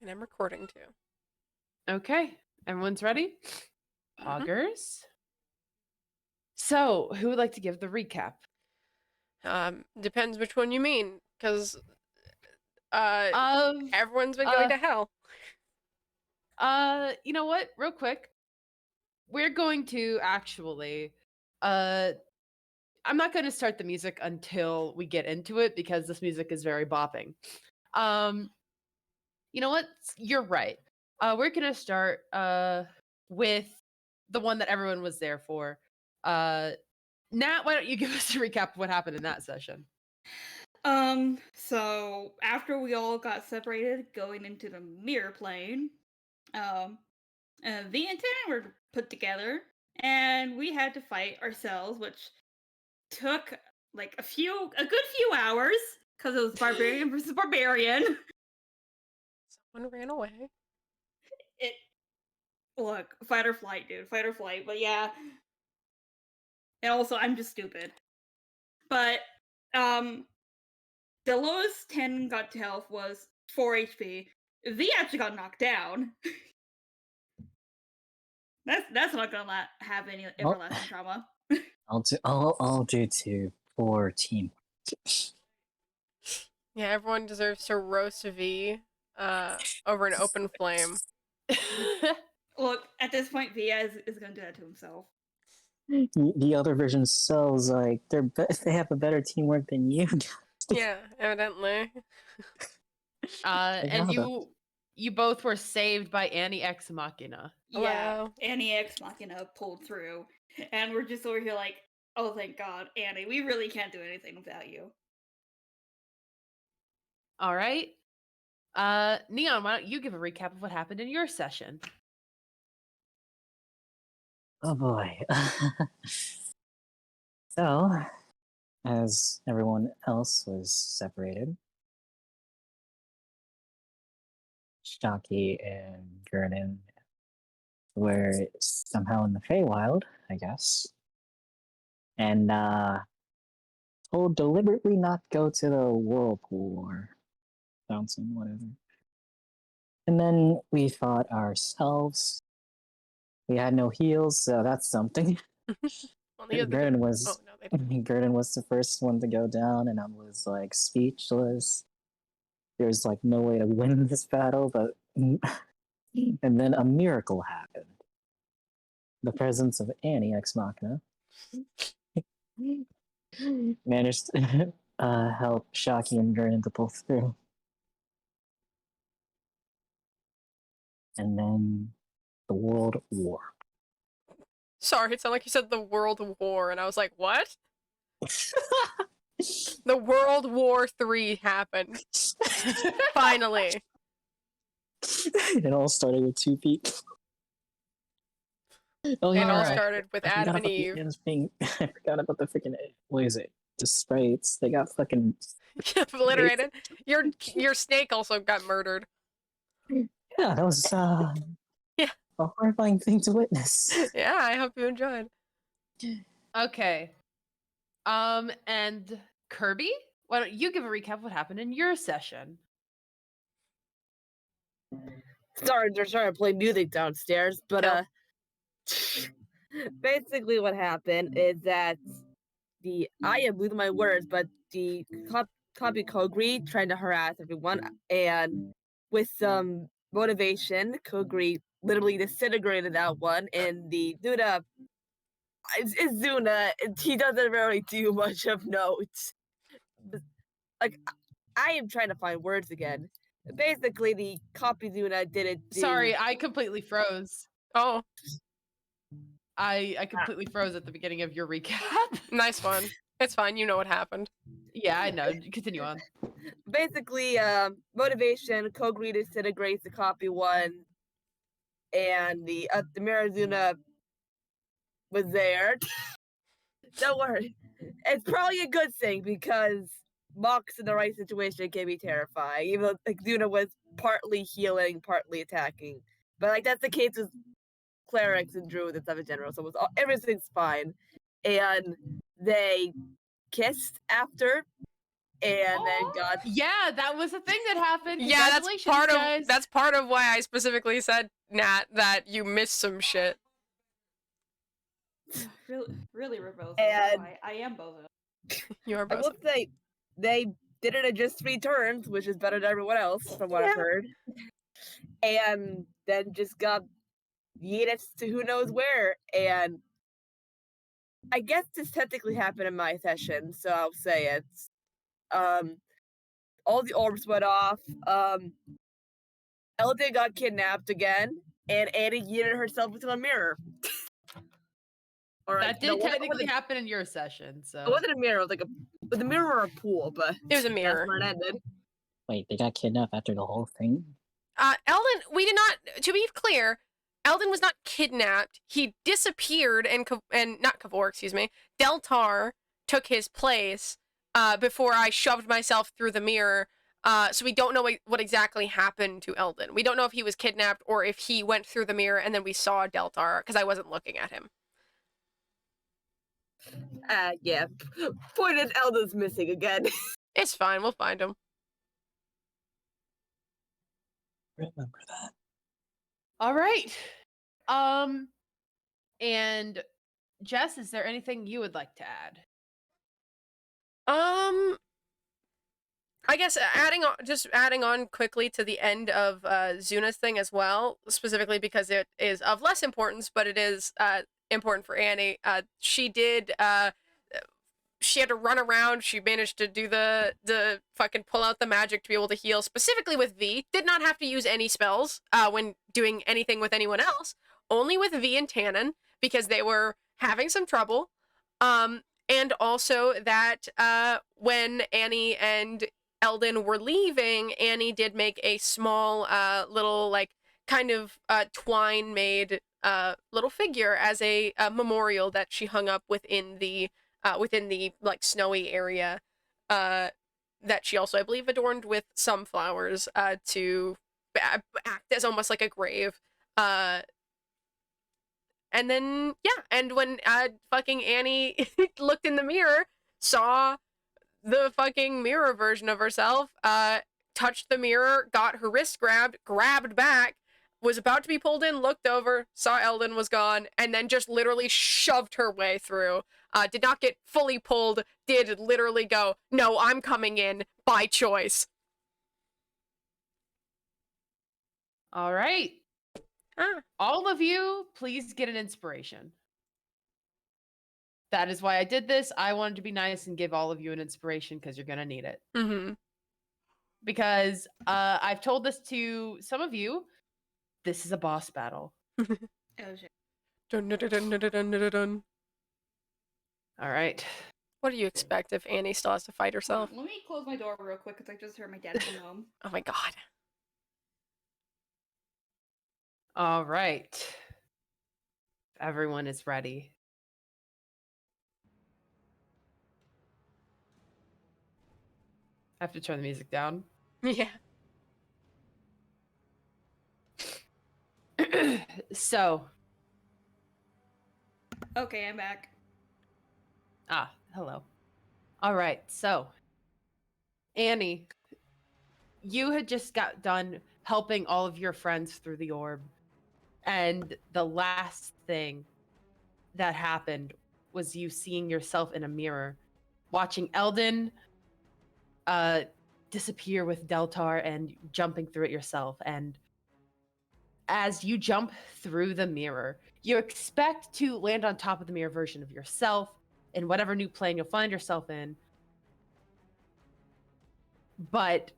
And I'm recording too. Okay, everyone's ready? Mhm. Poggers. So, who would like to give the recap? Depends which one you mean, because Of, everyone's been going to hell. you know what? Real quick, we're going to actually, I'm not going to start the music until we get into it because this music is very bopping. You know what? You're right. We're going to start, with the one that everyone was there for. Nat, why don't you give us a recap of what happened in that session? So after we all got separated going into the mirror plane, V and Ten were put together, and we had to fight ourselves, which took like a good few hours, because it was barbarian versus barbarian. Someone ran away. Look, fight or flight, dude, fight or flight, but yeah. And also, I'm just stupid. But, the lowest 10 got to health was 4 HP. V actually got knocked down. That's not gonna have any everlasting trauma. I'll do 2 for team. Yeah, everyone deserves to roast V over an open flame. Look, at this point, V is gonna do that to himself. The other version sells like they have a better teamwork than you. Yeah, evidently. And you both were saved by Annie Ex Machina. Yeah, Wow. Annie Ex Machina pulled through, and we're just over here like, oh, thank God, Annie, we really can't do anything without you. All right. Neon, why don't you give a recap of what happened in your session? Oh boy. So, as everyone else was separated, Shocky and Gurnan were somehow in the Feywild, I guess. And told deliberately not go to the whirlpool or fountain, whatever. And then we fought ourselves. We had no heals, so that's something. Gurden was Gurden was the first one to go down, and I was like speechless. There's like no way to win this battle, but and then a miracle happened. The presence of Annie Ex Machina managed to help Shocky and Gurden to pull through. And then the World War. Sorry, it sounded like you said the World War, and I was like, what? The World War III happened. Finally. It all started with 2 people. Oh yeah, it all right. started with Adam and Eve. I forgot about the freaking, what is it? The sprites. They got fucking obliterated. Your snake also got murdered. Yeah, that was yeah, a horrifying thing to witness. Yeah, I hope you enjoyed. Okay. And Kirby, why don't you give a recap of what happened in your session? Sorry, they're trying to play music downstairs, but basically what happened is that I am losing my words, but the copy Kogri trying to harass everyone, and with some motivation, Kogri literally disintegrated that one, and the Zuna, it's Zuna, he doesn't really do much of note. Like, I am trying to find words again. Basically, the copy Zuna didn't do... Sorry, I completely froze. Oh. I completely froze at the beginning of your recap. Nice one. It's fine, you know what happened. Yeah, I know. Continue on. Basically, motivation, Kogri disintegrates the copy one, and the Mirazuna was there. Don't worry. It's probably a good thing, because Mox in the right situation can be terrifying, even though like Zuna was partly healing, partly attacking. But like that's the case with clerics and druids and stuff in general, so everything's fine. And they kissed after, and then got Yeah, that was a thing that happened. Yeah, that's Congratulations, part guys. of why I specifically said, Nat, that you missed some shit. Really, Rebozo. And- I am Bozo. You're I both. will say they did it in just 3 turns, which is better than everyone else from what I've Yeah. heard. And then just got yeeted to who knows where. And I guess this technically happened in my session, so I'll say it. All the orbs went off. Elden got kidnapped again, and Annie yeeted herself into a mirror. Or That did technically happen in your session, so. It wasn't a mirror, it was like a mirror or a pool, but It was a that's mirror. where it ended. Wait, they got kidnapped after the whole thing? Eldon, we did not, to be clear, Eldon was not kidnapped. He disappeared, and not Kavor, excuse me. Deltar took his place before I shoved myself through the mirror. So we don't know what exactly happened to Eldon. We don't know if he was kidnapped or if he went through the mirror and then we saw Deltar, because I wasn't looking at him. Yeah. Point is, Elden's missing again. It's fine, we'll find him. Remember that. All right. And Jess, is there anything you would like to add? I guess adding on quickly to the end of Zuna's thing as well, specifically because it is of less importance, but it is important for Annie. She had to run around. She managed to do the fucking pull out the magic to be able to heal, specifically with V. Did not have to use any spells when doing anything with anyone else. Only with V and Tannen, because they were having some trouble. And also that when Annie and Eldon were leaving, Annie did make a small little, like, kind of twine made little figure as a memorial that she hung up within the like snowy area that she also, I believe, adorned with some flowers to act as almost like a grave. And then, yeah, and when fucking Annie looked in the mirror, saw the fucking mirror version of herself, touched the mirror, got her wrist grabbed back, was about to be pulled in, looked over, saw Eldon was gone, and then just literally shoved her way through. Did not get fully pulled, did literally go, no, I'm coming in, by choice. All right. All of you, please get an inspiration. That is why I did this. I wanted to be nice and give all of you an inspiration because you're going to need it. Mm-hmm. Because I've told this to some of you. This is a boss battle. Oh shit. Dun, dun, dun, dun, dun, dun, dun, dun. All right. What do you expect if Annie still has to fight herself? Let me close my door real quick because I just heard my dad come home. Oh my god. All right. Everyone is ready. I have to turn the music down. Yeah. So. Okay, I'm back. Hello. All right, so. Annie, you had just got done helping all of your friends through the orb. And the last thing that happened was you seeing yourself in a mirror, watching Eldon disappear with Deltar and jumping through it yourself. And as you jump through the mirror, you expect to land on top of the mirror version of yourself in whatever new plane you'll find yourself in. But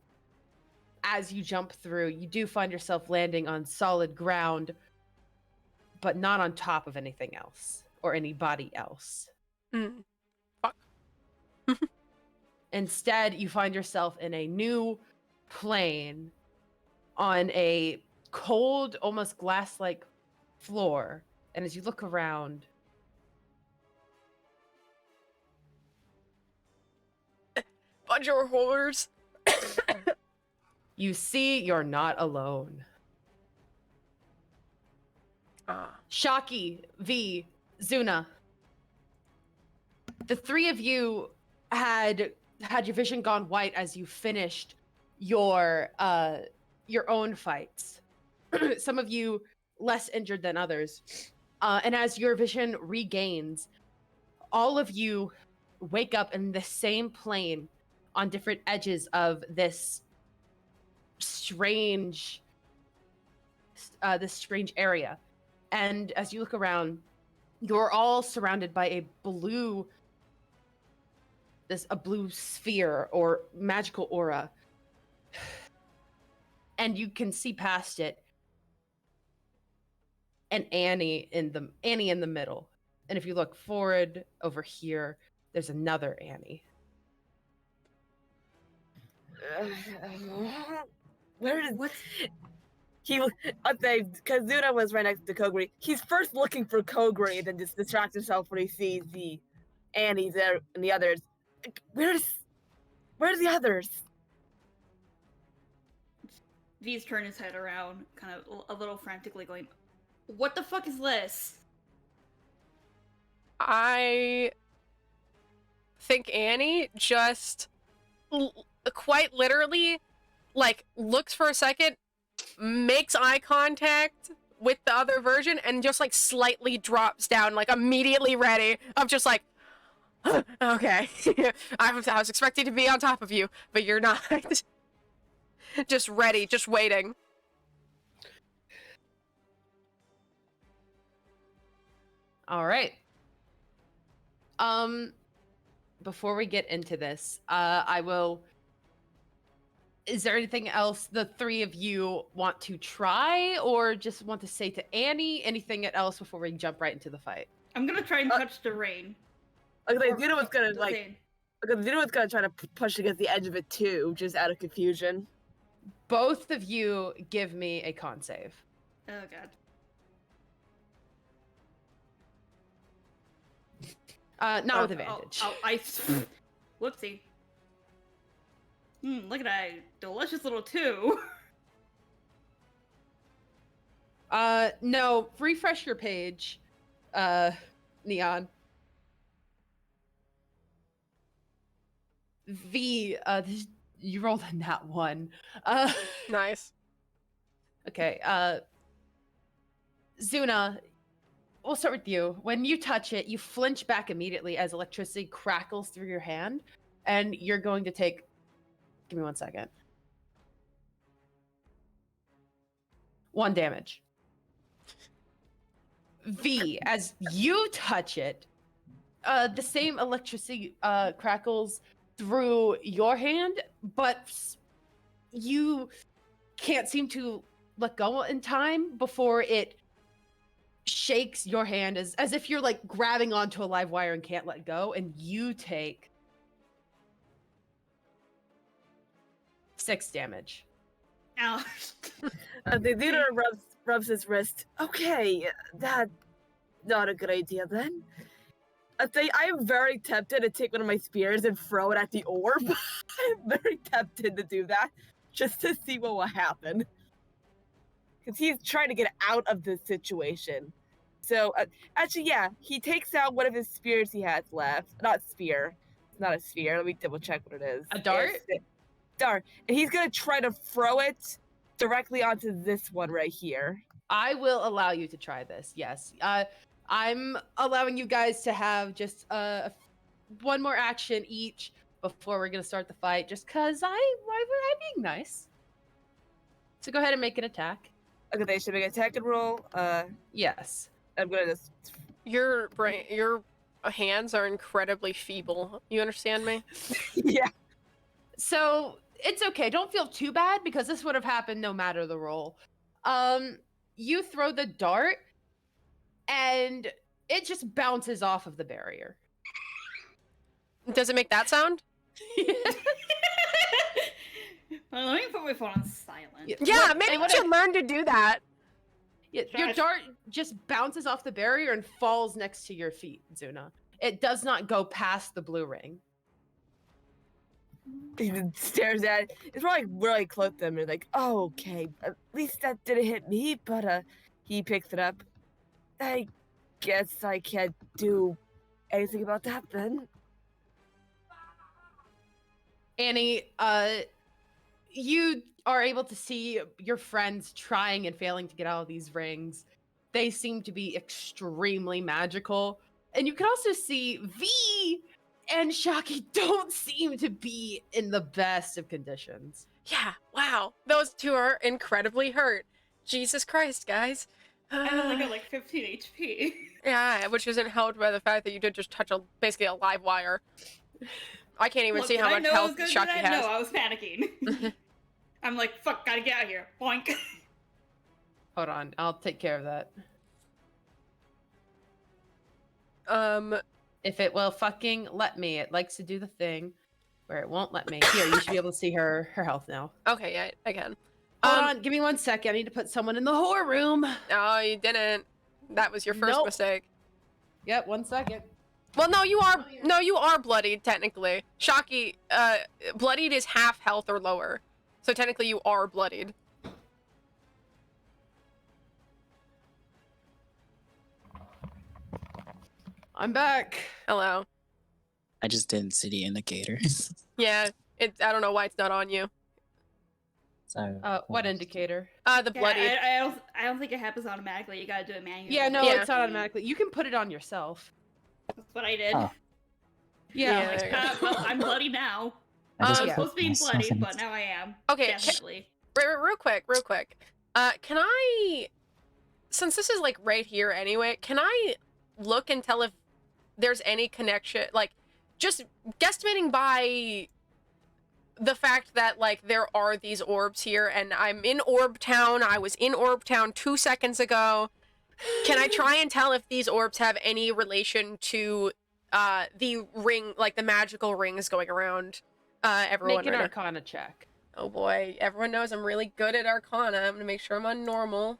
as you jump through, you do find yourself landing on solid ground, but not on top of anything else or anybody else. Fuck. Instead, you find yourself in a new plane on a cold, almost glass-like floor. And as you look around, Bunch of horrors. you see you're not alone. Shaki, V, Zuna. The three of you had had your vision gone white as you finished your own fights. Some of you less injured than others. And as your vision regains, all of you wake up in the same plane on different edges of this strange area. And as you look around, you're all surrounded by a blue sphere or magical aura. And you can see past it and Annie in the middle. And if you look forward over here, there's another Annie. Where is what? Because Zuna was right next to Kogri. He's first looking for Kogri, then just distracts himself when he sees the Annies there and the others. Where's the others? V's turn his head around, kind of a little frantically, going, "What the fuck is this?" I think Annie just quite literally, like, looks for a second, makes eye contact with the other version, and just, like, slightly drops down, like, immediately ready. I'm just like, okay. I was expecting to be on top of you, but you're not. Just ready, just waiting. All right. Before we get into this, is there anything else the three of you want to try or just want to say to Annie? Anything else before we jump right into the fight? I'm gonna try and touch the rain. Zuna was gonna Zuna was gonna try to push against the edge of it too, just out of confusion. Both of you give me a con save. Oh god. Not with advantage. Whoopsie. Look at that delicious little 2. No, refresh your page, Neon. You rolled a nat 1. Nice. Okay, Zuna, we'll start with you. When you touch it, you flinch back immediately as electricity crackles through your hand, and you're going to take... Give me 1 second. 1 damage. V, as you touch it, the same electricity crackles through your hand, but you can't seem to let go in time before it shakes your hand as if you're like grabbing onto a live wire and can't let go, and you take 6 damage. Ouch. The leader rubs his wrist. Okay, that's not a good idea then. I am very tempted to take one of my spears and throw it at the orb. I'm very tempted to do that, just to see what will happen. Because he's trying to get out of this situation. So, actually, yeah, he takes out one of his spears he has left. Not spear. It's not a sphere. Let me double check what it is. A dart? Dart. And he's going to try to throw it directly onto this one right here. I will allow you to try this, yes. I'm allowing you guys to have just one more action each before we're going to start the fight, just because I'm being nice. So go ahead and make an attack. Okay, they should make an attack and roll. Yes. I'm going to just... Your hands are incredibly feeble. You understand me? Yeah. So it's okay. Don't feel too bad because this would have happened no matter the roll. You throw the dart and it just bounces off of the barrier. Does it make that sound? Well, let me put my phone on silent. Yeah, maybe we should learn to do that. Yeah, your dart just bounces off the barrier and falls next to your feet, Zuna. It does not go past the blue ring. He stares at it. It's probably really close to them. You're like, oh, okay. At least that didn't hit me, but he picks it up. I guess I can't do anything about that then. Annie, you are able to see your friends trying and failing to get out of these rings. They seem to be extremely magical. And you can also see V and Shaki don't seem to be in the best of conditions. Yeah, wow. Those two are incredibly hurt. Jesus Christ, guys. I only got like 15 HP. Yeah, which isn't helped by the fact that you did just touch basically a live wire. I can't even Look, see did how I much know I was health gonna do Shaki that? has. No, I was panicking. I'm like, fuck, gotta get out of here. Boink. Hold on, I'll take care of that. If it will fucking let me. It likes to do the thing where it won't let me. Here, you should be able to see her health now. Okay, yeah, I can. Hold on, give me 1 second. I need to put someone in the whore room. No, you didn't. That was your first Nope. mistake. Yep, 1 second. Well, no, you are bloodied, technically. Shaki, bloodied is half health or lower. So technically you are bloodied. I'm back. Hello. I just didn't see the indicator. Yeah, I don't know why it's not on you. So, What indicator? The bloodied. Yeah, I don't think it happens automatically. You gotta do it manually. Yeah, no, Yeah. it's not automatically. You can put it on yourself. That's what I did. Oh. Yeah. there you go. Well, I'm bloody now. I just I was yeah. put supposed to be myself bloody, in- but now I am. Okay, Definitely. real quick. Can I, since this is like right here anyway, can I look and tell if there's any connection, like, just guesstimating by the fact that, like, there are these orbs here, and I'm in Orb Town, I was in Orb Town 2 seconds ago. Can I try and tell if these orbs have any relation to, the ring, like, the magical rings going around, everyone Make an right now? Arcana check. Oh boy, everyone knows I'm really good at Arcana. I'm gonna make sure I'm on normal.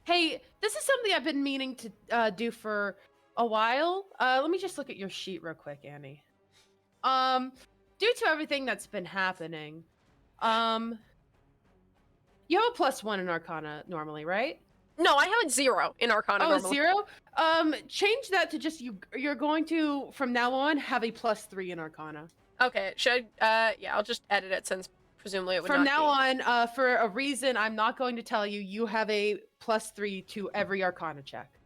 Hey, this is something I've been meaning to do for a while. Let me just look at your sheet real quick, Annie. Due to everything that's been happening, you have a +1 in Arcana normally, right? No, I have a 0 in Arcana Oh, normally. 0? Change that to just you're going to, from now on, have a +3 in Arcana. Okay, should I, yeah, I'll just edit it since presumably it would From not now be. on, for a reason I'm not going to tell you, you have a +3 to every Arcana check.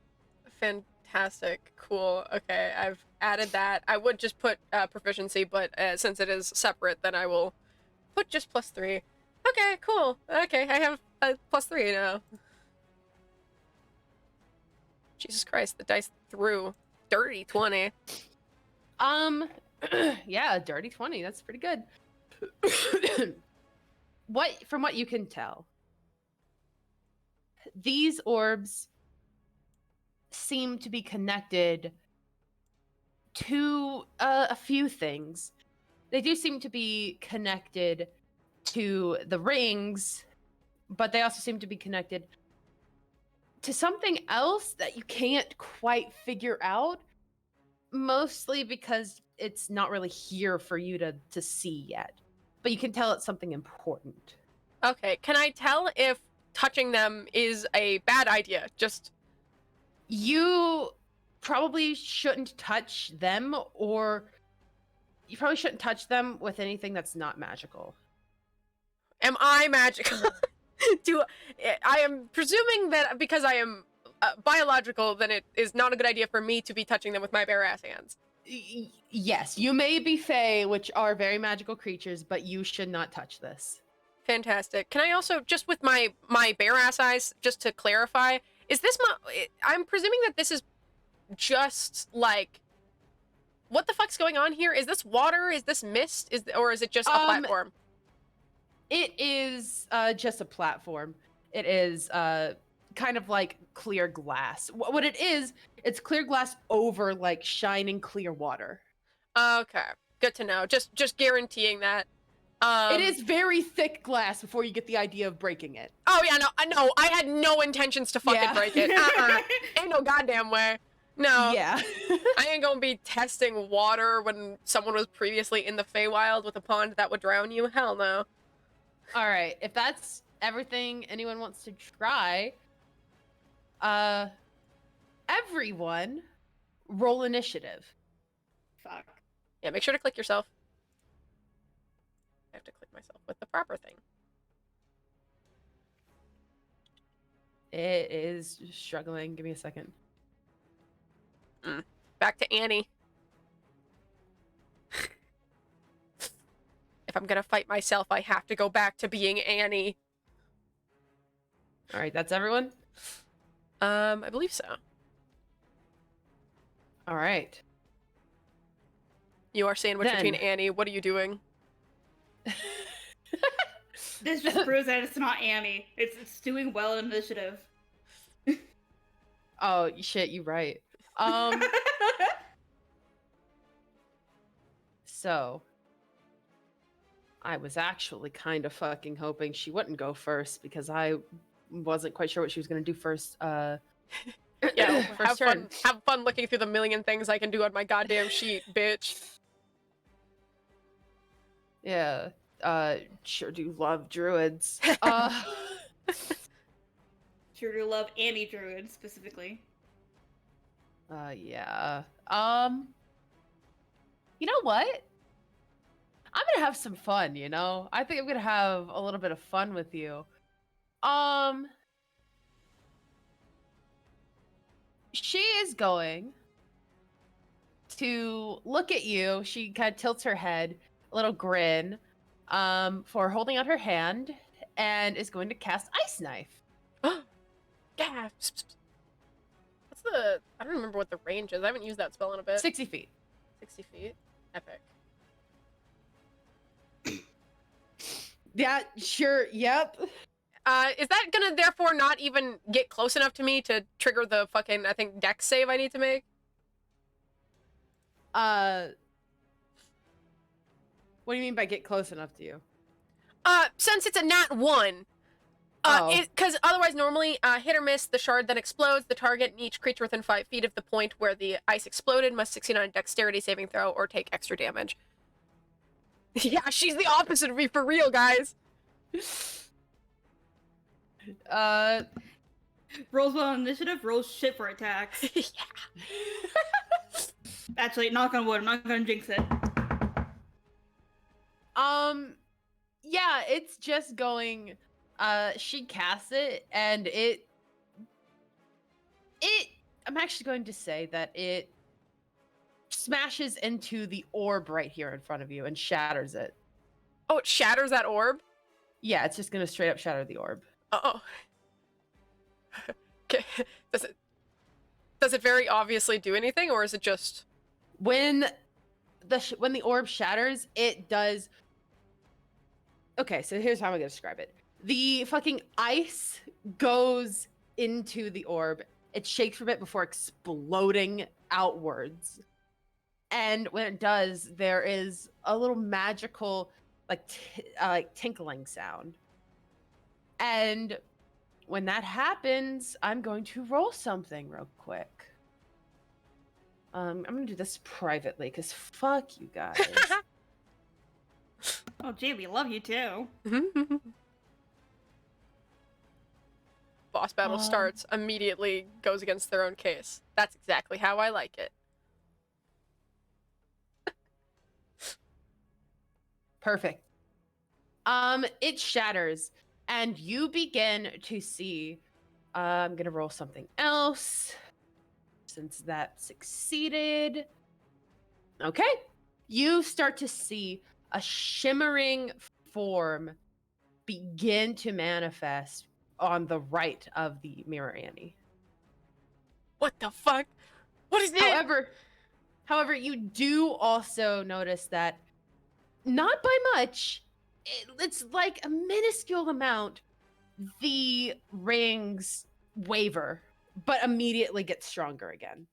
Fantastic. Cool. Okay, I've added that. I would just put proficiency, but since it is separate, then I will put just +3. Okay, cool. Okay, I have a +3 now. Jesus Christ, the dice threw. Dirty 20. Yeah, a dirty 20. That's pretty good. From what you can tell, these orbs seem to be connected to a few things. They do seem to be connected to the rings, but they also seem to be connected to something else that you can't quite figure out, mostly because it's not really here for you to see yet. But you can tell it's something important. Okay, can I tell if touching them is a bad idea? Just... You probably shouldn't touch them, or you probably shouldn't touch them with anything that's not magical. Am I magical? I am presuming that because I am biological, then it is not a good idea for me to be touching them with my bare ass hands. Yes, you may be Fae, which are very magical creatures, but you should not touch this. Fantastic. Can I also, just with my bare ass eyes, just to clarify, is this I'm presuming that this is just like, what the fuck's going on here? Is this water? Is this mist? Or is it just a platform? It is just a platform. It is kind of like clear glass. What it is, it's clear glass over like shining clear water. Okay, good to know. Just guaranteeing that. It is very thick glass before you get the idea of breaking it. Oh yeah, no, I had no intentions to fucking break it. Ain't no goddamn way. No. Yeah. I ain't gonna be testing water when someone was previously in the Feywild with a pond that would drown you. Hell no. All right, if that's everything anyone wants to try, everyone roll initiative. Fuck. Yeah, make sure to click yourself. myself with the proper thing. It is struggling. Give me a second. Back to Annie. If I'm gonna fight myself, I have to go back to being Annie. All right, that's everyone. I believe so. All right. You are sandwiched between Then- Annie. What are you doing? This just proves that it's not Annie. It's doing well in initiative. Oh shit, you right. So I was actually kind of fucking hoping she wouldn't go first because I wasn't quite sure what she was gonna do first. Yeah, first turn. have fun looking through the million things I can do on my goddamn sheet, bitch. Yeah. Sure do love druids. Sure do love Annie Druid specifically. Yeah. You know what? I'm gonna have some fun, you know? I think I'm gonna have a little bit of fun with you. She is going to look at you. She kind of tilts her head, a little grin, for holding out her hand, and is going to cast Ice Knife. Yeah. What's the... I don't remember what the range is. I haven't used that spell in a bit. 60 feet. 60 feet? Epic. Yeah, sure, yep. Is that gonna therefore not even get close enough to me to trigger the fucking, I think, dex save I need to make? What do you mean by get close enough to you? Since it's a nat 1, because otherwise normally, hit or miss, the shard then explodes. The target and each creature within 5 feet of the point where the ice exploded must succeed on a dexterity saving throw or take extra damage. Yeah, she's the opposite of me for real, guys. Rolls well on initiative, rolls shit for attacks. Yeah. Actually, knock on wood, I'm not gonna jinx it. Yeah, it's just going, she casts it, and I'm actually going to say that it smashes into the orb right here in front of you and shatters it. Oh, it shatters that orb? Yeah, it's just gonna straight up shatter the orb. Uh-oh. Okay. Does it very obviously do anything, or is it just... When the orb shatters, it does. Okay, so here's how I'm gonna describe it. The fucking ice goes into the orb. It shakes for a bit before exploding outwards. And when it does, there is a little magical, like tinkling sound. And when that happens, I'm going to roll something real quick. I'm gonna do this privately because fuck you guys. Oh, gee, we love you too. Boss battle starts, immediately goes against their own case. That's exactly how I like it. Perfect. It shatters, and you begin to see. I'm gonna roll something else since that succeeded. Okay, you start to see a shimmering form begin to manifest on the right of the Mirror Annie. What the fuck? What is it? However, you do also notice that, not by much, it's like a minuscule amount, the rings waver, but immediately get stronger again.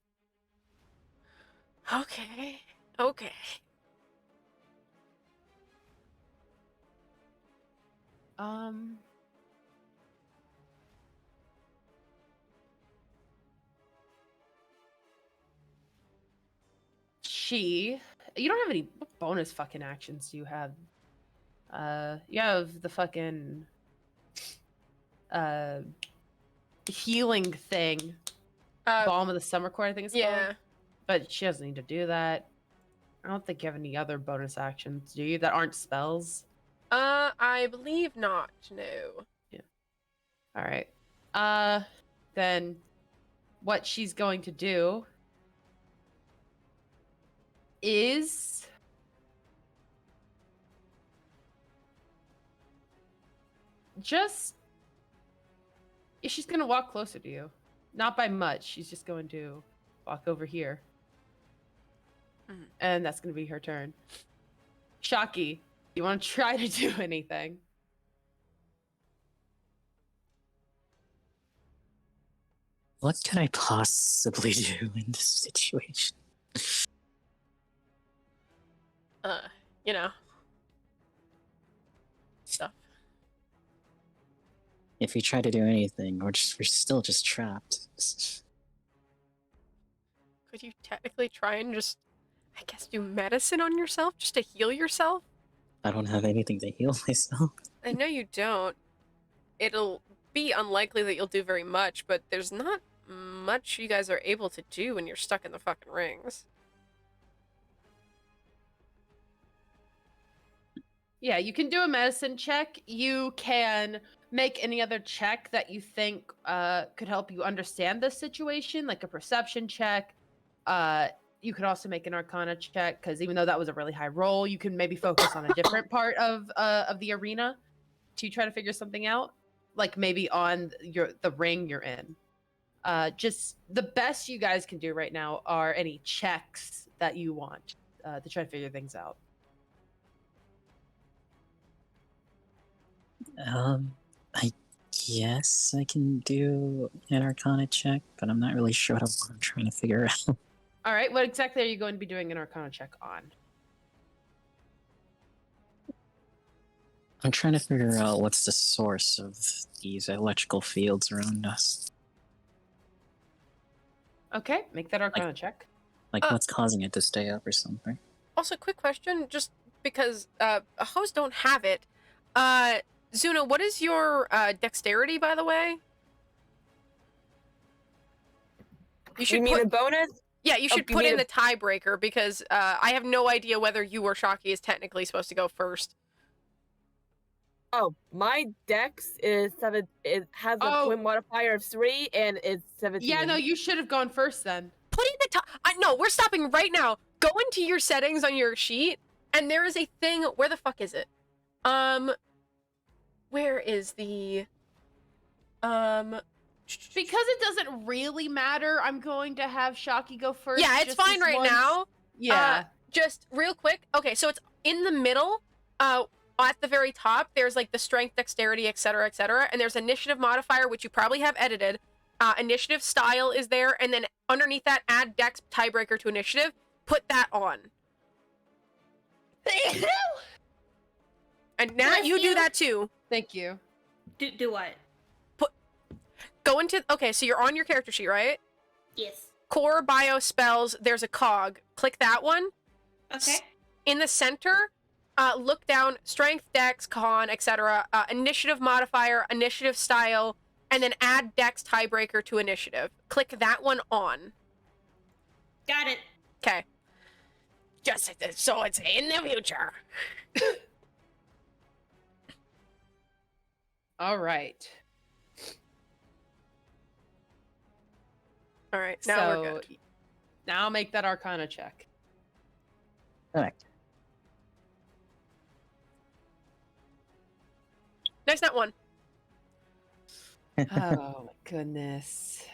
Okay. Okay. You don't have any what bonus fucking actions do you have? You have the fucking healing thing. Balm of the Summer Court, I think it's Yeah. called. But she doesn't need to do that. I don't think you have any other bonus actions, do you, that aren't spells? I believe not. No. All right. Then what she's going to do is just she's going to walk closer to you. Not by much. She's just going to walk over here. Mhm. And that's going to be her turn. Shocky, you want to try to do anything? What can I possibly do in this situation? You know. Stuff. If we try to do anything, we're still just trapped. Could you technically try and just, I guess, do medicine on yourself just to heal yourself? I don't have anything to heal myself. I know you don't. It'll be unlikely that you'll do very much, but there's not much you guys are able to do when you're stuck in the fucking rings. Yeah, you can do a medicine check. You can make any other check that you think could help you understand the situation, like a perception check. You could also make an arcana check, because even though that was a really high roll, you can maybe focus on a different part of the arena to try to figure something out, like maybe on the ring you're in. Just the best you guys can do right now are any checks that you want to try to figure things out. I guess I can do an Arcana check, but I'm not really sure what I'm trying to figure out. All right, what exactly are you going to be doing an arcana check on? I'm trying to figure out what's the source of these electrical fields around us. Okay, make that arcana check. Like, what's causing it to stay up or something? Also, quick question, just because hosts don't have it. Zuna, what is your dexterity, by the way? You mean a bonus? Yeah, you should you put mean in the tiebreaker, because I have no idea whether you or Shocky is technically supposed to go first. Oh, my dex is 7. It has a point modifier of 3, and it's 17. Yeah, no, you should have gone first then. Put in the no, we're stopping right now. Go into your settings on your sheet, and there is a thing. Where the fuck is it? Where is the Because it doesn't really matter, I'm going to have Shocky go first. Yeah, it's fine right now. Yeah. Just real quick. Okay, so it's in the middle. At the very top, there's like the strength, dexterity, etc., and there's initiative modifier, which you probably have edited. Initiative style is there, and then underneath that, add dex tiebreaker to initiative. Put that on. And now you do that too. Thank you. Do what? Go into, okay, so you're on your character sheet, right? Yes. Core bio spells, there's a cog. Click that one. Okay. In the center, look down, strength, dex, con, etc., initiative modifier, initiative style, and then add dex tiebreaker to initiative. Click that one on. Got it. Okay. Just so it's in the future. All right. All right, now we're good. Now make that arcana check. Correct. Nice, not one. Oh my goodness.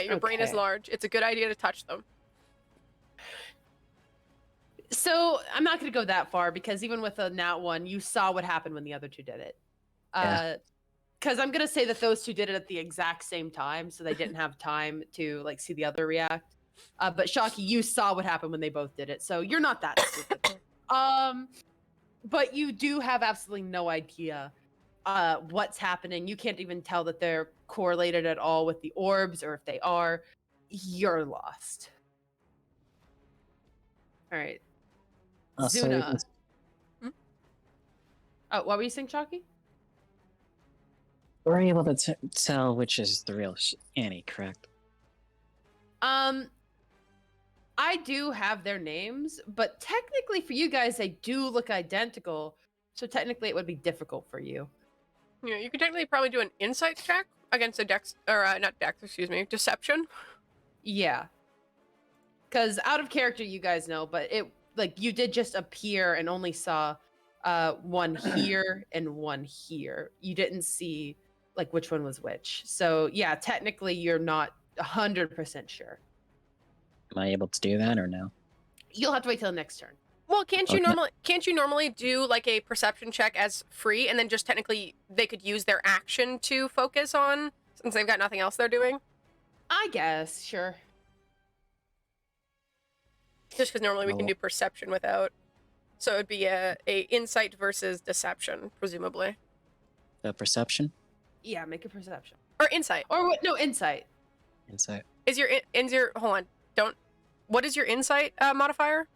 Your brain is Okay. large. It's a good idea to touch them. So I'm not going to go that far, because even with a nat one, you saw what happened when the other two did it. Yeah. Because I'm going to say that those two did it at the exact same time, so they didn't have time to like see the other react. But Shocky, you saw what happened when they both did it, so you're not that stupid. But you do have absolutely no idea what's happening. You can't even tell that they're correlated at all with the orbs, or if they are. You're lost. All right. So Zuna. Oh, what were you saying, Shocky? we're able to tell which is the real Annie, correct? I do have their names, but technically for you guys, they do look identical. So technically, it would be difficult for you. Yeah, you could technically probably do an insight check against a dex, or not dex, excuse me, deception. Yeah. Because out of character, you guys know, but it like you did just appear and only saw one here and one here. You didn't see like which one was which. So yeah, technically, you're not 100% sure. Am I able to do that or no? You'll have to wait till the next turn. Well, can't you Okay. normally do like a perception check as free, and then just technically they could use their action to focus on since they've got nothing else they're doing? I guess, sure. Just because normally we can Oh. do perception without. So it'd be a insight versus deception, presumably, The perception? Yeah, make a perception. or insight. Or what? No, insight. Insight. Is your hold on? Don't. What is your insight modifier?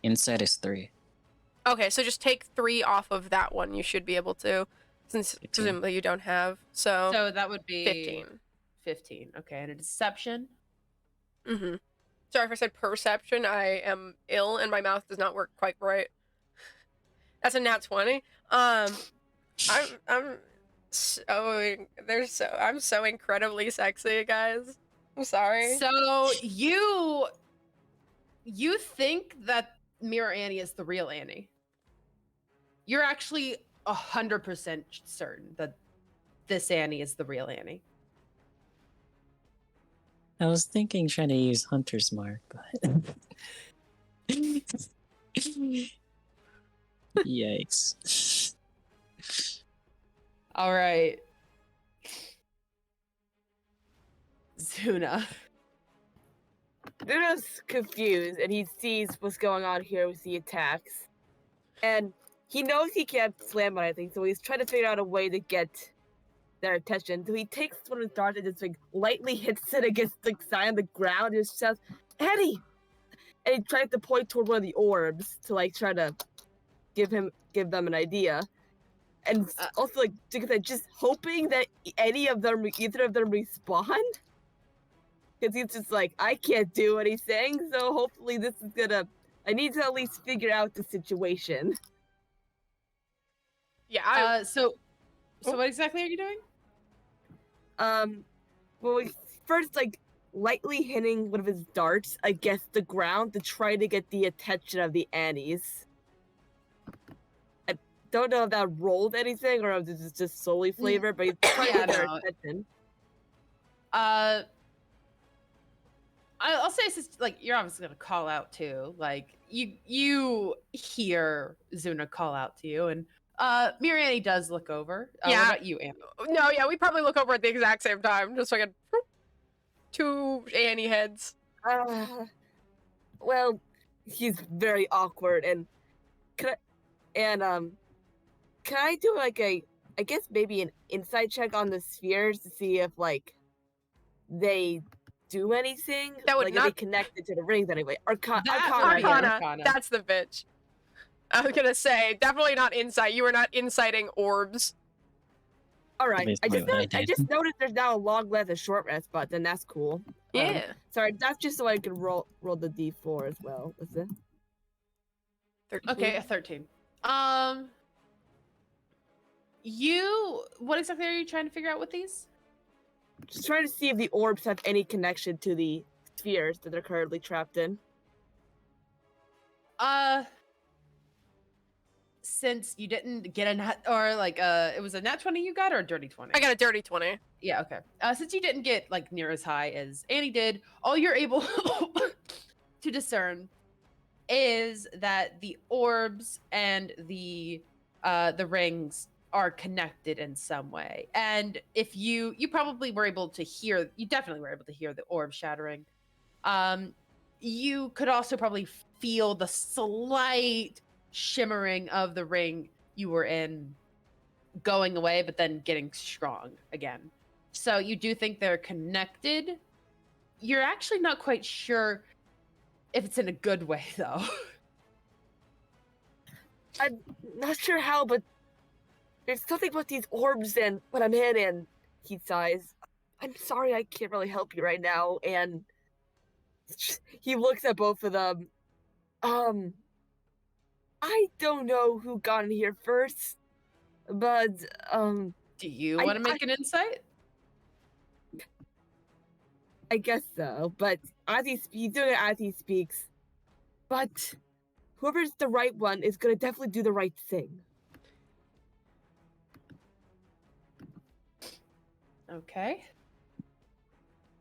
Insight is 3. Okay, so just take 3 off of that one. You should be able to, since 15. presumably you don't have. So So that would be 15. 15. Okay, and a deception. Mm-hmm. Sorry if I said perception. I am ill and my mouth does not work quite right. That's a nat 20. I'm so incredibly sexy, guys. I'm sorry. So you think that Mirror Annie is the real Annie. You're actually 100% certain that this Annie is the real Annie. I was thinking trying to use Hunter's Mark, but. Yikes. All right. Zuna. Luna's confused and he sees what's going on here with the attacks. And he knows he can't slam on anything, so he's trying to figure out a way to get their attention. So he takes one of his darts and just like lightly hits it against the sign on the ground and just shouts, Eddie! And he tries to point toward one of the orbs to like try to give them an idea. And also like just hoping that either of them respond. Because he's just like, I can't do anything, so hopefully this is gonna... I need to at least figure out the situation. Yeah. So what exactly are you doing? Well, we first, like, lightly hitting one of his darts against the ground to try to get the attention of the Annies. I don't know if that rolled anything or if this is just solely flavor, but he's trying to Yeah, get their no. attention. I'll say it's like you're obviously gonna call out too. Like you hear Zuna call out to you, and Mirror Annie does look over. Yeah. What about you, Annie? No, yeah, we probably look over at the exact same time, just so I can 2 Annie heads. Well, he's very awkward, and can I do like I guess maybe an insight check on the spheres to see if like they do anything? That would like not- are they connected to the rings anyway? That Arcana. would be yeah. Arcana. That's the bitch. I was gonna say, definitely not insight. You are not inciting orbs. All right. Basically what I I did. just noticed there's now a long rest, a short rest button. That's cool. Yeah. Sorry, that's just so I can roll the d4 as well. What's it? 13. Okay, a 13. What exactly are you trying to figure out with these? Just trying to see if the orbs have any connection to the spheres that they're currently trapped in. Since you didn't get a nat, or like it was a nat 20 you got, or a dirty 20? I got a dirty 20. Yeah, okay. Since you didn't get like near as high as Annie did, all you're able to discern is that the orbs and the rings are connected in some way. And if you probably were able to hear, you definitely were able to hear the orb shattering. You could also probably feel the slight shimmering of the ring you were in going away, but then getting strong again. So you do think they're connected. You're actually not quite sure if it's in a good way, though. I'm not sure how, but there's something about these orbs and what I'm in, and he sighs. I'm sorry, I can't really help you right now, and he looks at both of them. I don't know who got in here first, but Do you I- want to make an insight? I guess so. But he's doing it as he speaks. But whoever's the right one is gonna definitely do the right thing. Okay.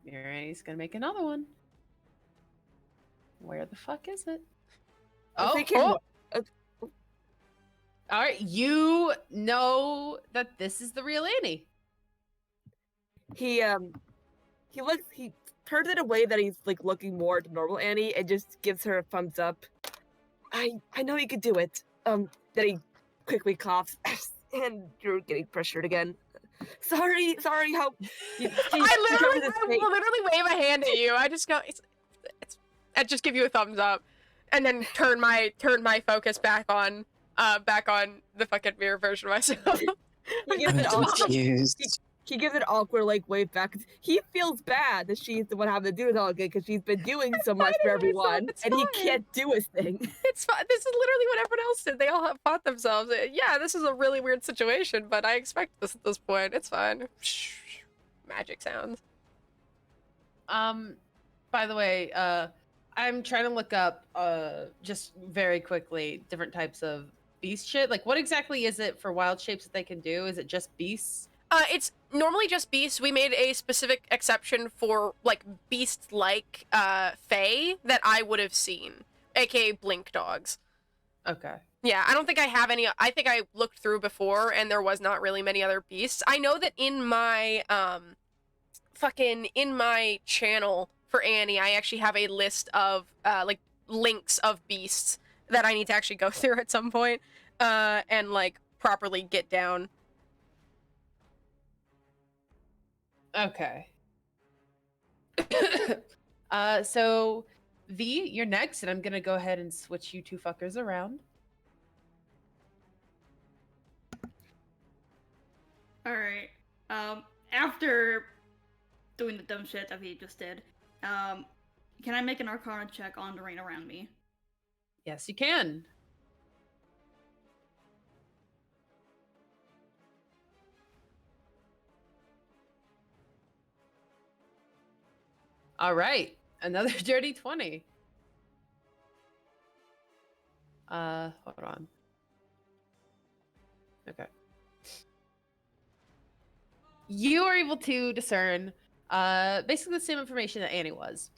Mirror's gonna make another one. Where the fuck is it? If Oh, they can- all right. You know that this is the real Annie. He turns it away that he's like looking more at normal Annie and just gives her a thumbs up. I know you could do it. Then he quickly coughs and you're getting pressured again. Sorry, how I will literally wave a hand at you. I just go, I just give you a thumbs up, and then turn my focus back on the fucking mirror version of myself. He gives I'm it awkward, confused. he gives an awkward like wave back. He feels bad that she's the one having to do it all again because she's been doing so much for Fighting myself, everyone, it's and he fine. can't do a thing. It's fine. This is literally what everyone else did. They all have fought themselves. Yeah, this is a really weird situation, but I expect this at this point. It's fine. Magic sounds. By the way, I'm trying to look up just very quickly different types of beast shit. Like, what exactly is it for wild shapes that they can do? Is it just beasts? It's normally just beasts. We made a specific exception for like beast-like fae that I would have seen, aka blink dogs. Okay. Yeah, I don't think I have any. I think I looked through before, and there was not really many other beasts. I know that in my in my channel for Annie, I actually have a list of like links of beasts that I need to actually go through at some point, and like properly get down. Okay. So V, you're next, and I'm gonna go ahead and switch you two fuckers around. Alright. After doing the dumb shit that he just did, can I make an Arcana check on the rain around me? Yes, you can. All right, another dirty 20. Hold on. Okay. You are able to discern basically the same information that Annie was.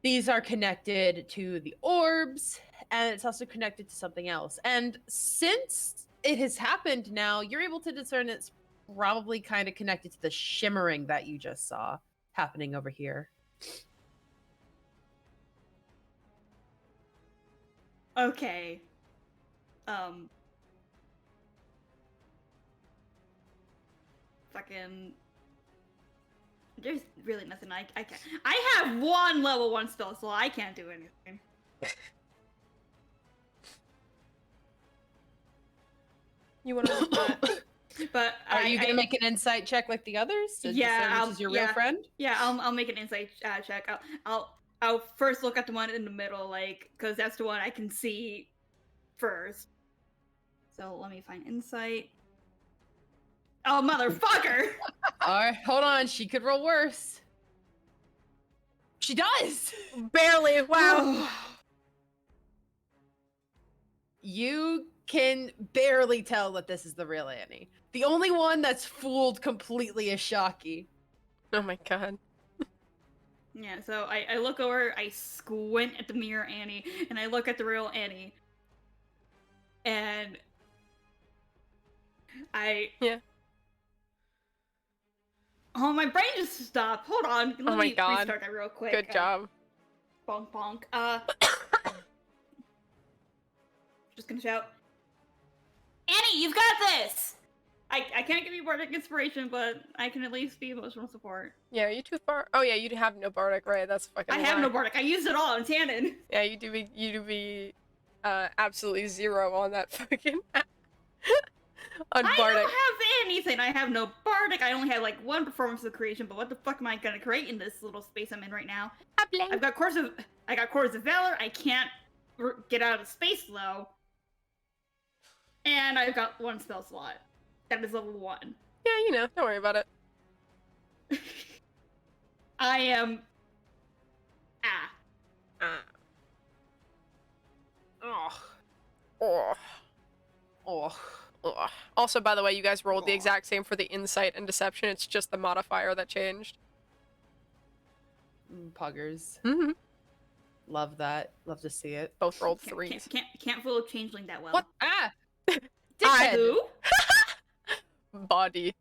These are connected to the orbs, and it's also connected to something else. And since it has happened now, you're able to discern it's probably kind of connected to the shimmering that you just saw happening over here. Okay. Fucking. There's really nothing I can't. I have one level 1 spell, so I can't do anything. You want to look that? But Are you gonna make an insight check like the others? To discern I'll, which is your real friend? Yeah, I'll make an insight check. I'll first look at the one in the middle, like, because that's the one I can see first. So let me find insight. Oh, motherfucker! All right, hold on. She could roll worse. She does. Barely. Wow. You can barely tell that this is the real Annie. The only one that's fooled completely is Shocky. Oh my god. Yeah, so I look over, I squint at the mirror Annie, and I look at the real Annie. And Yeah. Oh, my brain just stopped. Hold on. Let my me God. restart that real quick. Good job. Bonk bonk. Just gonna shout, Annie, you've got this! I can't give you bardic inspiration, but I can at least be emotional support. Yeah, are you too far? Oh yeah, you have no bardic, right? That's fucking. I have lie. no bardic. I used it all in Tannen. Yeah, you do be absolutely zero on that fucking on I bardic. don't have anything. I have no bardic. I only have like one performance of creation. But what the fuck am I gonna create in this little space I'm in right now? I've got Chords of Valor. I can't get out of space though. And I've got 1 spell slot. That is level 1. Yeah, don't worry about it. I am... Oh. Oh. Oh. Also, by the way, you guys rolled the exact same for the insight and deception. It's just the modifier that changed. Puggers. Mm-hmm. Love that. Love to see it. Both rolled 3s. Can't fool a changeling that well. What? Ah! I- Dickhead! Who? Body.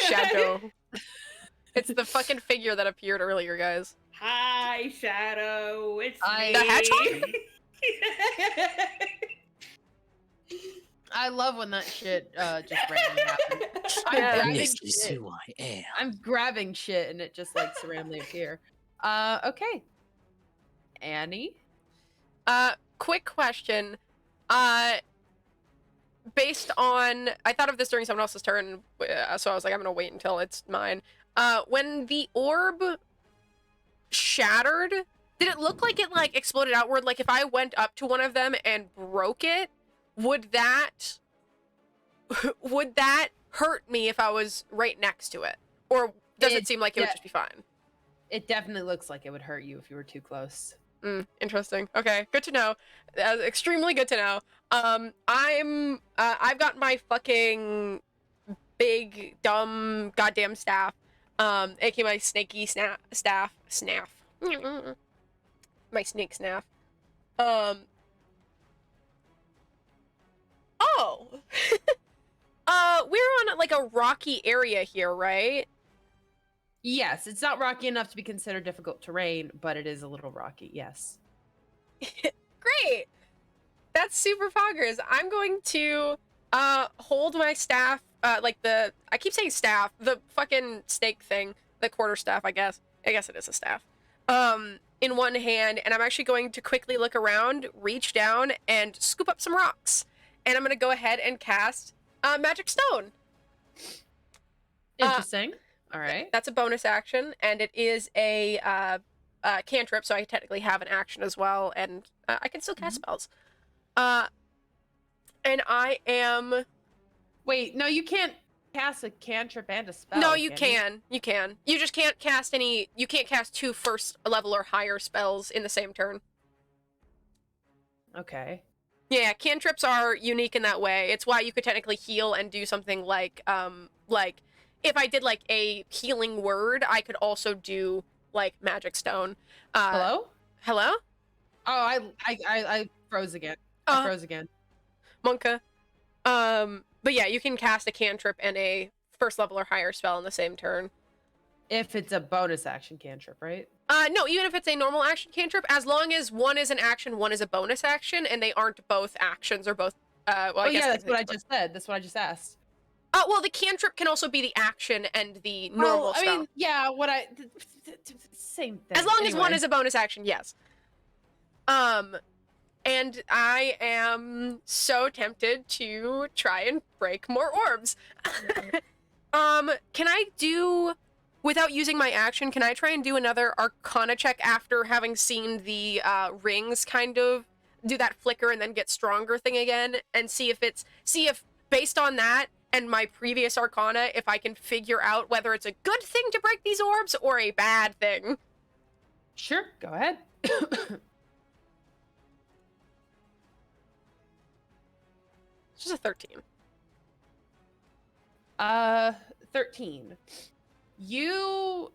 Shadow. It's the fucking figure that appeared earlier, guys. Hi, Shadow. It's me. The hedgehog? I love when that shit just randomly happens. I'm Yeah. grabbing This is shit. who I am. I'm grabbing shit and it just like randomly appear. Okay. Annie? Quick question. Based on, I thought of this during someone else's turn, so I was like, I'm gonna wait until it's mine. When the orb shattered, did it look like it like exploded outward? Like if I went up to one of them and broke it, would that hurt me if I was right next to it? Or does it seem like it would just be fine? It definitely looks like it would hurt you if you were too close. Interesting. Okay, good to know. Extremely good to know. I've got my fucking big, dumb, goddamn staff. aka my snaky staff. My snake snaff. Oh! We're on, like, a rocky area here, right? Yes, it's not rocky enough to be considered difficult terrain, but it is a little rocky, yes. Great! That's super foggers. I'm going to, hold my staff, I keep saying staff, the fucking snake thing, the quarterstaff, I guess. I guess it is a staff. In one hand, and I'm actually going to quickly look around, reach down, and scoop up some rocks. And I'm gonna go ahead and cast, Magic Stone. Interesting. All right. That's a bonus action, and it is a cantrip, so I technically have an action as well, and I can still cast spells. And I am... Wait, no, you can't cast a cantrip and a spell. No, you can you? You can. You just can't cast any... You can't cast 2 first level or higher spells in the same turn. Okay. Yeah, cantrips are unique in that way. It's why you could technically heal and do something like if I did like a healing word, I could also do like Magic Stone. Hello? Hello? Oh, I froze again. I froze again. Monka. But yeah, you can cast a cantrip and a first level or higher spell in the same turn. If it's a bonus action cantrip, right? No, even if it's a normal action cantrip, as long as one is an action, one is a bonus action, and they aren't both actions or both, well, I guess yeah, that's what I just said. That's what I just asked. Well, the cantrip can also be the action and the normal spell. I mean, yeah, same thing. As long as one is a bonus action, yes. And I am so tempted to try and break more orbs. Can I do, without using my action, can I try and do another Arcana check after having seen the rings kind of do that flicker and then get stronger thing again, and see if based on that and my previous Arcana, if I can figure out whether it's a good thing to break these orbs or a bad thing? Sure, go ahead. It's just a 13. 13. You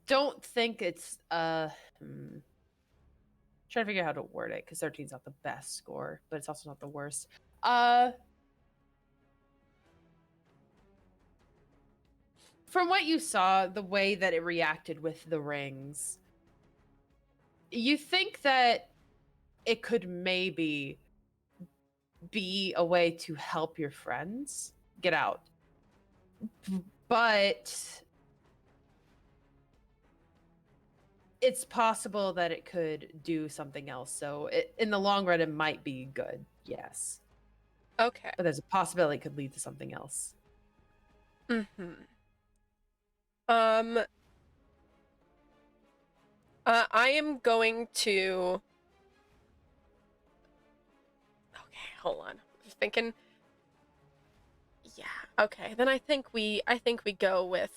don't think it's trying to figure out how to word it, because 13 is not the best score, but it's also not the worst. From what you saw, the way that it reacted with the rings, you think that it could maybe be a way to help your friends get out. But it's possible that it could do something else. So in the long run, it might be good. Yes. Okay. But there's a possibility it could lead to something else. Mm-hmm. I am going to. Okay, hold on. Just thinking. Yeah. Okay. Then I think we go with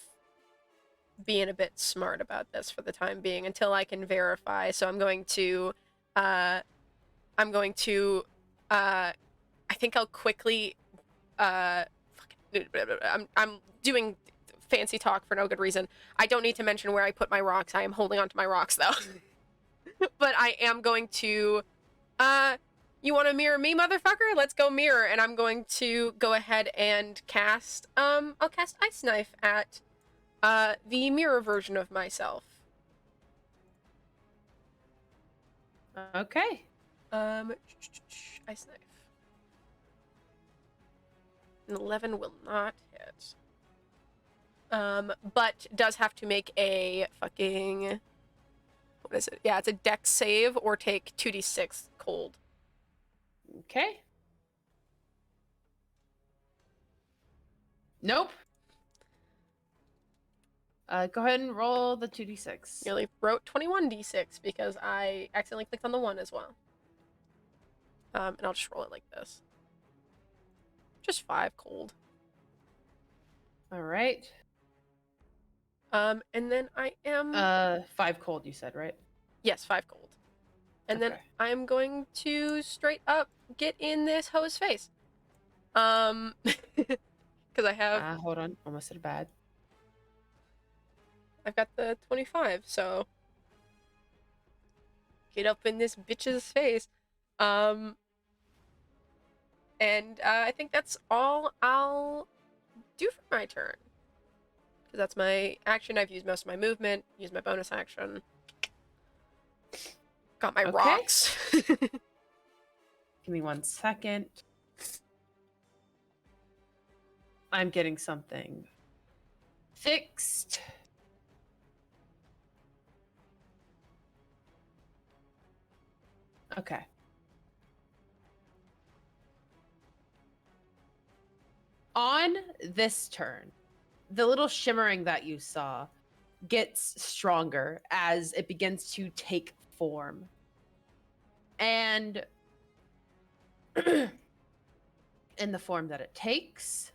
being a bit smart about this for the time being until I can verify. So I'm going to. Uh, I'm going to. I think I'll quickly. I'm doing fancy talk for no good reason. I don't need to mention where I put my rocks. I am holding onto my rocks though. But I am going to you want to mirror me, motherfucker? Let's go mirror. And I'm going to go ahead and cast I'll cast Ice Knife at the mirror version of myself. Okay. Ice Knife. An 11 will not hit. But does have to make a fucking what is it? Yeah, it's a dex save or take 2d6 cold. Okay. Nope. Go ahead and roll the 2d6. Nearly wrote 21d6 because I accidentally clicked on the 1 as well. And I'll just roll it like this. Just 5 cold. All right. And then I am 5 cold, you said, right? yes, 5 cold. And then Okay. I am going to straight up get in this hoe's face. Because I have Hold on. Almost said bad. I've got the 25, so get up in this bitch's face. And I think that's all I'll do for my turn. Because that's my action. I've used most of my movement, used my bonus action. Got my Okay. rocks. Give me 1 second. I'm getting something fixed. Okay. On this turn, the little shimmering that you saw gets stronger as it begins to take form. And in the form that it takes,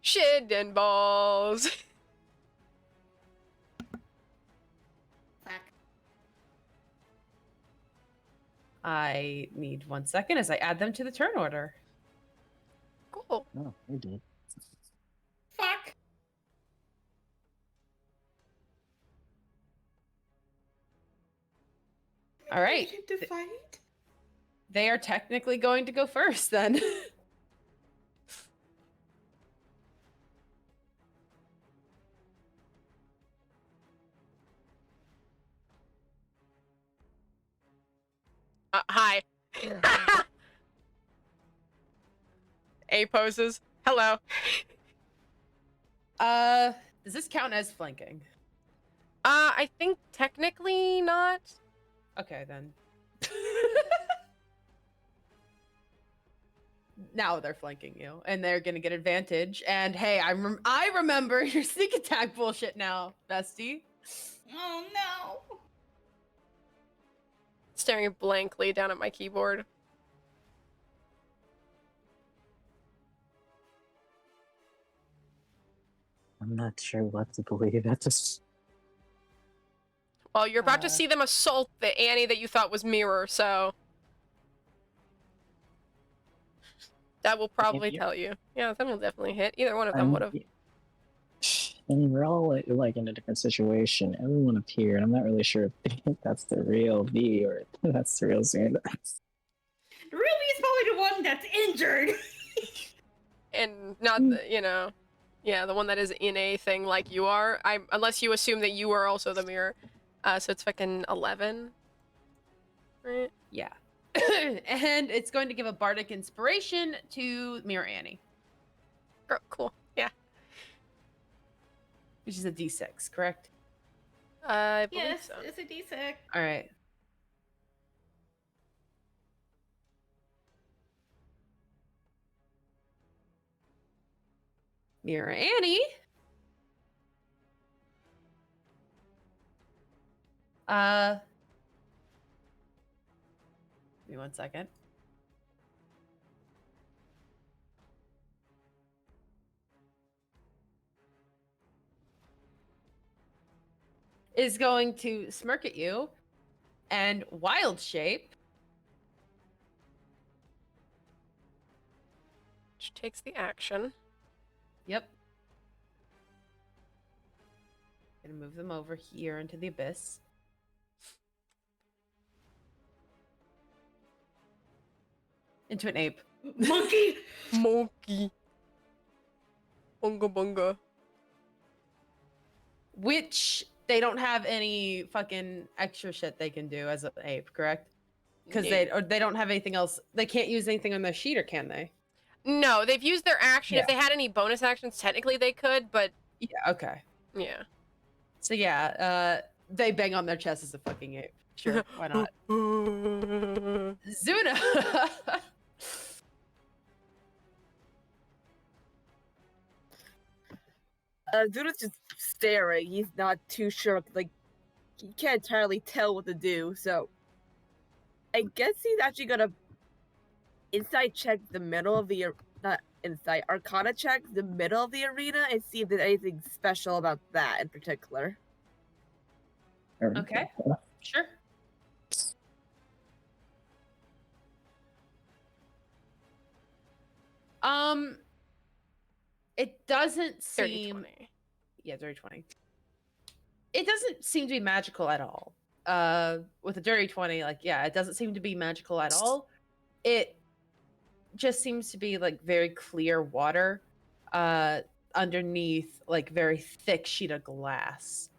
Shit and balls. Fuck. I need 1 second as I add them to the turn order. Cool. Oh, you did. Fuck. All right. To fight? They are technically going to go first then. Hi. A poses. Hello. Does this count as flanking? I think technically not. Okay, then. Now they're flanking you, and they're gonna get advantage. And hey, I remember your sneak attack bullshit now, bestie. Oh no. Staring blankly down at my keyboard. I'm not sure what to believe at this. Well, you're about to see them assault the Annie that you thought was Mirror, so that will probably Yeah. tell you. Yeah, that will definitely hit. Either one of them would have. I mean, we're all like in a different situation. Everyone appeared. I'm not really sure if that's the real V or if that's the real Xander. Ruby is probably the one that's injured. And not the, yeah, the one that is in a thing like you are. Unless you assume that you are also the Mirror. So it's fucking 11. Right? Yeah. And it's going to give a bardic inspiration to Mirror Annie, Oh, cool. Yeah. which is a D6, correct? I believe Yes, so. it's a D6. All right. Mirror Annie Give me 1 second. Is going to smirk at you and wild shape. Which takes the action. Yep. Gonna move them over here into the abyss. Into an ape. Monkey! Monkey. Bunga bunga. Which they don't have any fucking extra shit they can do as an ape, correct? Because they don't have anything else. They can't use anything on their sheet, or can they? No, they've used their action. Yeah. If they had any bonus actions, technically they could, but Yeah. Okay. yeah. So yeah, they bang on their chest as a fucking ape. Sure, why not? Zuna. Zuda's just staring. He's not too sure. Like, he can't entirely tell what to do. So, I guess he's actually gonna insight check the middle of the not insight arcana check the middle of the arena and see if there's anything special about that in particular. Okay. Sure. It doesn't Dirty seem 20. Yeah, dirty 20. It doesn't seem to be magical at all. With a dirty 20, like, yeah, it doesn't seem to be magical at all. It just seems to be like very clear water underneath like very thick sheet of glass.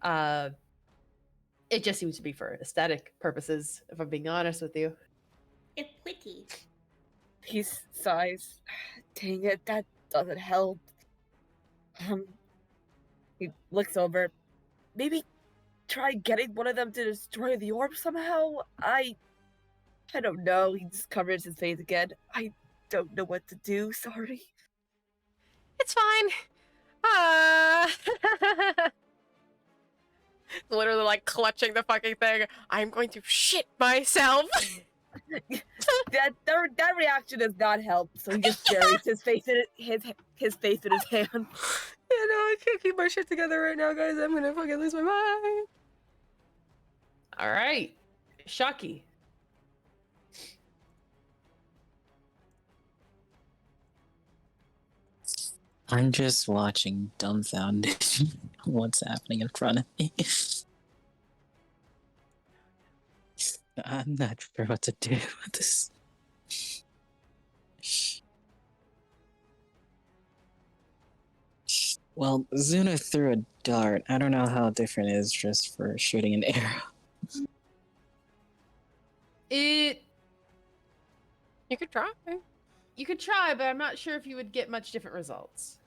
It just seems to be for aesthetic purposes, if I'm being honest with you. It's pretty. He sighs. Dang it, that doesn't help. He looks over. Maybe try getting one of them to destroy the orb somehow? I don't know. He just covers his face again. I don't know what to do, sorry. It's fine. Literally like clutching the fucking thing. I'm going to shit myself. that reaction does not help, so he just buries his face in his face in his hand. Yeah, no, I can't keep my shit together right now, guys. I'm gonna fucking lose my mind. All right. Shocky. I'm just watching dumbfounded what's happening in front of me. I'm not sure what to do with this. Well, Zuna threw a dart. I don't know how different it is just for shooting an arrow. You could try. You could try, but I'm not sure if you would get much different results.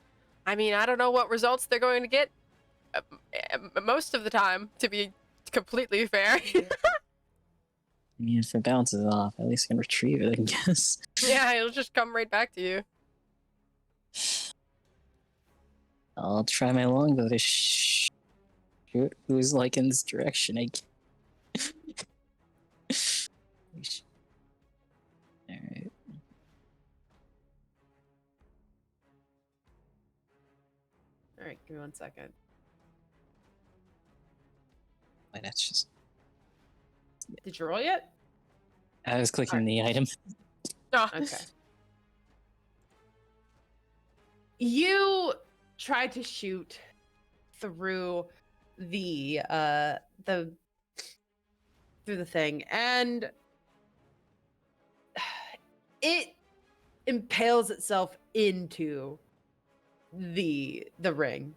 I mean, I don't know what results they're going to get most of the time, to be completely fair. I mean, if it bounces off, at least I can retrieve it, I guess. Yeah, it'll just come right back to you. I'll try my longbow to shoot who's like in this direction. Alright. All right, give me 1 second. Wait, that's just. Did you roll yet? I was clicking the item. Oh. Okay. You tried to shoot through the thing, and it impales itself into the ring.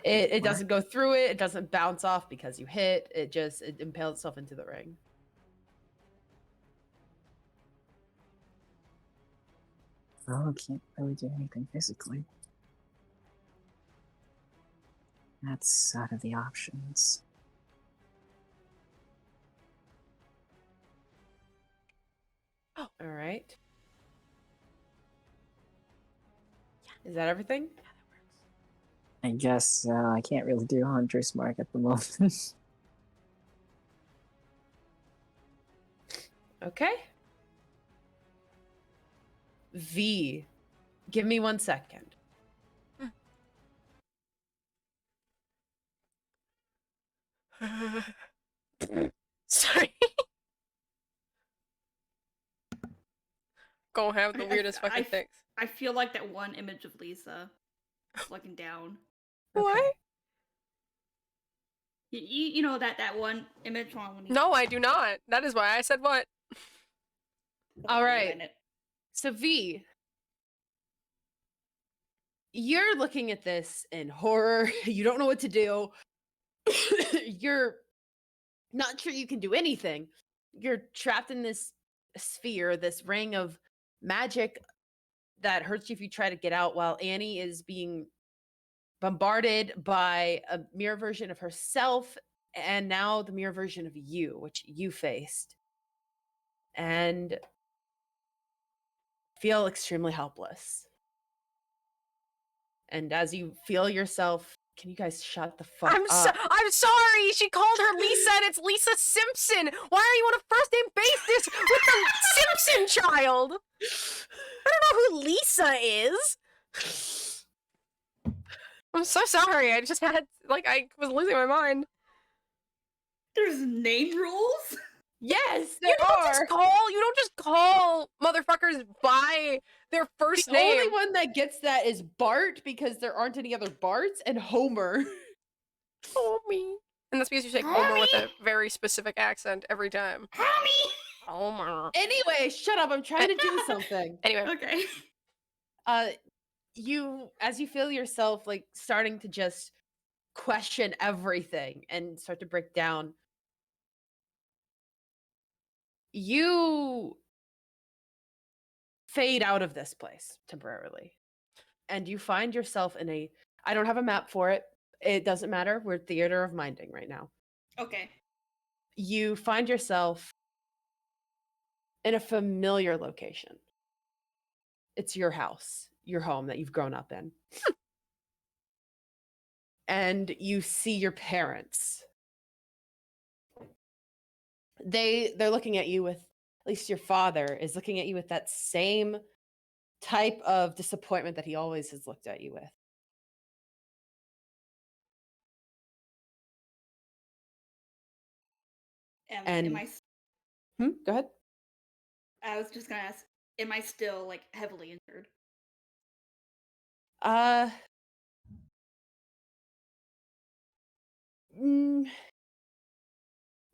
It doesn't go through it. It doesn't bounce off because you hit. It impales itself into the ring. Oh, can't really do anything physically. That's out of the options. Oh, all right. Is that everything? I guess I can't really do Hunter's Mark at the moment. Okay. V, give me 1 second. Sorry. Go have the I- weirdest I- fucking things. I feel like that one image of Lisa looking down. What? You know that one image on when you No, I do not. That is why I said what. All you right. read it. So V, you're looking at this in horror. You don't know what to do. You're not sure you can do anything. You're trapped in this sphere, this ring of magic that hurts you if you try to get out, while Annie is being bombarded by a mirror version of herself and now the mirror version of you, which you faced. And feel extremely helpless. And as you feel yourself, can you guys shut the fuck I'm up? I'm sorry. She called her Lisa, and it's Lisa Simpson. Why are you on a first name basis with the Simpson child? I don't know who Lisa is. I'm so sorry. I just had I was losing my mind. There's name rules. Yes, there You don't are. just call motherfuckers by their first The name. only one that gets that is Bart, because there aren't any other Barts, and Homer. Homie. And that's because you say Homer with a very specific accent every time. Homie. Homer. Anyway, shut up. I'm trying to do something. Anyway. Okay. As you feel yourself like starting to just question everything and start to break down, you fade out of this place temporarily. And you find yourself in a, I don't have a map for it. It doesn't matter. We're theater of minding right now. Okay. You find yourself in a familiar location. It's your house, your home that you've grown up in. And you see your parents. They're looking at you with, at least your father is looking at you with that same type of disappointment that he always has looked at you with. Am And I? Go ahead. I was just gonna ask. Am I still heavily injured? Uh mm,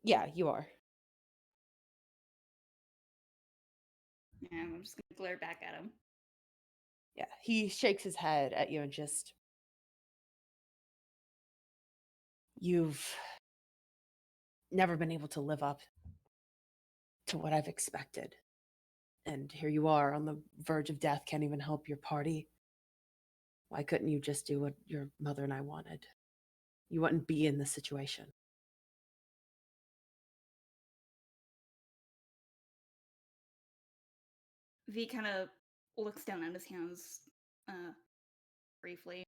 yeah, you are. Yeah, I'm just gonna glare back at him. Yeah, he shakes his head at you and just, you've never been able to live up to what I've expected. And here you are on the verge of death, can't even help your party. Why couldn't you just do what your mother and I wanted? You wouldn't be in this situation. V kind of looks down at his hands briefly.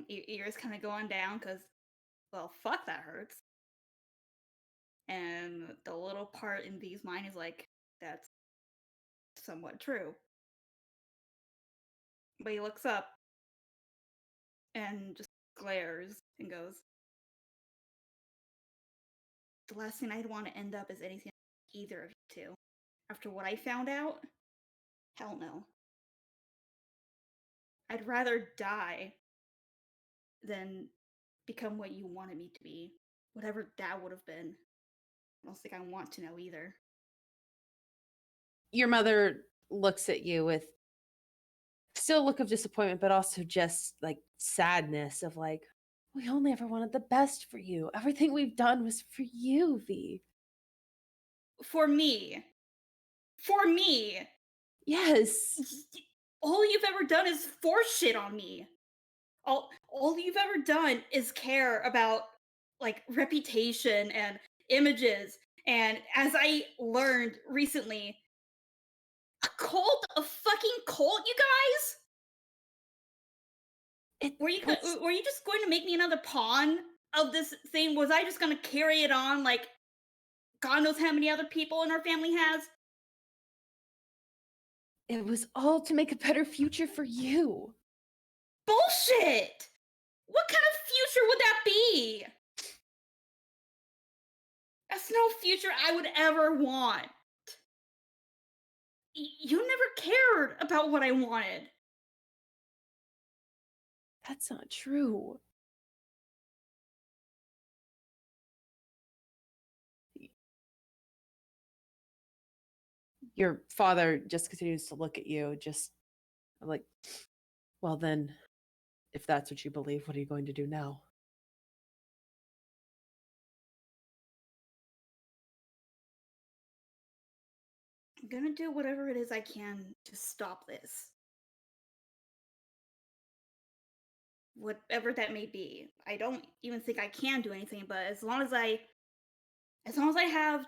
Ears kind of going down because, well, fuck, that hurts. And the little part in V's mind is like, that's somewhat true. But he looks up and just glares and goes, the last thing I'd want to end up is anything like either of you two. After what I found out, hell no. I'd rather die than become what you wanted me to be. Whatever that would have been. I don't think I want to know either. Your mother looks at you with still a look of disappointment, but also just like sadness of like, we only ever wanted the best for you. Everything we've done was for you, V. For me. For me. Yes. All you've ever done is force shit on me. All you've ever done is care about reputation and images. And as I learned recently, a fucking cult, you guys? Were you just going to make me another pawn of this thing? Was I just going to carry it on like God knows how many other people in our family has? It was all to make a better future for you. Bullshit! What kind of future would that be? That's no future I would ever want. You never cared about what I wanted. That's not true. Your father just continues to look at you, just like, well, then, if that's what you believe, what are you going to do now? I'm gonna do whatever it is I can to stop this. Whatever that may be. I don't even think I can do anything, but as long as I have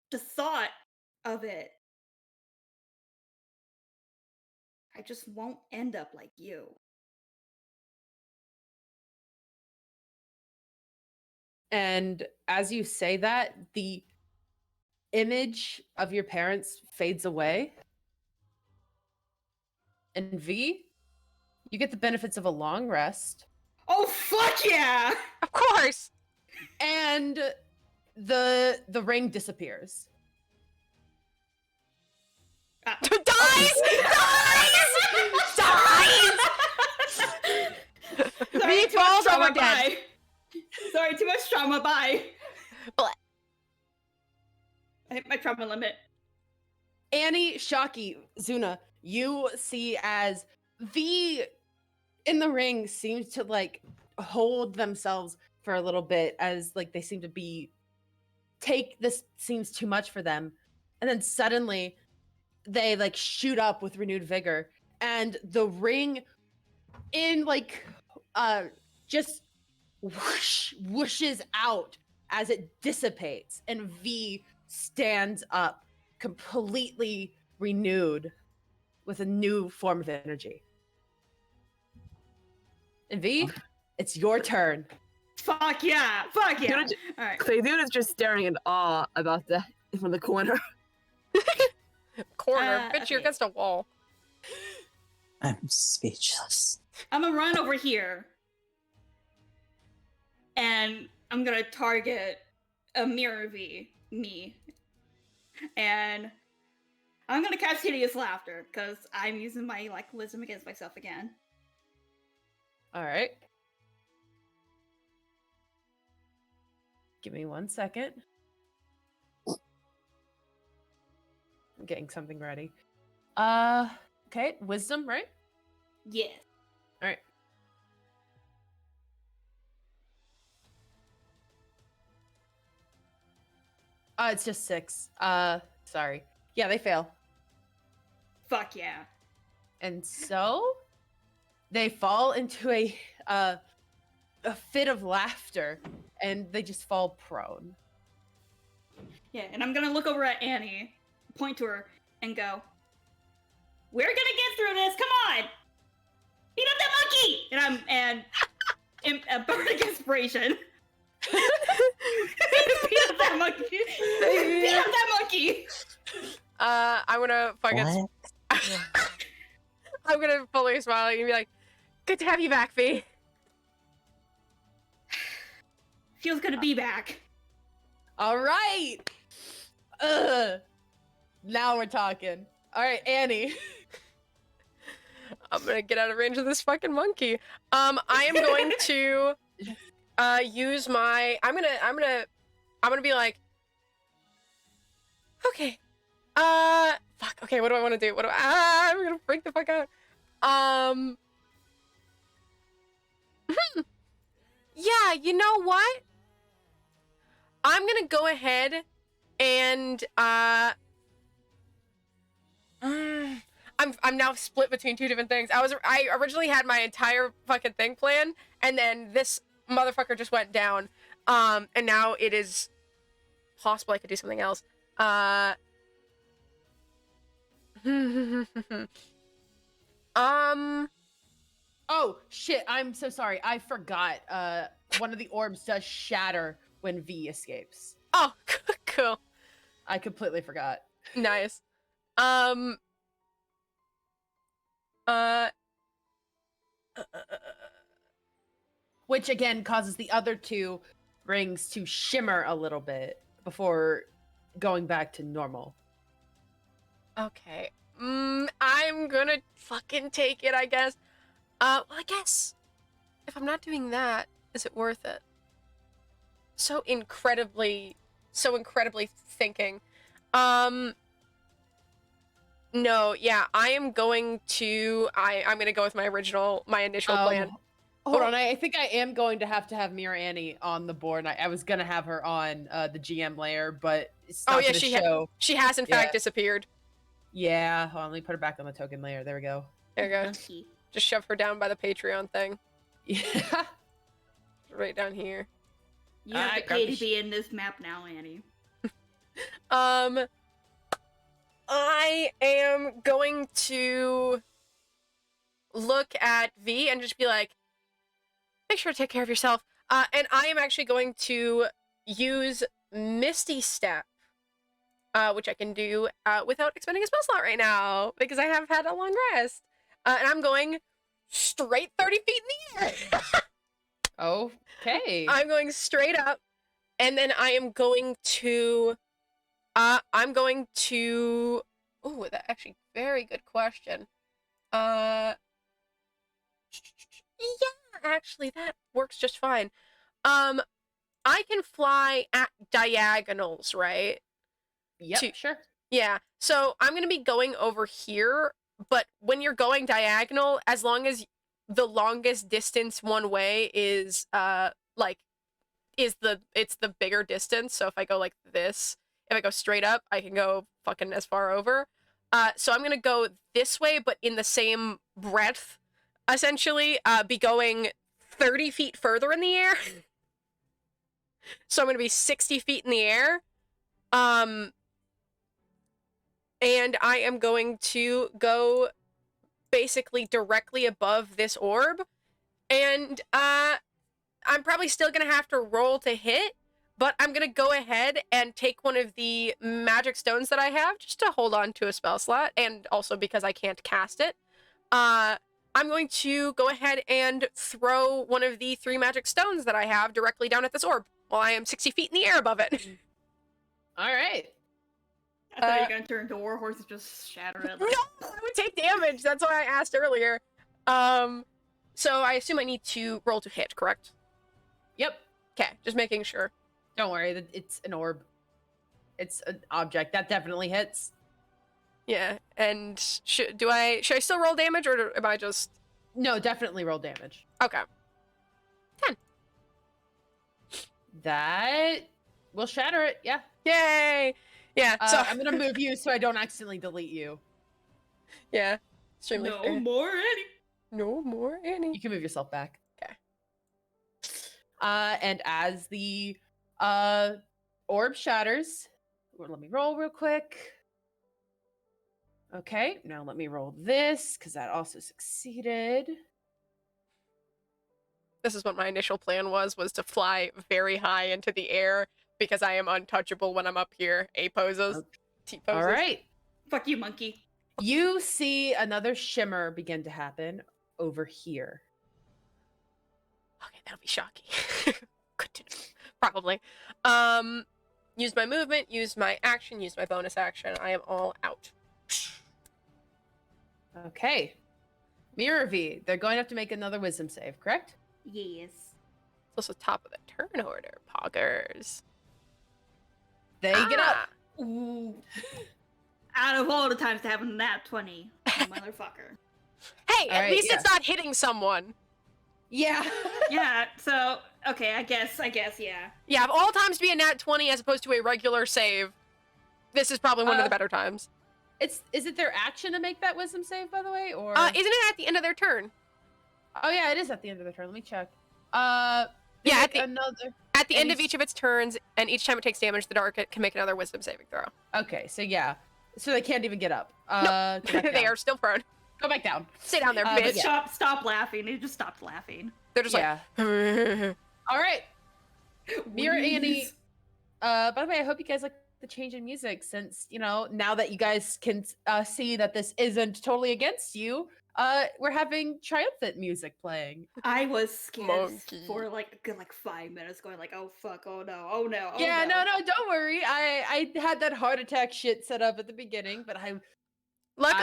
the thought of it, I just won't end up like you. And as you say that, the image of your parents fades away. And V, you get the benefits of a long rest. Oh fuck yeah! Of course. And the ring disappears. Dies! Dies! Sorry, V falls over dead. bye. Sorry, too much trauma, bye. Blech. I hit my trauma limit. Annie, Shocky, Zuna, you see as V in the ring seems to like hold themselves for a little bit as like they seem to be this seems too much for them. And then suddenly they like shoot up with renewed vigor and the ring in like just whooshes out as it dissipates and V stands up completely renewed with a new form of energy. And V, it's your turn. Fuck yeah! Fuck yeah! Alright. Claydude is just staring in awe about that from the corner. Corner. Bitch, you're okay. against a wall. I'm speechless. I'm gonna run over here. And I'm gonna target a mirror V, me. And I'm gonna cast Hideous Laughter, because I'm using my like wisdom against myself again. All right. Give me 1 second. I'm getting something ready. Okay, wisdom, right? Yes. All right. It's just 6. Sorry. Yeah, they fail. Fuck yeah. And so they fall into a fit of laughter and they just fall prone. Yeah, and I'm gonna look over at Annie, point to her, and go, "We're gonna get through this, come on! Beat up that monkey!" And a bardic inspiration. Beat up that monkey! Beat up that monkey! I'm gonna fucking. What? I'm gonna fully smile and be like, "Good to have you back, V." Feels good to be back. All right. Now we're talking. All right, Annie. I'm gonna get out of range of this fucking monkey. I am going to use my. I'm gonna be like, okay. Fuck. Okay, what do I want to do? I'm gonna freak the fuck out. Yeah, you know what? I'm gonna go ahead and I'm now split between two different things. I originally had my entire fucking thing planned, and then this motherfucker just went down. And now it is possible I could do something else. Oh shit! I'm so sorry. I forgot. One of the orbs does shatter when V escapes. Oh, cool. I completely forgot. Nice. Uh, uh, Which again causes the other two rings to shimmer a little bit before going back to normal. okay. I'm gonna fucking take it, I guess. Well, I guess if I'm not doing that, is it worth it? So incredibly thinking. No, yeah, I am going to. I'm gonna go with my initial plan. Hold on, I think I am going to have Mira Annie on the board. I was gonna have her on the GM layer, but it's not Oh yeah, gonna show. she has in fact Yeah. disappeared. Yeah, hold on, let me put her back on the token layer. There we go. There you go. Monkey. Just shove her down by the Patreon thing, Yeah. right down here. You have to Alright, pay garbage. to be in this map now, Annie. I am going to look at V and just be like, make sure to take care of yourself. And I am actually going to use Misty Step, which I can do without expending a spell slot right now because I have had a long rest. And I'm going straight 30 feet in the air. Okay. I'm going straight up, and then I am going to. Oh, that's actually very good question. Yeah, actually, that works just fine. I can fly at diagonals, right? Yep, sure. Yeah, so I'm gonna be going over here, but when you're going diagonal, as long as the longest distance one way is it's the bigger distance. So if I go like this, if I go straight up, I can go fucking as far over. So I'm gonna go this way, but in the same breadth, essentially, be going 30 feet further in the air. So I'm gonna be 60 feet in the air. And I am going to go basically directly above this orb. And I'm probably still gonna have to roll to hit, but I'm gonna go ahead and take one of the magic stones that I have just to hold on to a spell slot, and also because I can't cast it. I'm going to go ahead and throw one of the 3 magic stones that I have directly down at this orb while I am 60 feet in the air above it. All right. I thought you were gonna turn into a warhorse and just shatter it. No, I would take damage. That's why I asked earlier. So I assume I need to roll to hit, correct? Yep. Okay, just making sure. Don't worry, it's an orb. It's an object that definitely hits. Yeah, and should I still roll damage, or am I just... No, definitely roll damage. Okay. 10. That will shatter it. Yeah. Yay! Yeah, so I'm gonna move you so I don't accidentally delete you. yeah. Extremely No fair. more Annie. No more Annie. You can move yourself back. Okay. And as the orb shatters, well, let me roll real quick. Okay, now let me roll this because that also succeeded. This is what my initial plan was to fly very high into the air because I am untouchable when I'm up here. A poses. Okay. T poses. All right. Fuck you, monkey. You see another shimmer begin to happen over here. Okay, that'll be shocking. Good to know. Probably. Use my movement, use my action, use my bonus action. I am all out. Okay. Mirror V, they're going to have to make another wisdom save, correct? Yes. It's also top of the turn order, poggers. They get up. Ooh. Out of all the times to have a nat 20, motherfucker. Hey, at Alright, least yeah. it's not hitting someone. Yeah. Yeah, so, okay, I guess, yeah. Yeah, of all times to be a nat 20 as opposed to a regular save, this is probably one of the better times. Is it their action to make that wisdom save, by the way, or? Isn't it at the end of their turn? Oh yeah, it is at the end of the turn. Let me check. Yeah, at the- another. At the end of Any- each of its turns, and each time it takes damage, the dark can make another wisdom saving throw. Okay, so yeah, so they can't even get up. Nope. Go back They down. are still prone. Go back down. Stay down there, But bitch. yeah. Stop laughing. They just stopped laughing. They're just Yeah. like, All right. Mirror Annie. Wheeze. By the way, I hope you guys like the change in music since, now that you guys can see that this isn't totally against you, we're having triumphant music playing. I was scared Monkey. for like a good 5 minutes, going like, "Oh fuck! Oh no! Oh no! Oh Yeah, no!" no, don't worry. I had that heart attack shit set up at the beginning, but I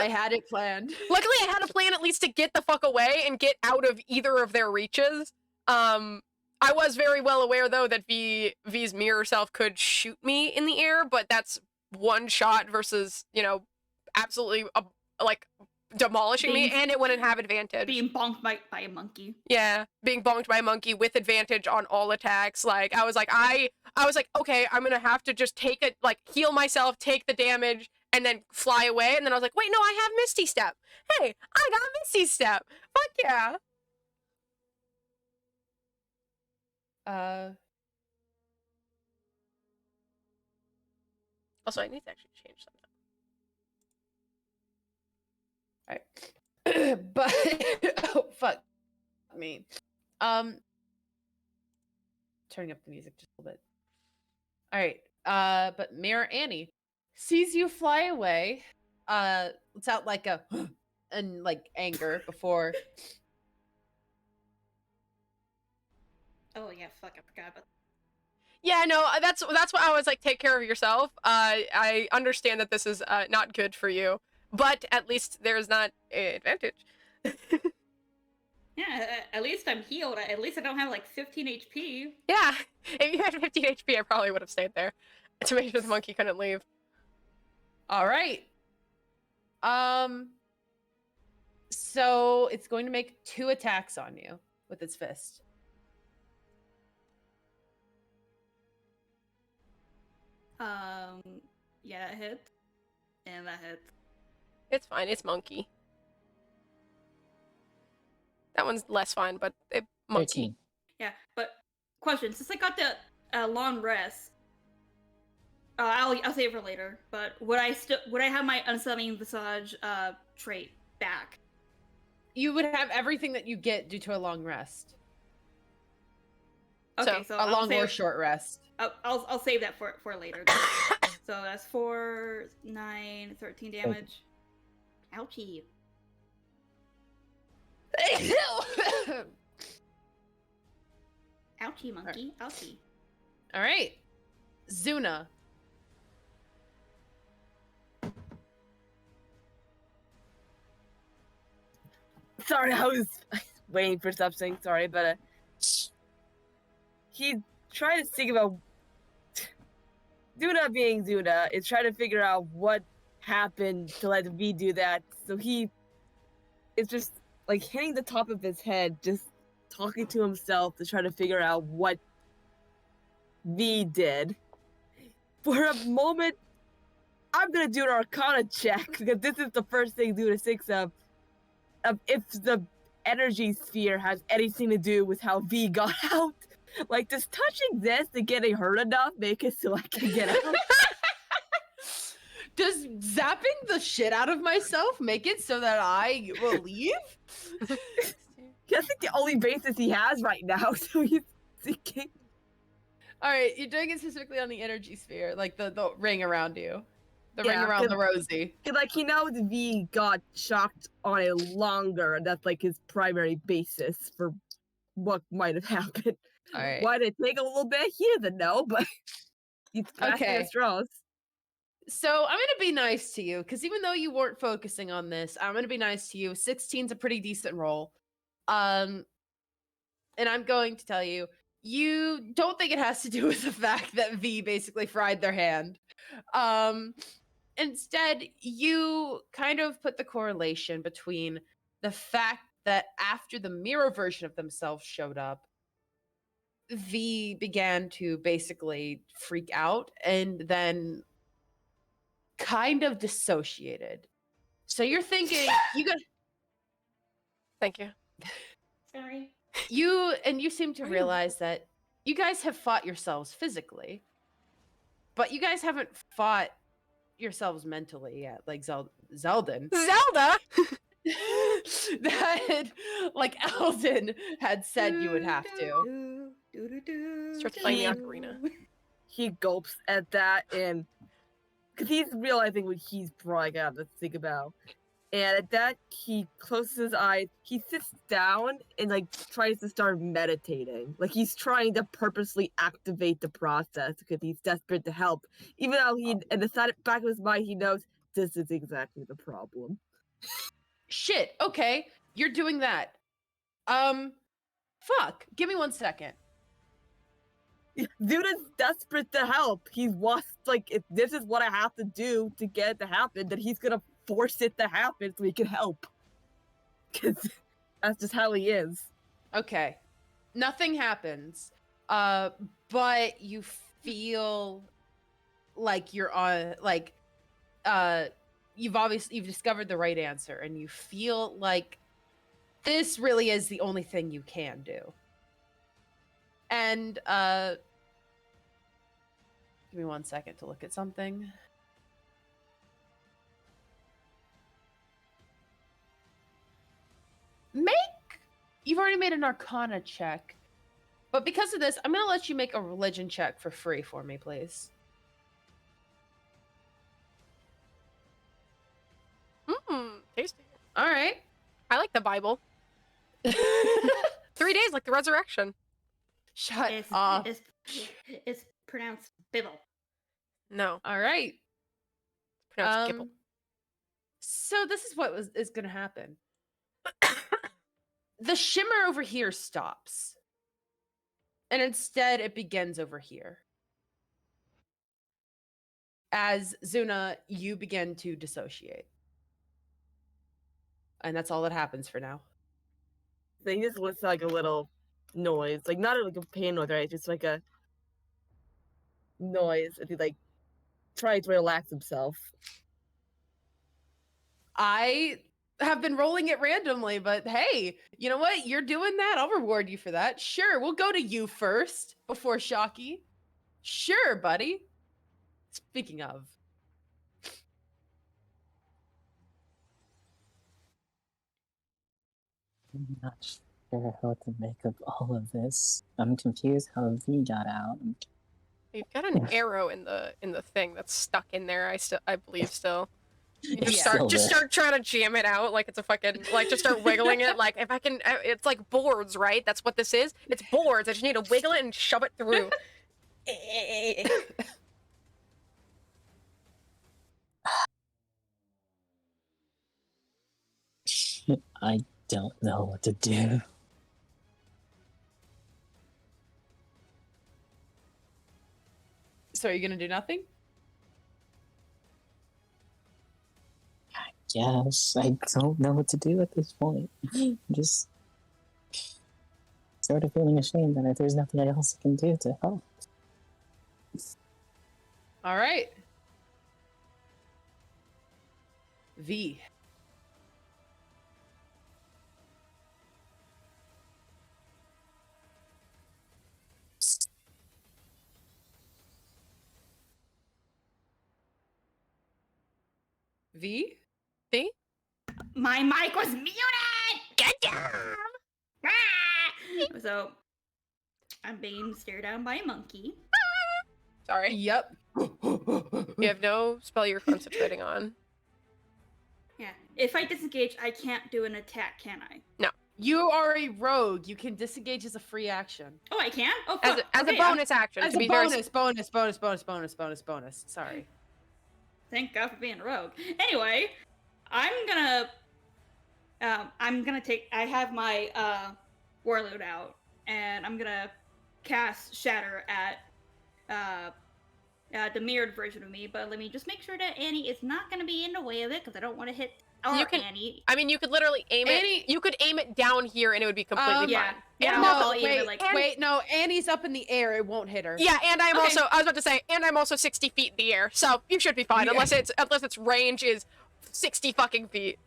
had it planned. Luckily, I had a plan at least to get the fuck away and get out of either of their reaches. I was very well aware though that V's mirror self could shoot me in the air, but that's one shot versus absolutely like demolishing me, and it wouldn't have advantage. Being bonked by a monkey. Yeah, being bonked by a monkey with advantage on all attacks. Like I was like, okay, I'm gonna have to just take it, like heal myself, take the damage, and then fly away. And then I was like, wait, no, I have Misty Step. Hey, I got Misty Step. Fuck yeah. Also, I need to actually change something. Alright. But oh fuck me. Turning up the music just a little bit. Alright. But Mirror Annie sees you fly away. Lets out like a and like anger before. Oh yeah, fuck! I forgot about. Yeah, no, that's why I was like, take care of yourself. I understand that this is not good for you, but at least there's not an advantage. Yeah, at least I'm healed. At least I don't have 15 HP. Yeah, if you had 15 HP, I probably would have stayed there to make sure the monkey couldn't leave. All right. So it's going to make 2 attacks on you with its fist. Yeah, that hits. And that hits. It's fine. It's monkey. That one's less fine, but monkey. 13. Yeah, but question: since I got the long rest, I'll save it for later. But would I have my unsettling visage trait back? You would have everything that you get due to a long rest. Okay, so a long or save, short rest. I'll save that for later. So that's 4, 9, 13 damage. Ouchie. Ouchie, monkey. Ouchie. All right. Zuna. Sorry, I was waiting for something. Sorry, but he tried to think about Zuna being Zuna is trying to figure out what happened to let V do that. So he is just hitting the top of his head, just talking to himself to try to figure out what V did. For a moment, I'm gonna do an Arcana check because this is the first thing Zuna thinks of if the energy sphere has anything to do with how V got out. Does touching this and getting hurt enough make it so I can get out? Does zapping the shit out of myself make it so that I will leave? That's the only basis he has right now, so he's thinking. Alright, you're doing it specifically on the energy sphere, the ring around you. The ring around the rosy. He knows V got shocked on it longer, and that's his primary basis for what might have happened. All right. Why did it take a little bit? He doesn't know, but he's grasping at straws. So I'm gonna be nice to you, because even though you weren't focusing on this, I'm gonna be nice to you. 16's a pretty decent roll. And I'm going to tell you, you don't think it has to do with the fact that V basically fried their hand. Instead, you kind of put the correlation between the fact that after the mirror version of themselves showed up, V began to basically freak out and then kind of dissociated. So you're thinking, Thank you. Sorry. you seem to realize that you guys have fought yourselves physically, but you guys haven't fought yourselves mentally yet, like Zeldin. Zelda! that, like Eldon had said you would have to. Starts playing the ocarina. He gulps at that, and because he's realizing what he's probably got to think about. And at that, he closes his eyes. He sits down and like tries to start meditating. Like he's trying to purposely activate the process because he's desperate to help. Even though he, in the back of his mind, he knows this is exactly the problem. Shit. Okay, you're doing that. Fuck. Give me 1 second. Dude is desperate to help. He wants, like, if this is what I have to do to get it to happen, then he's gonna force it to happen so he can help. Because that's just how he is. Okay. Nothing happens. But you feel like you're on, like, you've discovered the right answer, and you feel like this really is the only thing you can do. And give me 1 second to look at something. You've already made an Arcana check, but because of this, I'm gonna let you make a religion check for free for me, please. Tasty. All right. I like the Bible. 3 days, like the resurrection. Shut It's, up. it's pronounced Bible. No, All right. pronounced Gibble. So this is what is going to happen. The shimmer over here stops, and instead it begins over here. As Zuna, you begin to dissociate. And that's all that happens for now. So he just lets like a little noise. Like, not like a pain noise, right? Just like a noise. If he, like, tries to relax himself. I have been rolling it randomly, but hey, you know what? You're doing that. I'll reward you for that. Sure, we'll go to you first before Shocky. Sure, buddy. Speaking of. I'm not sure how to make of all of this. I'm confused how V got out. You've got an arrow in the thing that's stuck in there. I believe still. You just start trying to jam it out like it's a fucking like just start wiggling it like if I can. It's like boards, right? That's what this is. It's boards. I just need to wiggle it and shove it through. I don't know what to do. So are you gonna do nothing? Yes, I don't know what to do at this point. I'm just sort of feeling ashamed that there's nothing else I can do to help. All right. V. V? See? My mic was muted! Get down! Ah! So, I'm being stared down by a monkey. Sorry. Yep. You have no spell you're concentrating on. Yeah. If I disengage, I can't do an attack, can I? No. You are a rogue. You can disengage as a free action. Oh, I can? Oh, As fuck. a Okay, bonus action. As to a be very bonus. Sorry. Thank God for being a rogue. Anyway, I'm gonna take. I have my warlord out, and I'm gonna cast Shatter at the mirrored version of me. But let me just make sure that Annie is not gonna be in the way of it, because I don't want to hit Annie. I mean, you could literally aim it. You could aim it down here, and it would be completely Yeah. fine. Yeah. No, I'll aim it wait, no. Annie's up in the air. It won't hit her. Yeah, and I'm Okay. also. I was about to say, and I'm also 60 feet in the air, so you should be fine, Yeah. unless its range is 60 fucking feet.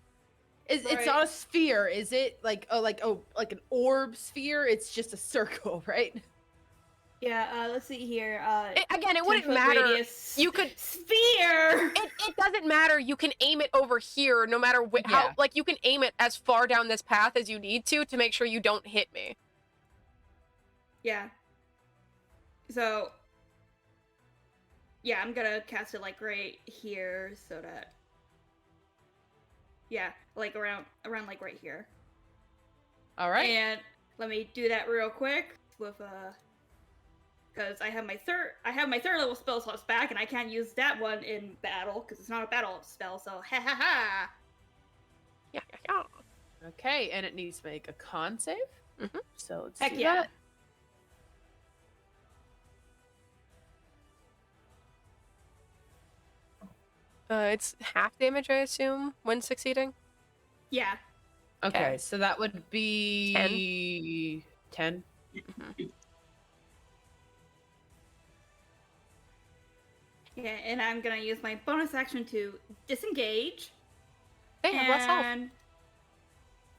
It's Right. not a sphere, is it? Like an orb sphere? It's just a circle, right? Yeah, let's see here. Again, it 10 wouldn't foot matter. Radius You could. sphere. It doesn't matter. You can aim it over here, no matter how. Yeah. Like you can aim it as far down this path as you need to make sure you don't hit me. Yeah. So. Yeah, I'm gonna cast it like right here, so that. Yeah, like around like right here. All right. And let me do that real quick with because I have my third level spell slots back, and I can't use that one in battle because it's not a battle spell. So ha ha ha. Yeah, yeah, yeah. Okay, and it needs to make a con save. Mhm. So let's Heck do yeah. that. It's half damage, I assume, when succeeding. Yeah. Okay, Okay. so that would be 10. Yeah, and I'm gonna use my bonus action to disengage. They have less health. And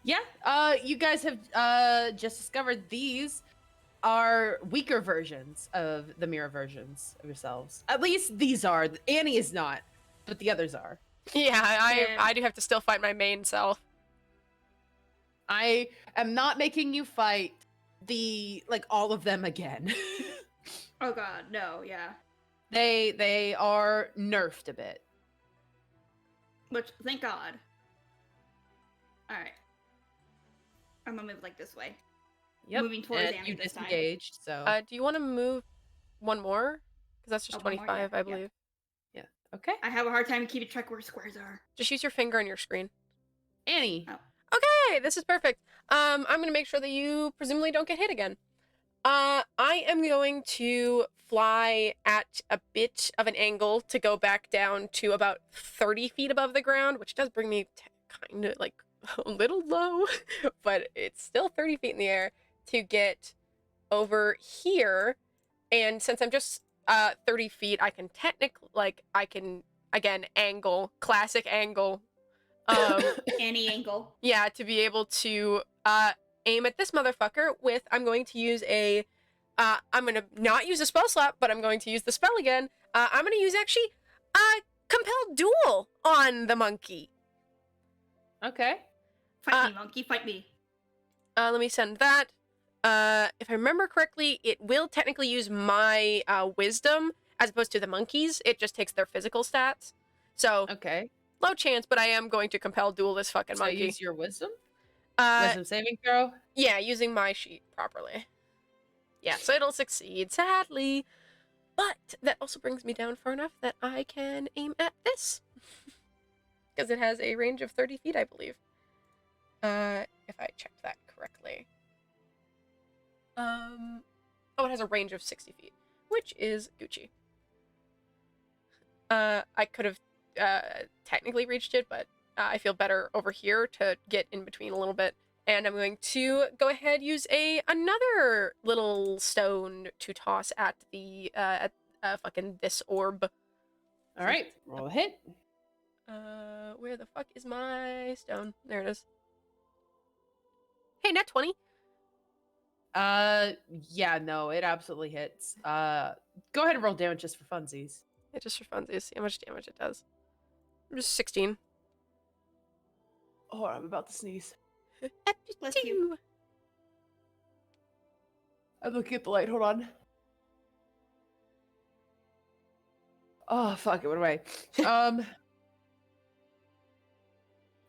Yeah, you guys have just discovered these are weaker versions of the mirror versions of yourselves. At least these are. Annie is not, but the others are. Yeah, Yeah. I do have to still fight my main self. I am not making you fight all of them again. oh god, no, yeah. They are nerfed a bit. Which thank God. Alright. I'm gonna move like this way. Yep. Moving towards and Annie you this time. disengaged, so Do you want to move one more? Because that's just Oh, one more, 25, yeah, I yeah. believe. okay. I have a hard time keeping track where squares are. Just use your finger on your screen. Annie. Oh. Okay, this is perfect. I'm gonna make sure that you presumably don't get hit again. I am going to fly at a bit of an angle to go back down to about 30 feet above the ground, which does bring me kind of like a little low, but it's still 30 feet in the air to get over here. And since I'm just 30 feet, I can again, angle, classic angle. Annie angle. Yeah, to be able to aim at this motherfucker with, I'm going to use I'm going to not use a spell slot, but I'm going to use the spell again. I'm going to use actually Compelled Duel on the monkey. Okay. Fight me, monkey, fight me. Let me send that. If I remember correctly, it will technically use my wisdom as opposed to the monkeys. It just takes their physical stats. So, Okay. low chance, but I am going to Compel Duel this fucking So monkey. use your wisdom? Uh, Wisdom saving throw? Yeah, using my sheet properly. Yeah, so it'll succeed, sadly. But that also brings me down far enough that I can aim at this. Because it has a range of 30 feet, I believe. If I checked that correctly. Oh, it has a range of 60 feet, which is Gucci. I could have technically reached it, but I feel better over here to get in between a little bit. And I'm going to go ahead use another little stone to toss at the fucking this orb. All right. Roll a hit. Where the fuck is my stone? There it is. Hey, net 20. Yeah, no, it absolutely hits. Go ahead and roll damage just for funsies. Yeah, just for funsies. See how much damage it does. Just 16. Oh, I'm about to sneeze. Bless you. I'm looking at the light. Hold on. Oh, fuck it. What do I?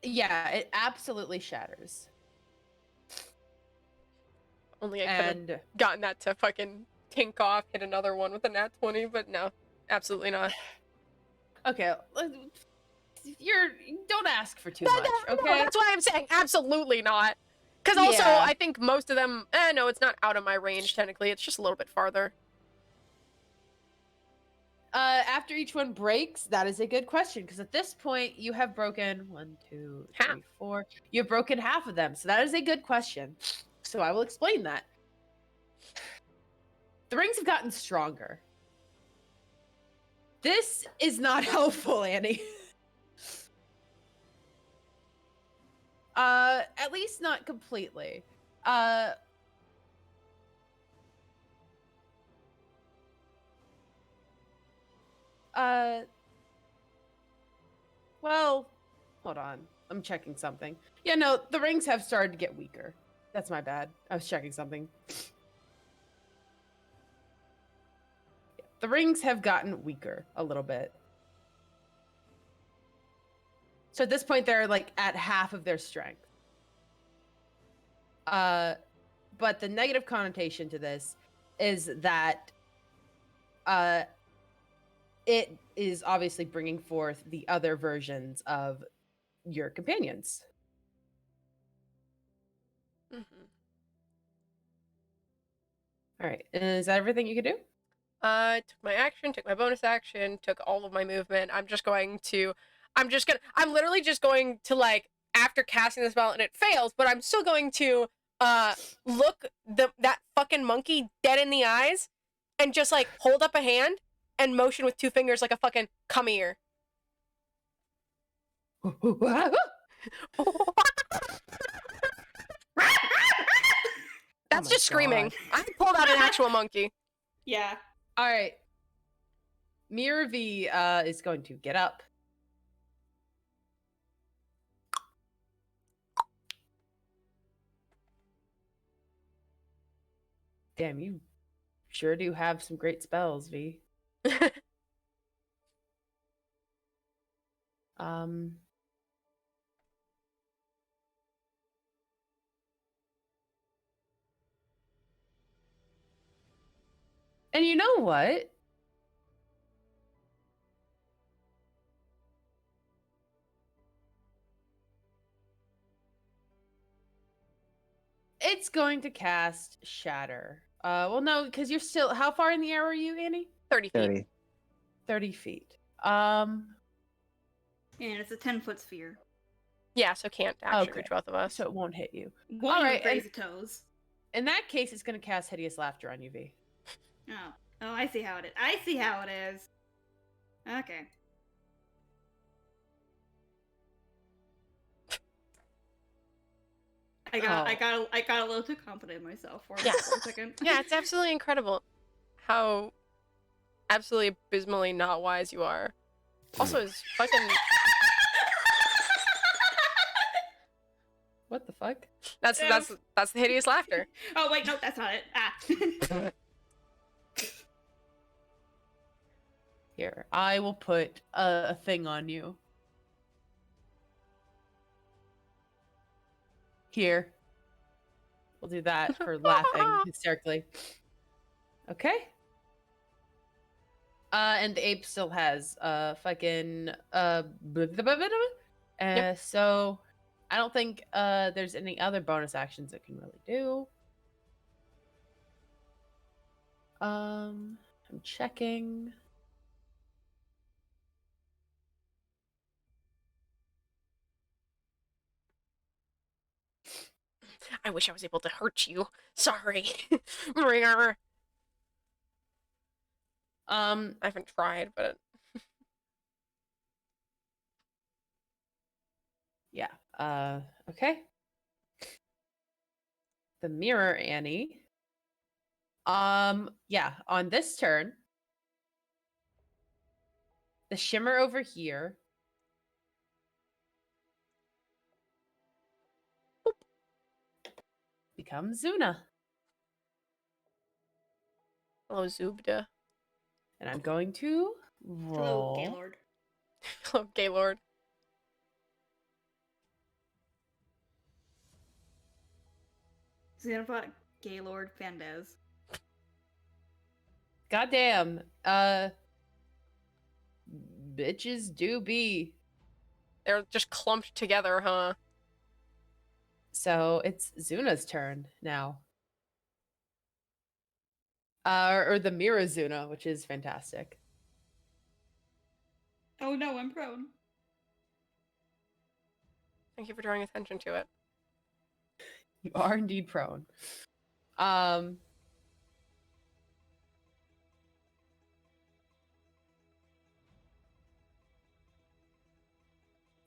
Yeah, it absolutely shatters. Only I could have And gotten that to fucking tink off, hit another one with a nat 20, but no, absolutely not. okay, don't ask for too much. Okay, No, that's why I'm saying absolutely not. Because also, Yeah. I think most of them, no, it's not out of my range technically. It's just a little bit farther. After each one breaks, that is a good question because at this point you have broken 1, 2, 3, Half. 4. You've broken half of them, so that is a good question. So I will explain that. The rings have gotten stronger. This is not helpful, Annie. At least not completely. Well, hold on. I'm checking something. Yeah, no, the rings have started to get weaker. That's my bad. I was checking something. The rings have gotten weaker a little bit. So at this point, they're like at half of their strength. But the negative connotation to this is that it is obviously bringing forth the other versions of your companions. Mm-hmm. All right. And is that everything you can do? Took my action, took my bonus action, took all of my movement. I'm literally just going to, like, after casting the spell and it fails, but I'm still going to, look that fucking monkey dead in the eyes and just, like, hold up a hand and motion with 2 fingers like a fucking come here. That's my just screaming. God. I pulled out an actual monkey. Yeah. All right. Mirror V is going to get up. Damn, you sure do have some great spells, V. Um. And you know what? It's going to cast Shatter. Well, no, because you're still. How far in the air are you, Annie? 30 feet. 30. 30 feet. And it's a 10-foot sphere. Yeah, so can't actually Okay. reach both of us. So it won't hit you. Won't All even right, graze the toes. In that case, it's going to cast Hideous Laughter on you, V. Oh. Oh, I see how it is. I see how it is. Okay. I got a little too confident in myself for Yeah. a second. Yeah, it's absolutely incredible how absolutely abysmally not wise you are. Also, is fucking What the fuck? that's the hideous laughter. Oh wait, no, that's not it. Ah. Here, I will put a thing on you. Here. We'll do that for laughing hysterically. Okay. And the ape still has fucking Yep. so I don't think there's any other bonus actions it can really do. I'm checking. I wish I was able to hurt you. Sorry. I haven't tried, but Yeah. Okay. The mirror, Annie. Yeah, on this turn, the shimmer over here becomes Zuna. hello, Zubda. And I'm going to Hello, roll. Gaylord. Hello, Gaylord. Xenobot Gaylord Fandez. Goddamn. Bitches do be. They're just clumped together, huh? So it's Zuna's turn now. Or the Mira Zuna, which is fantastic. Oh no, I'm prone. Thank you for drawing attention to it. You are indeed prone.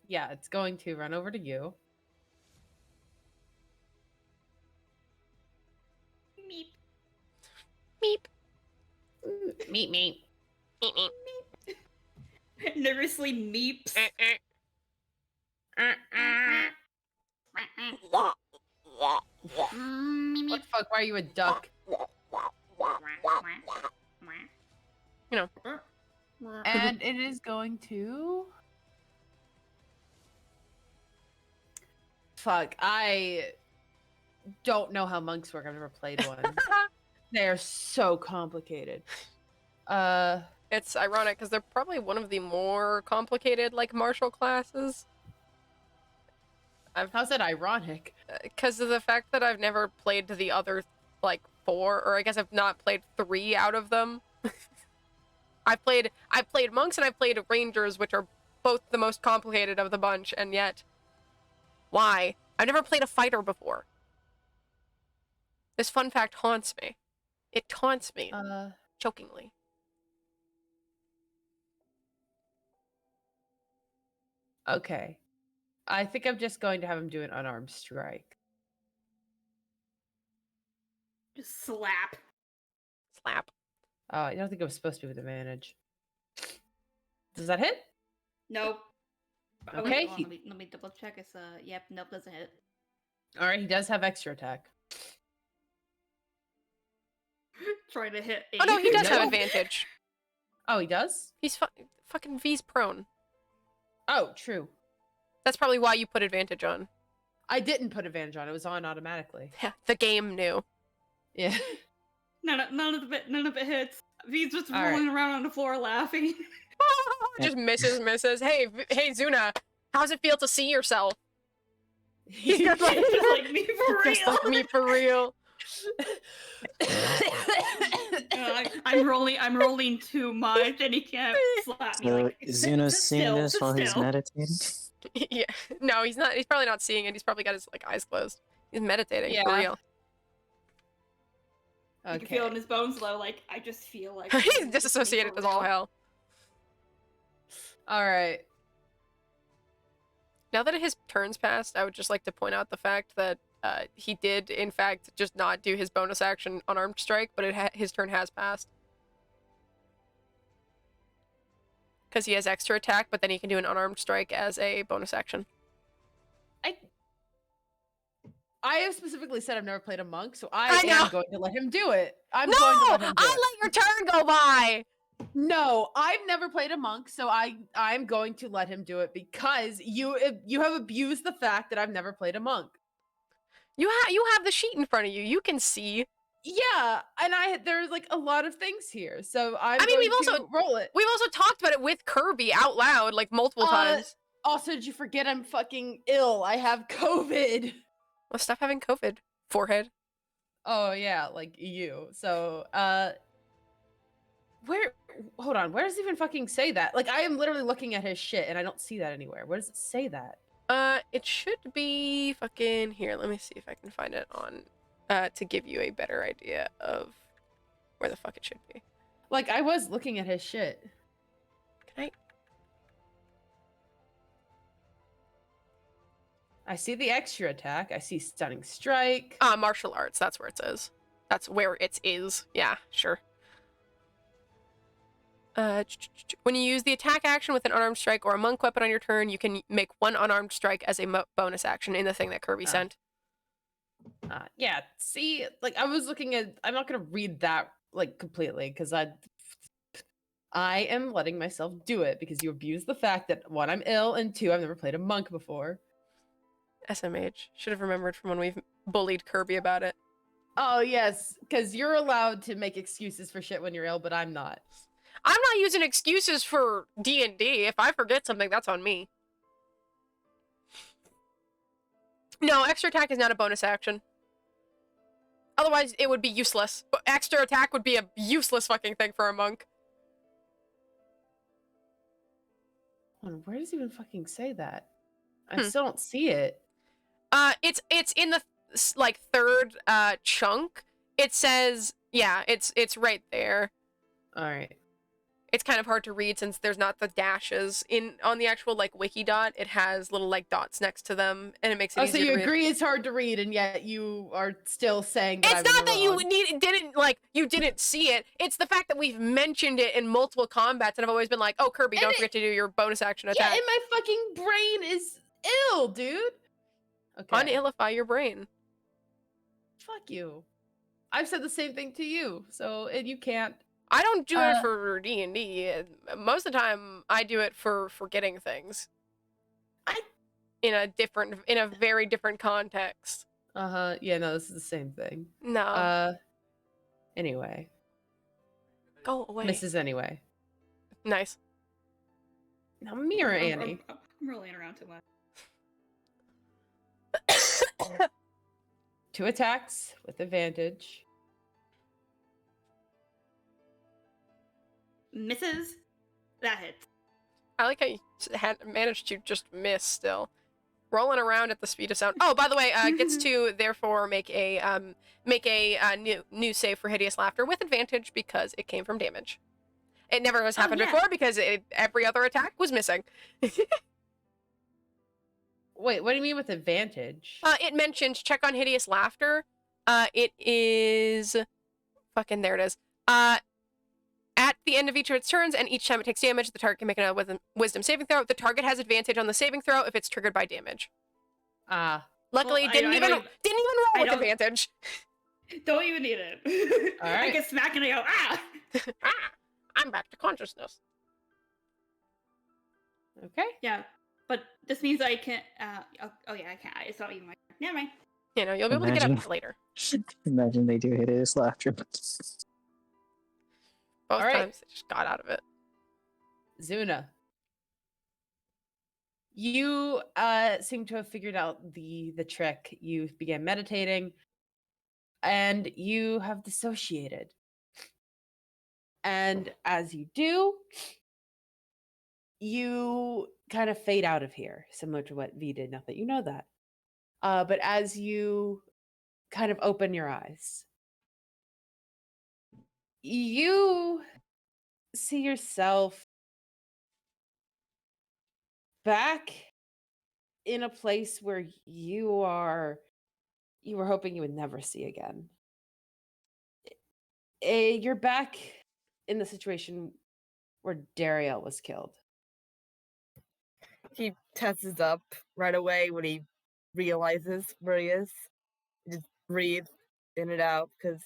Yeah, it's going to run over to you. Meep. Meep. Meet me. Meep, meep. Nervously meeps. What the fuck? Why are you a duck? You know. And it is going to. Fuck, I don't know how monks work. I've never played one. They are so complicated. It's ironic because they're probably one of the more complicated like martial classes. How's that ironic? Because of the fact that I've never played the other like 4, or I guess I've not played 3 out of them. I've played monks and I've played rangers, which are both the most complicated of the bunch, and yet why? I've never played a fighter before. This fun fact haunts me. It taunts me, jokingly. Okay. I think I'm just going to have him do an unarmed strike. Just slap. Slap. I don't think it was supposed to be with advantage. Does that hit? Nope. Oh, Okay, wait, hold on, let me double check. It's yep, nope, doesn't hit. All right, he does have extra attack. Trying to hit. Oh no, he does have No. advantage. Oh, he does? He's fucking V's prone. Oh, true. That's probably why you put advantage on. I didn't put advantage on. It was on automatically. Yeah, the game knew. Yeah. None of it hits. V's just All rolling around on the floor laughing. Just misses. Hey, Zuna, how's it feel to see yourself? He's just like, Just like me for real. just like me for real. I'm rolling too much, and he can't slap me. So Like, Zuna's sit seeing still, this sit while he's still. meditating. Yeah, no, he's not. He's probably not seeing it. He's probably got his like eyes closed. He's meditating for Yeah. real. You can feel in his bones though. Like I just feel like He's disassociated as all hell. All right. Now that his turn's passed, I would just like to point out the fact that he did, in fact, just not do his bonus action unarmed strike, but his turn has passed. Because he has extra attack, but then he can do an unarmed strike as a bonus action. I have specifically said I've never played a monk, so I know. am going to let him do it. I'm No! going to let him do I'll it. let your turn go by! No, I've never played a monk, so I'm going to let him do it because you have abused the fact that I've never played a monk. You have the sheet in front of you. You can see. Yeah, and there's like a lot of things here, so I mean, going we've to also- roll it. We've also talked about it with Kirby out loud, like, multiple times. Also, did you forget I'm fucking ill? I have COVID. Well, stop having COVID. Forehead. Oh yeah, like you. So, hold on, where does it even fucking say that? Like, I am literally looking at his shit and I don't see that anywhere. Where does it say that? It should be fucking here. Let me see if I can find it on, to give you a better idea of where the fuck it should be. Like, I was looking at his shit. Can I see the extra attack. I see stunning strike. Martial arts. That's where it says. That's where it is. Yeah, sure. When you use the attack action with an unarmed strike or a monk weapon on your turn, you can make one unarmed strike as a bonus action in the thing that Kirby sent. Yeah, see, like, I was looking at... I'm not going to read that, like, completely, because I am letting myself do it, because you abuse the fact that, 1, I'm ill, and 2, I've never played a monk before. SMH. Should have remembered from when we've bullied Kirby about it. Oh, yes, because you're allowed to make excuses for shit when you're ill, but I'm not. I'm not using excuses for D&D. If I forget something, that's on me. No, extra attack is not a bonus action. Otherwise, it would be useless. But extra attack would be a useless fucking thing for a monk. Where does it even fucking say that? I still don't see it. It's in the like third chunk. It says, yeah, it's right there. All right. It's kind of hard to read since there's not the dashes on the actual like wiki dot. It has little like dots next to them, and it makes it Oh, easier so you to read. agree it's hard to read, and yet you are still saying that It's I was not that you wrong. you didn't see it. It's the fact that we've mentioned it in multiple combats, and I've always been like, "Oh, Kirby, don't forget to do your bonus action Yeah, attack." and my fucking brain is ill, dude. Okay. Unillify your brain. Fuck you. I've said the same thing to you, so and you can't. I don't do it for D&D. Most of the time, I do it for forgetting things. In a very different context. Yeah, no, this is the same thing. No. Anyway. Go away. Mrs. Anyway. Nice. Now mirror Annie. I'm rolling around too much. 2 attacks with advantage. Misses. That hits. I like how you had managed to just miss still. Rolling around at the speed of sound. Oh, by the way, gets to therefore make a new save for hideous laughter with advantage because it came from damage. It never has happened before because every other attack was missing. Wait, what do you mean with advantage? It mentioned check on hideous laughter. It is fucking there it is. At the end of each of its turns, and each time it takes damage, the target can make a wisdom saving throw. The target has advantage on the saving throw if it's triggered by damage. Luckily, well, didn't even roll with advantage. Don't even need it. All right. I get smacked and I go, ah! I'm back to consciousness. Okay. Yeah, but this means I can't. Oh yeah, I can't. It's not even my turn. Never mind. You know, you'll be able to get up later. Imagine they do hideous laughter. Both right. times, they just got out of it. Zuna. You seem to have figured out the trick. You began meditating, and you have dissociated. And as you do, you kind of fade out of here, similar to what V did. Not that you know that. But as you kind of open your eyes, you see yourself back in a place where you were hoping you would never see again. You're back in the situation where Dariel was killed. He tenses up right away when he realizes where he is. He just breathe in and out because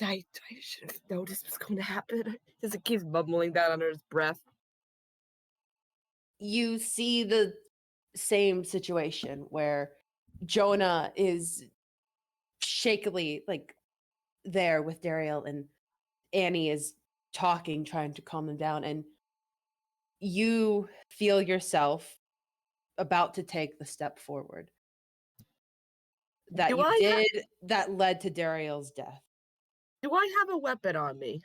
I should have noticed what's going to happen. Just keeps bumbling that under his breath. You see the same situation where Jonah is shakily there with Dariel, and Annie is talking, trying to calm them down, and you feel yourself about to take the step forward that that led to Dariel's death. Do I have a weapon on me?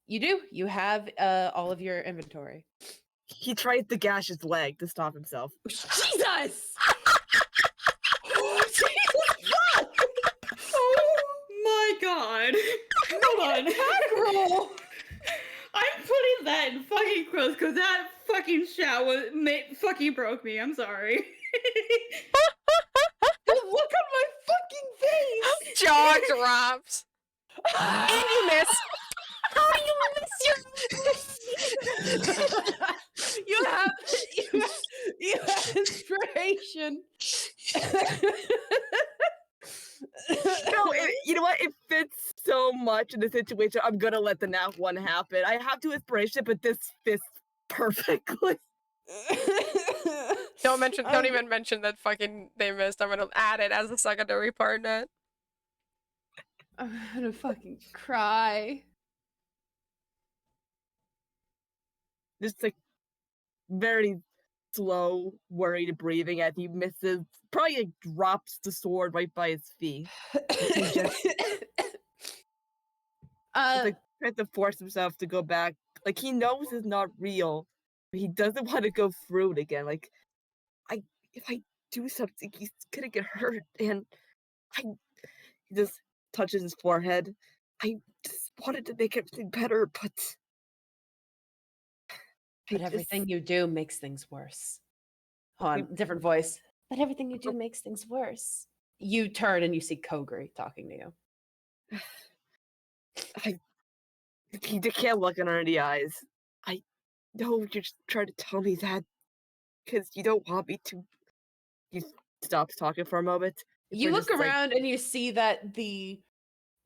You do. You have all of your inventory. He tries to gash his leg to stop himself. Jesus! Oh my god! Hold on. Roll. I'm putting that in fucking quotes because that fucking shout fucking broke me. I'm sorry. Look at my fucking face! Jaw drops. And you miss. How do you miss your you have inspiration. No, you know what? It fits so much in the situation. I'm gonna let the nat one happen. I have two inspiration, but this fits perfectly. Don't even mention that fucking they missed. I'm gonna add it as a secondary part net. I'm gonna fucking cry. Just very slow, worried breathing as he misses. Probably drops the sword right by his feet. He just tries to force himself to go back. He knows it's not real, but he doesn't want to go through it again. If I do something, he's gonna get hurt, and he just touches his forehead. I just wanted to make everything better, but But just- everything you do makes things worse. Hold on, different voice. But everything you do makes things worse. You turn and you see Kogri talking to you. You can't look in her in the eyes. I know you're just trying to tell me that because you don't want me to. You stop talking for a moment. If You we're look just, like, around and you see that the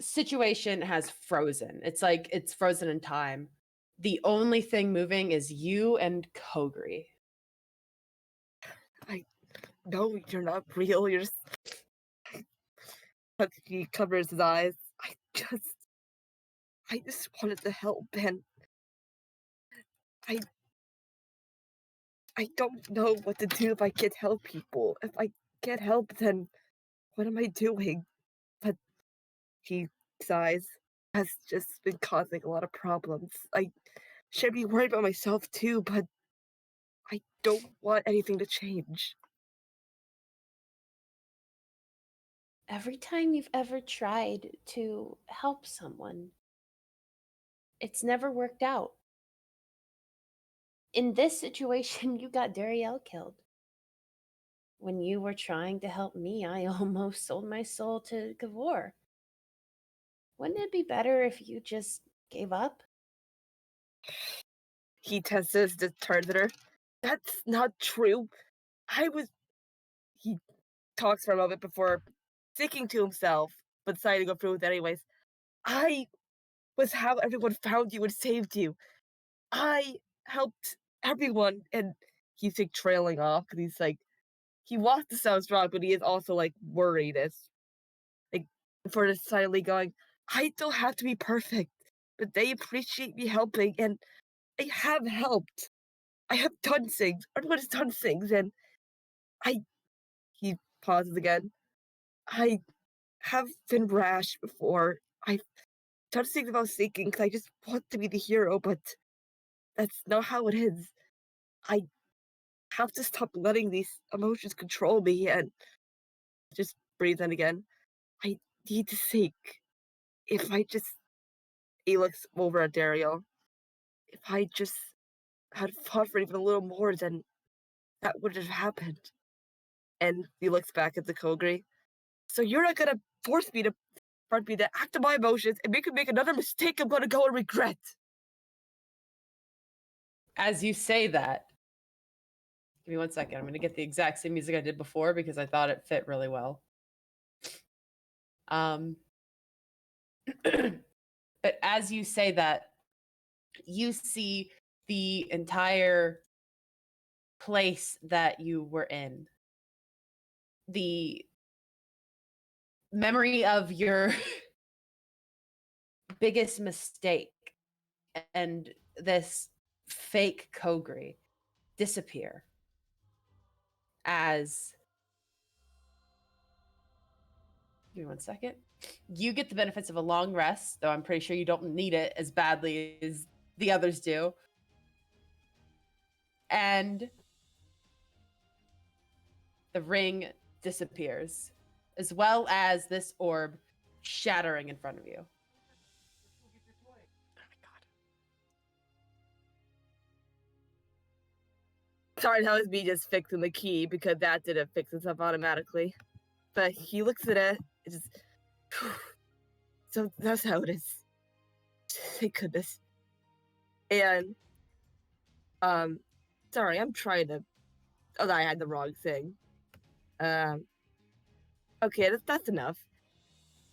situation has frozen. It's like it's frozen in time. The only thing moving is you and Kogri. no, you're not real. You're just. He covers his eyes. I just wanted to help, and I don't know what to do if I can't help people. If I can't help, then what am I doing? But he sighs. Has just been causing a lot of problems. I should be worried about myself too, but I don't want anything to change. Every time you've ever tried to help someone, it's never worked out. In this situation, you got Dariel killed. When you were trying to help me, I almost sold my soul to Gavor. Wouldn't it be better if you just gave up? He tenses, just turns at her. That's not true. He talks for a moment before thinking to himself, but deciding to go through with it anyways. I was how everyone found you and saved you. I helped everyone, and he's like trailing off because he's like, he wants to sound strong, but he is also like worried as like for just silently going, I don't have to be perfect, but they appreciate me helping, and I have helped. I have done things. Everyone has done things, and I. He pauses again. I have been rash before. I've done things about thinking because I just want to be the hero, but that's not how it is. I have to stop letting these emotions control me and just breathe in again. I need to think. If I just. He looks over at Dario. If I just had fought for even a little more, then that would have happened. And he looks back at the Kogri. So you're not gonna force me to front me to act on my emotions and make another mistake I'm gonna go and regret. As you say that, give me 1 second. I'm going to get the exact same music I did before because I thought it fit really well. But as you say that, you see the entire place that you were in. The memory of your biggest mistake and this fake Kogri disappear as. Give me 1 second. You get the benefits of a long rest, though I'm pretty sure you don't need it as badly as the others do. And the ring disappears, as well as this orb shattering in front of you. Oh my god. Sorry, that was me just fixing the key because that didn't fix itself automatically. But he looks at it. It's just, so that's how it is. Thank goodness. And sorry, I'm trying to. Oh, I had the wrong thing. Okay, that's enough.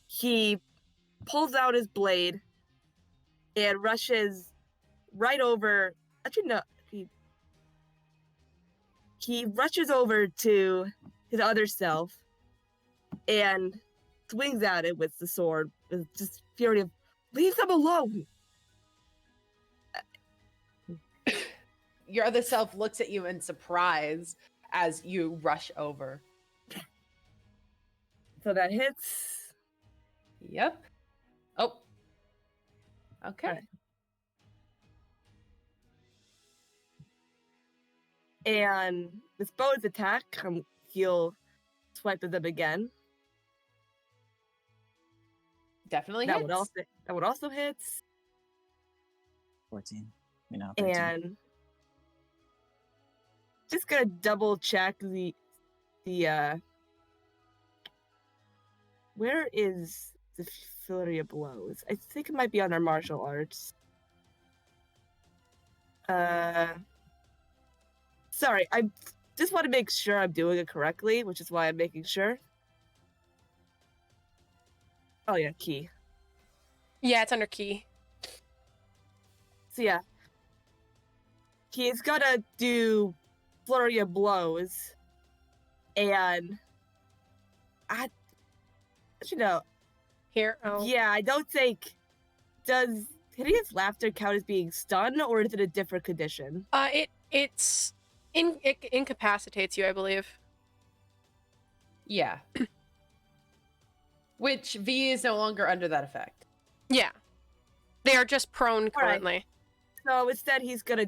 He pulls out his blade and rushes right over. Actually, no. He rushes over to his other self and swings at it with the sword with just fury of, leave them alone! Your other self looks at you in surprise as you rush over. So that hits. Yep. Oh. Okay. Alright. And with bonus attack, he'll swipe at them again. Definitely That hits. would also hit. 14. 13. And just gonna double check the where is the flurry of blows? I think it might be on our martial arts. Sorry, I just want to make sure I'm doing it correctly, which is why I'm making sure. Oh yeah, key. Yeah, it's under key. So yeah, he's gonna do flurry of blows, and Here. Oh. yeah, I don't think does hideous laughter count as being stunned, or is it a different condition? It incapacitates you, I believe. Yeah. Which V is no longer under that effect. Yeah. They are just prone right. currently. So instead, he's gonna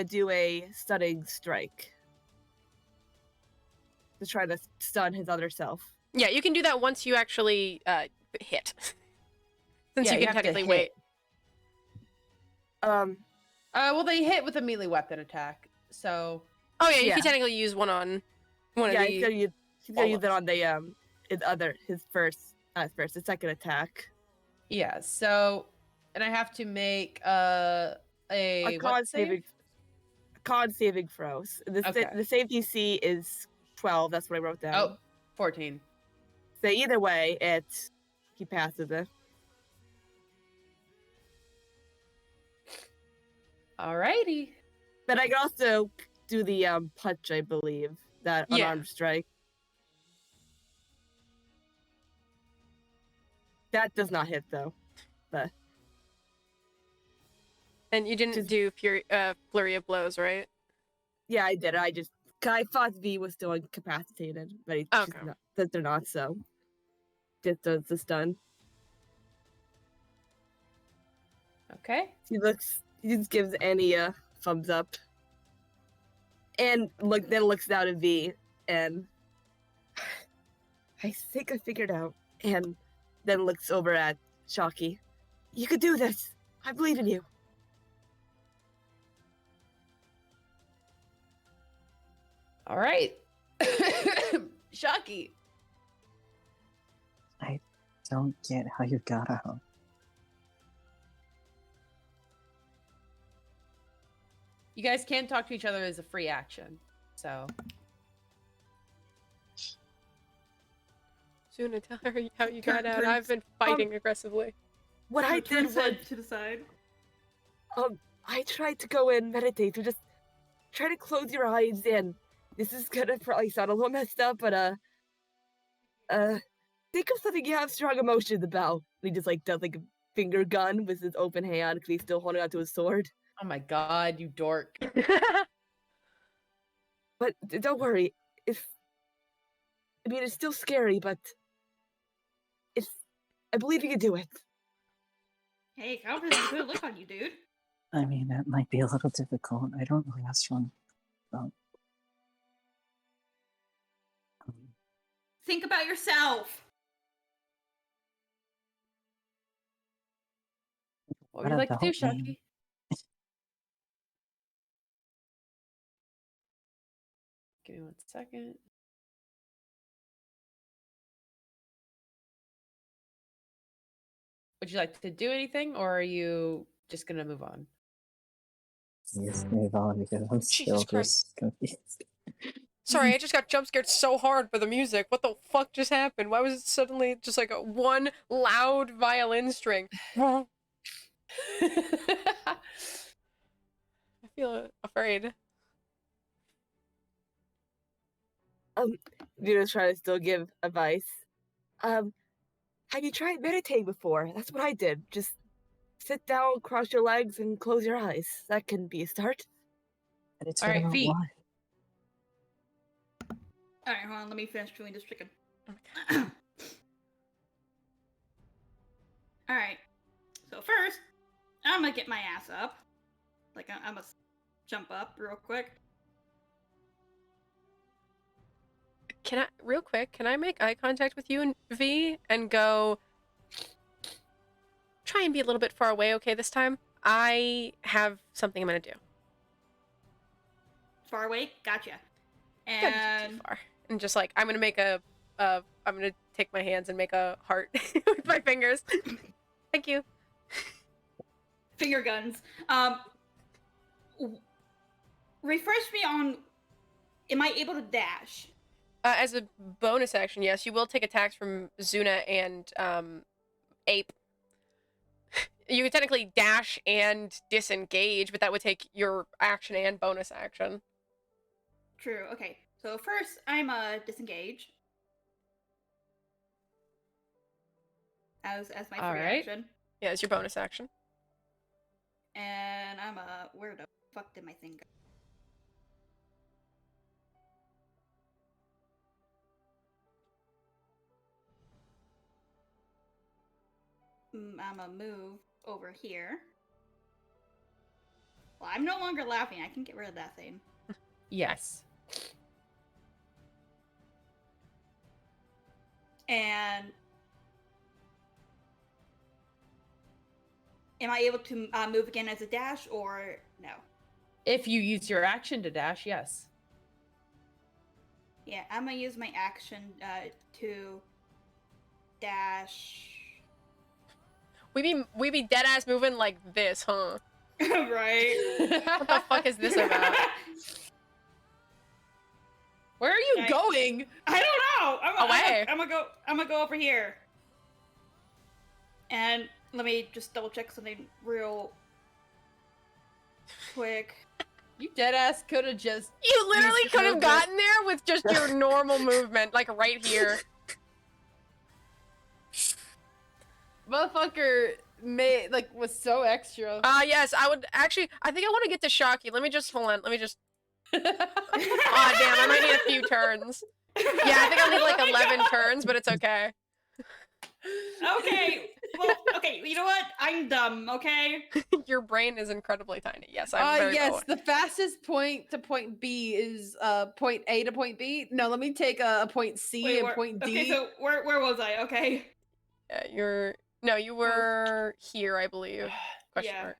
do a stunning strike to try to stun his other self. Yeah, you can do that once you actually hit. Since Yeah, you you can have to technically hit. wait. Well, they hit with a melee weapon attack, so. Oh yeah, you Yeah. can technically use one on one Yeah, of he's the. gonna use it on the his second attack. Yeah, so. And I have to make a A what save? con saving throws. Okay. The save DC is 12. That's what I wrote down. Oh, 14. So either way, he passes it. Alrighty. But I can also do the punch, I believe, that Yeah. unarmed strike. That does not hit though. But And you didn't Just- do flurry of blows, right? yeah, I did. I thought V was still incapacitated, but she's Okay. not, that they're not. So just does the stun. Okay. He just gives Annie a thumbs up, and then looks down at V, and I think I figured out, and then looks over at Shocky. You could do this. I believe in you. All right. Shocky. I don't get how you got out. You guys can't talk to each other as a free action, so. Soon to tell her how you got out. Turns- I've been fighting aggressively. What I Turn did his was head to the side. I tried to go and meditate. To just try to close your eyes, and this is gonna probably sound a little messed up, but think of something you have strong emotions about. And he just does a finger gun with his open hand because he's still holding onto his sword. Oh my god, you dork. But don't worry, it's still scary, but I believe you can do it. Hey, confidence is a good look on you, dude. I mean, that might be a little difficult. I don't know how strong. Think about yourself. What would you like to do, about me? Shocky? Give me 1 second. Would you like to do anything, or are you just gonna move on? Yes, move on because I'm still Christ. just confused. Sorry, I just got jump scared so hard by the music. What the fuck just happened? Why was it suddenly just like one loud violin string? I feel afraid. Vito's trying to still give advice. Have you tried meditating before? That's what I did. Just sit down, cross your legs, and close your eyes. That can be a start. And it's All right, about V. what? Alright, hold on, let me finish chewing this chicken. Alright, so first, I'm gonna get my ass up. Like, I'm gonna jump up real quick. Can I make eye contact with you and V and go try and be a little bit far away, okay, this time? I have something I'm gonna do. far away. Gotcha. Couldn't get too And far. And just like I'm gonna make I'm gonna take my hands and make a heart with my fingers. Thank you. finger guns. Refresh me on. Am I able to dash? As a bonus action, yes, you will take attacks from Zuna and Ape. You could technically dash and disengage, but that would take your action and bonus action. True. Okay. So first, I'm disengage. As my free Alright. action. Yeah, it's your bonus action. And I'm where the fuck did my thing go? I'm gonna move over here. Well, I'm no longer laughing. I can get rid of that thing. Yes. And am I able to move again as a dash or no? If you use your action to dash, yes. Yeah, I'm gonna use my action to dash. We be dead ass moving like this, huh? Right. What the fuck is this about? Where are you Right. going? I don't know. Away. I'm gonna go over here. And let me just double check something real quick. You dead ass could have just. You literally Use your could have movement. gotten there with just your normal movement, like right here. Motherfucker was so extra. Yes, I would actually. I think I want to get to Shocky. Let me just hold on. Let me just. Damn, I might need a few turns. Yeah, I think I'll need like 11 turns, but it's okay. Okay. Well, okay. You know what? I'm dumb. Okay. Your brain is incredibly tiny. Yes, I'm very Yes, low. the fastest point to point B is point A to point B. No, let me take a point C Wait, and where- point D. Okay, so where was I? Okay. Yeah, you were here, I believe. Question Yeah. mark.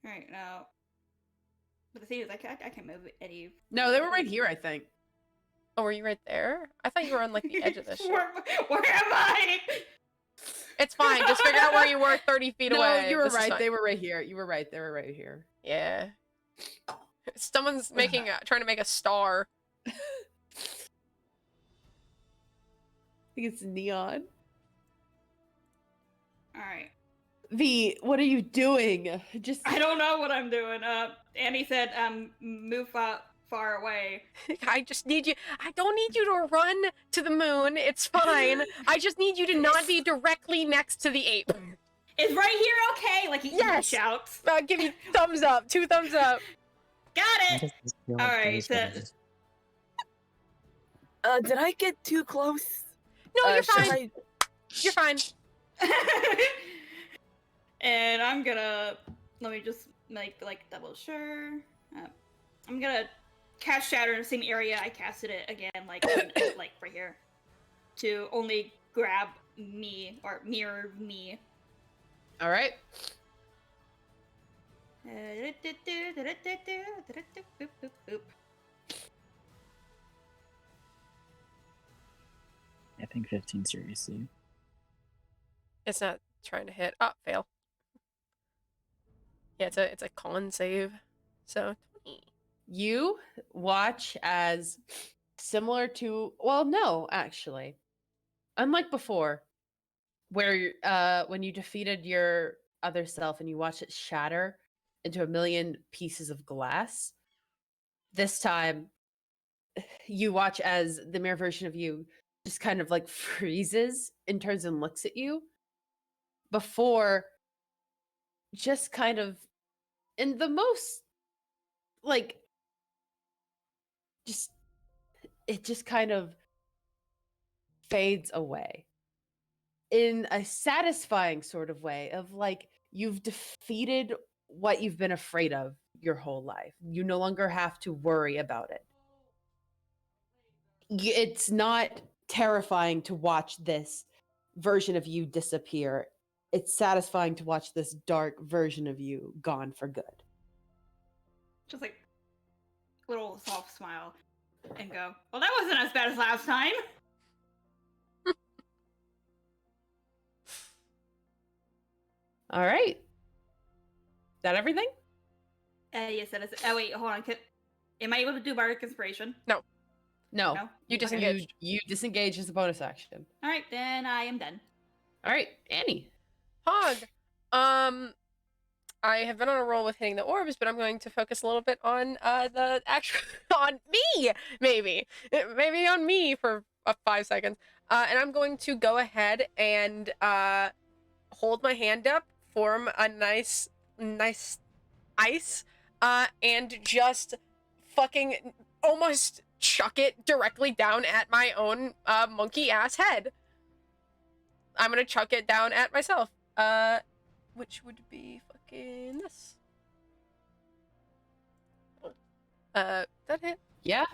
All right now. But the thing is, I can't move any. No, they were right here, I think. Oh, were you right there? I thought you were on like the edge of this shit. Where am I? It's fine. Just figure out where you were 30 feet No, away. you were This is right. fine. They were right here. You were right. They were right here. Yeah. Someone's trying to make a star. I think it's neon. All right. V, what are you doing? Just I don't know what I'm doing. Annie said, move far away. I just need you. I don't need you to run to the moon. It's fine. I just need you to not be directly next to the ape. Is right here okay? Like he Yes. shouts. Give me thumbs up. 2 thumbs up. Got I it. just feel All like right, those so- guys- Did I get too close? No, you're Should fine. I- You're fine. And I'm gonna let me just make like double sure. I'm gonna cast Shatter in the same area I casted it again, like like right here, to only grab me or mirror me. all right. I think 15 seriously. It's not trying to hit. Oh, fail. Yeah, it's a con save. So 20. You watch as similar to no, actually. Unlike before, where when you defeated your other self and you watch it shatter into a million pieces of glass, this time you watch as the mirror version of you just kind of like freezes and turns and looks at you before just kind of in the most like just it just kind of fades away in a satisfying sort of way of like you've defeated what you've been afraid of your whole life. You no longer have to worry about it. It's not terrifying to watch this version of you disappear. It's satisfying to watch this dark version of you gone for good. Just like little soft smile and go, well, that wasn't as bad as last time. All right. Is that everything? Yes, that is. Oh, wait, hold on. Am I able to do Bardic Inspiration? No. No? You disengaged. You disengage as a bonus action. All right, then I am done. All right, Annie. Hog. I have been on a roll with hitting the orbs, but I'm going to focus a little bit on the actual on me, maybe on me for 5 seconds. And I'm going to go ahead and hold my hand up, form a nice ice, and just fucking almost chuck it directly down at my own monkey ass head. I'm gonna chuck it down at myself. Which would be fucking this. That hit? Yeah.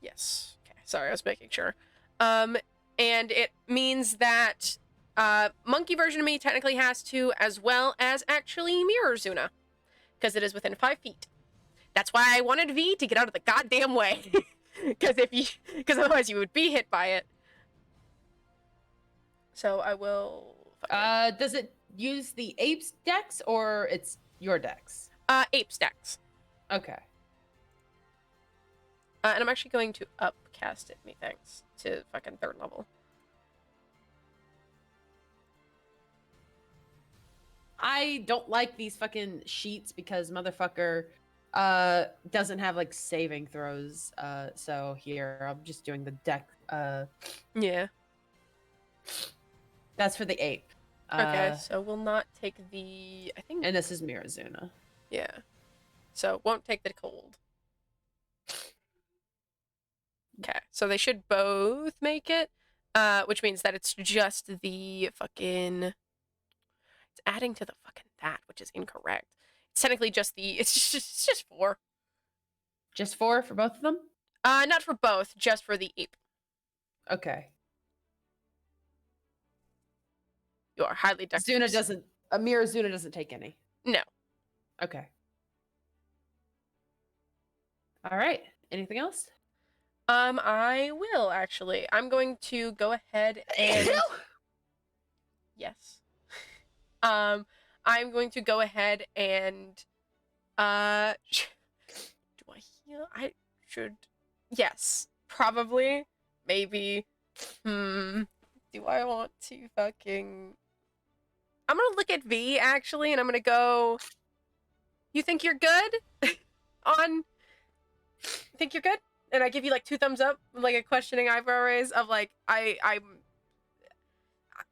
Yes. Okay. Sorry, I was making sure. And it means that monkey version of me technically has to, as well as actually mirror Zuna, because it is within 5 feet. That's why I wanted V to get out of the goddamn way, because otherwise you would be hit by it. So I will. Does it use the ape's dex or it's your dex? Ape stacks. Okay. And I'm actually going to upcast it, methinks, to fucking 3rd level. I don't like these fucking sheets because motherfucker doesn't have like saving throws. So here I'm just doing the deck. Yeah. That's for the ape. Okay, so we'll not take the. I think. And this is Mirazuna. Yeah. So won't take the cold. Okay, so they should both make it, which means that it's just the fucking. It's adding to the fucking that, which is incorrect. It's technically just the. It's just 4. Just 4 for both of them? Not for both, just for the ape. Okay. You are highly dexterous. Zuna doesn't. Mirazuna doesn't take any. No. Okay. All right. Anything else? I will actually. I'm going to go ahead and. Yes. I'm going to go ahead and. Do I heal? I should. Yes. Probably. Maybe. Do I want to fucking. I'm gonna look at V actually, and I'm gonna go. You think you're good? On. Think you're good? And I give you like 2 thumbs up, like a questioning eyebrow raise of like I'm.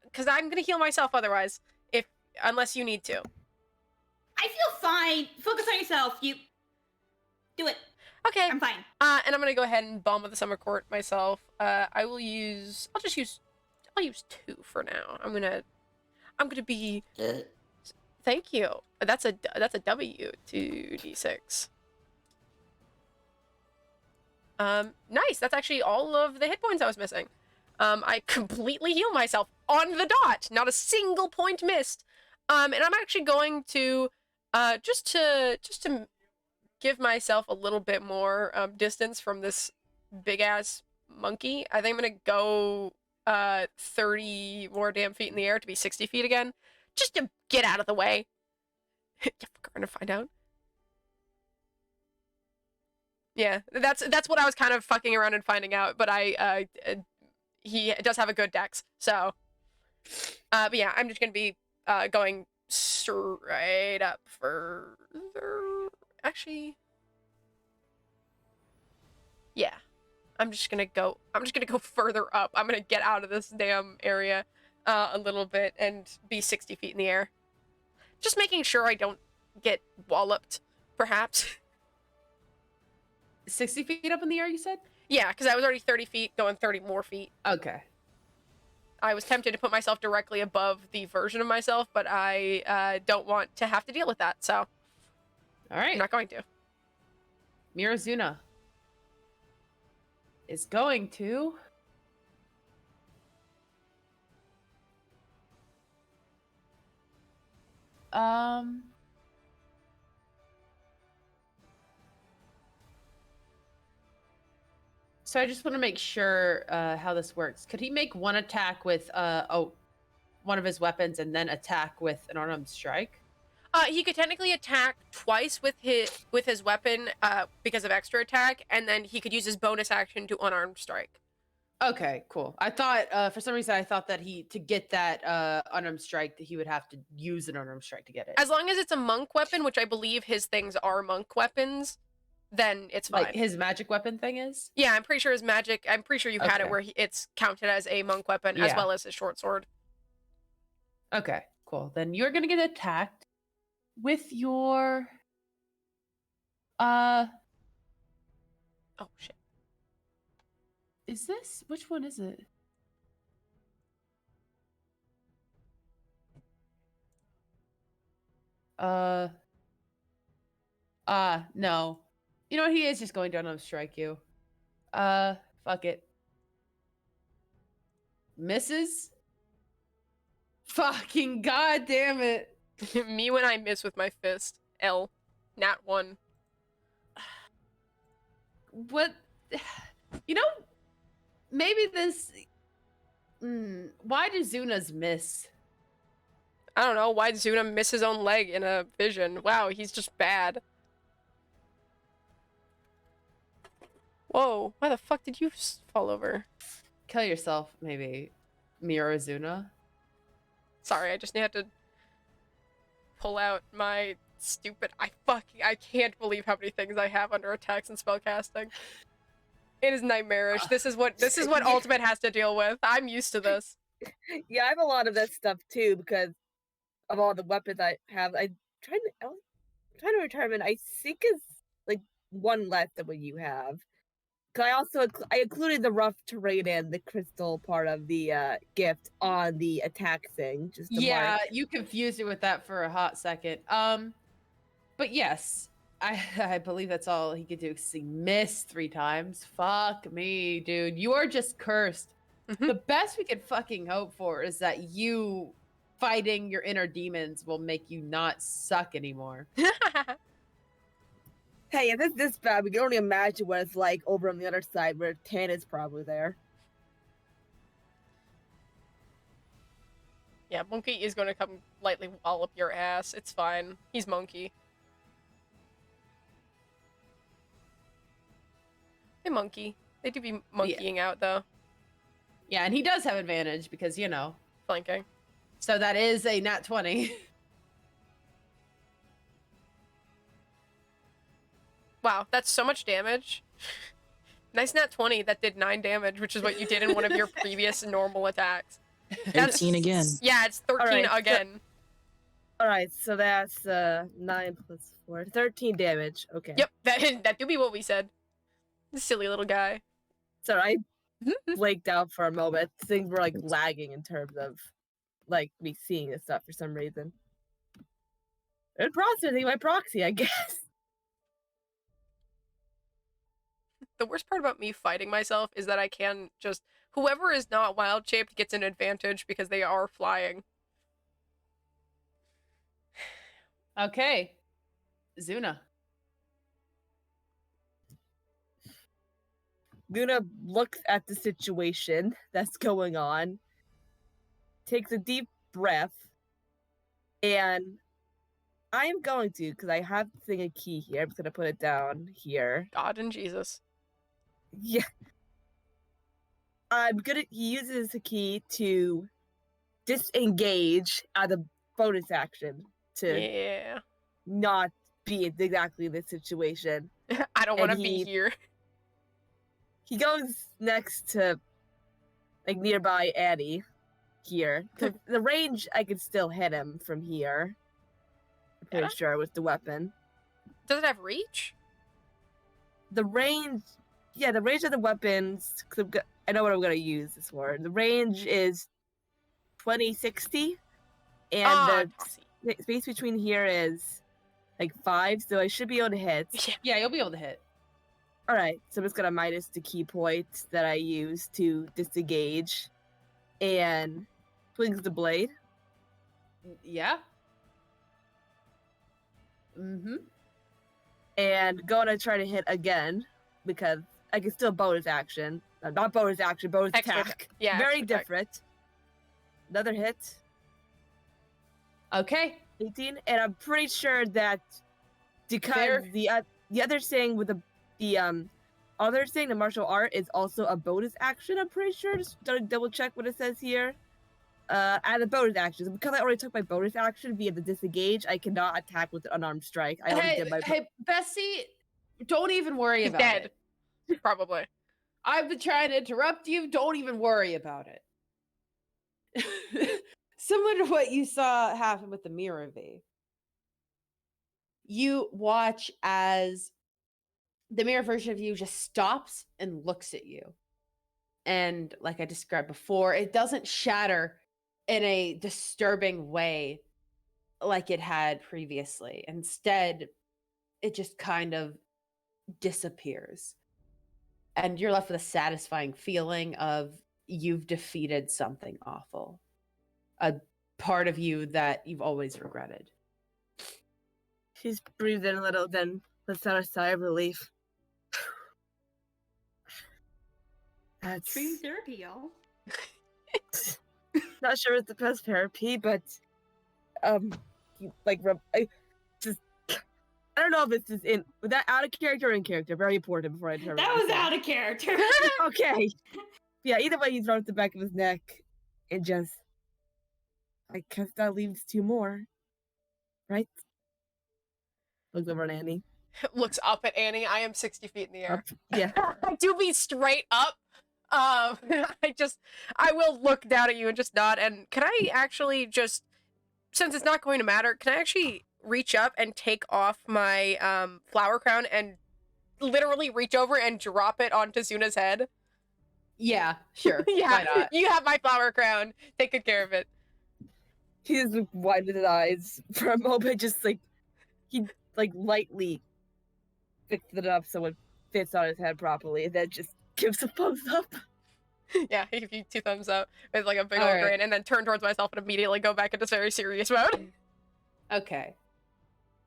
Because I'm gonna heal myself otherwise, unless you need to. I feel fine. Focus on yourself. You do it. Okay. I'm fine. And I'm gonna go ahead and bomb with the summer court myself. I'll use 2 for now. I'm gonna be. Thank you. That's a W 2d6. Nice. That's actually all of the hit points I was missing. I completely heal myself on the dot. Not a single point missed. And I'm actually going to, just to give myself a little bit more distance from this big ass monkey. I think I'm gonna go 30 more damn feet in the air to be 60 feet again, just to get out of the way. Yeah, we're gonna find out. Yeah, that's what I was kind of fucking around and finding out, but he does have a good dex, so. But yeah, I'm just gonna be going straight up further. Actually, yeah, I'm just gonna go further up. I'm gonna get out of this damn area a little bit and be 60 feet in the air. Just making sure I don't get walloped, perhaps. 60 feet up in the air, you said? Yeah, because I was already 30 feet, going 30 more feet. Okay. I was tempted to put myself directly above the version of myself, but I don't want to have to deal with that, so. All right. I'm not going to. Mirazuna is going to. So I just want to make sure how this works. Could he make one attack with one of his weapons and then attack with an unarmed strike? He could technically attack twice with his weapon because of extra attack, and then he could use his bonus action to unarmed strike. Okay, cool. I thought for some reason I thought that to get that unarmed strike that he would have to use an unarmed strike to get it. As long as it's a monk weapon, which I believe his things are monk weapons, then it's fine. Like his magic weapon thing is? Yeah, I'm pretty sure his magic. I'm pretty sure you've had it Okay. where it's counted as a monk weapon as Yeah. well as his short sword. Okay, cool. Then you're gonna get attacked with your Oh shit. is this which one is it? No. You know what? He is just going down to strike you. Fuck it. Misses? Fucking god damn it. Me when I miss with my fist. L. Nat 1. What? You know, maybe this. Why do Zunas miss? I don't know. Why'd Zuna miss his own leg in a vision? Wow, he's just bad. Whoa, why the fuck did you fall over? Kill yourself, maybe. Mirazuna. Sorry, I just had to pull out my stupid. I can't believe how many things I have under attacks and spellcasting. It is nightmarish. This is what Ultimate has to deal with. I'm used to this. Yeah, I have a lot of that stuff too because of all the weapons I have. I'm trying to determine. I think is like one less than what you have. Cause I also I included the rough terrain and the crystal part of the gift on the attack thing. Just to Yeah, mark. you confused it with that for a hot second. But yes, I believe that's all he could do. 'Cause he missed 3 times. Fuck me, dude. You are just cursed. Mhm. The best we could fucking hope for is that you fighting your inner demons will make you not suck anymore. Hey, if it's this bad, we can only imagine what it's like over on the other side where Tan is probably there. Yeah, Monkey is going to come lightly wallop your ass. It's fine. He's Monkey. Hey, Monkey. They do be monkeying out, though. Yeah, and he does have advantage because, you know. Flanking. So that is a nat 20. Wow, that's so much damage. Nice nat 20 that did 9 damage, which is what you did in one of your previous normal attacks. 13 again. Yeah, it's 13 Alright, so- again. Alright, so that's 9 plus 4. 13 damage. Okay. Yep, that do be what we said. Silly little guy. Sorry, I blanked out for a moment. Things were like lagging in terms of like me seeing this stuff for some reason. And processing my proxy, I guess. The worst part about me fighting myself is that I can just... Whoever is not wild-shaped gets an advantage because they are flying. Okay. Zuna. Luna looks at the situation that's going on, takes a deep breath, and I'm going to, because I have the thing a key here, I'm just going to put it down here. God and Jesus. Yeah. He uses the key to disengage as a bonus action to Yeah. not be in exactly this situation. I don't want to And be here. He goes next to, like, nearby Annie here. The range, I could still hit him from here. I'm pretty Yeah? sure with the weapon. Does it have reach? The range, yeah, the range of the weapons, I know what I'm going to use this for. The range is 2060, and the space between here is, like, 5, so I should be able to hit. Yeah. Yeah, you'll be able to hit. Alright, so I'm just gonna minus the key points that I use to disengage and swings the blade. Yeah. Mm-hmm. And gonna try to hit again because like it's still bonus action. Not bonus action, bonus Extra attack. yeah, Very extra attack. different. Another hit. Okay. 18, and I'm pretty sure that because Fair. the other thing with the other thing, the martial art is also a bonus action. I'm pretty sure. Just double check what it says here. Add a bonus action. Because I already took my bonus action via the disengage, I cannot attack with an unarmed strike. I already did my. Hey, Bessie, don't even worry He's about dead. it. Probably. I've been trying to interrupt you. Don't even worry about it. Similar to what you saw happen with the Mirror V. You watch as the mirror version of you just stops and looks at you. And like I described before, it doesn't shatter in a disturbing way like it had previously. Instead, it just kind of disappears. And you're left with a satisfying feeling of you've defeated something awful. A part of you that you've always regretted. She's breathed in a little, then lets out a sigh of relief. That's True therapy, y'all. not sure it's the best therapy, but I don't know if it's in was that out of character or in character. Very important before I determine. That was myself. out of character. Okay. Yeah, either way, he's rubbed the back of his neck and just. I guess that leaves two more. Right? Looks over at Annie. Looks up at Annie. I am 60 feet in the air. Up. Yeah. I do be straight up. I will look down at you and just nod. And can I actually just, since it's not going to matter, can I actually reach up and take off my flower crown and literally reach over and drop it onto Zuna's head? Yeah, sure. Yeah, Why not? you have my flower crown. Take good care of it. He just widened his eyes for a moment, just like he like lightly fixed it up so it fits on his head properly, and then just gives a thumbs up. Yeah, I give you 2 thumbs up with like a big All old right. grin, and then turn towards myself and immediately go back into very serious mode. Okay.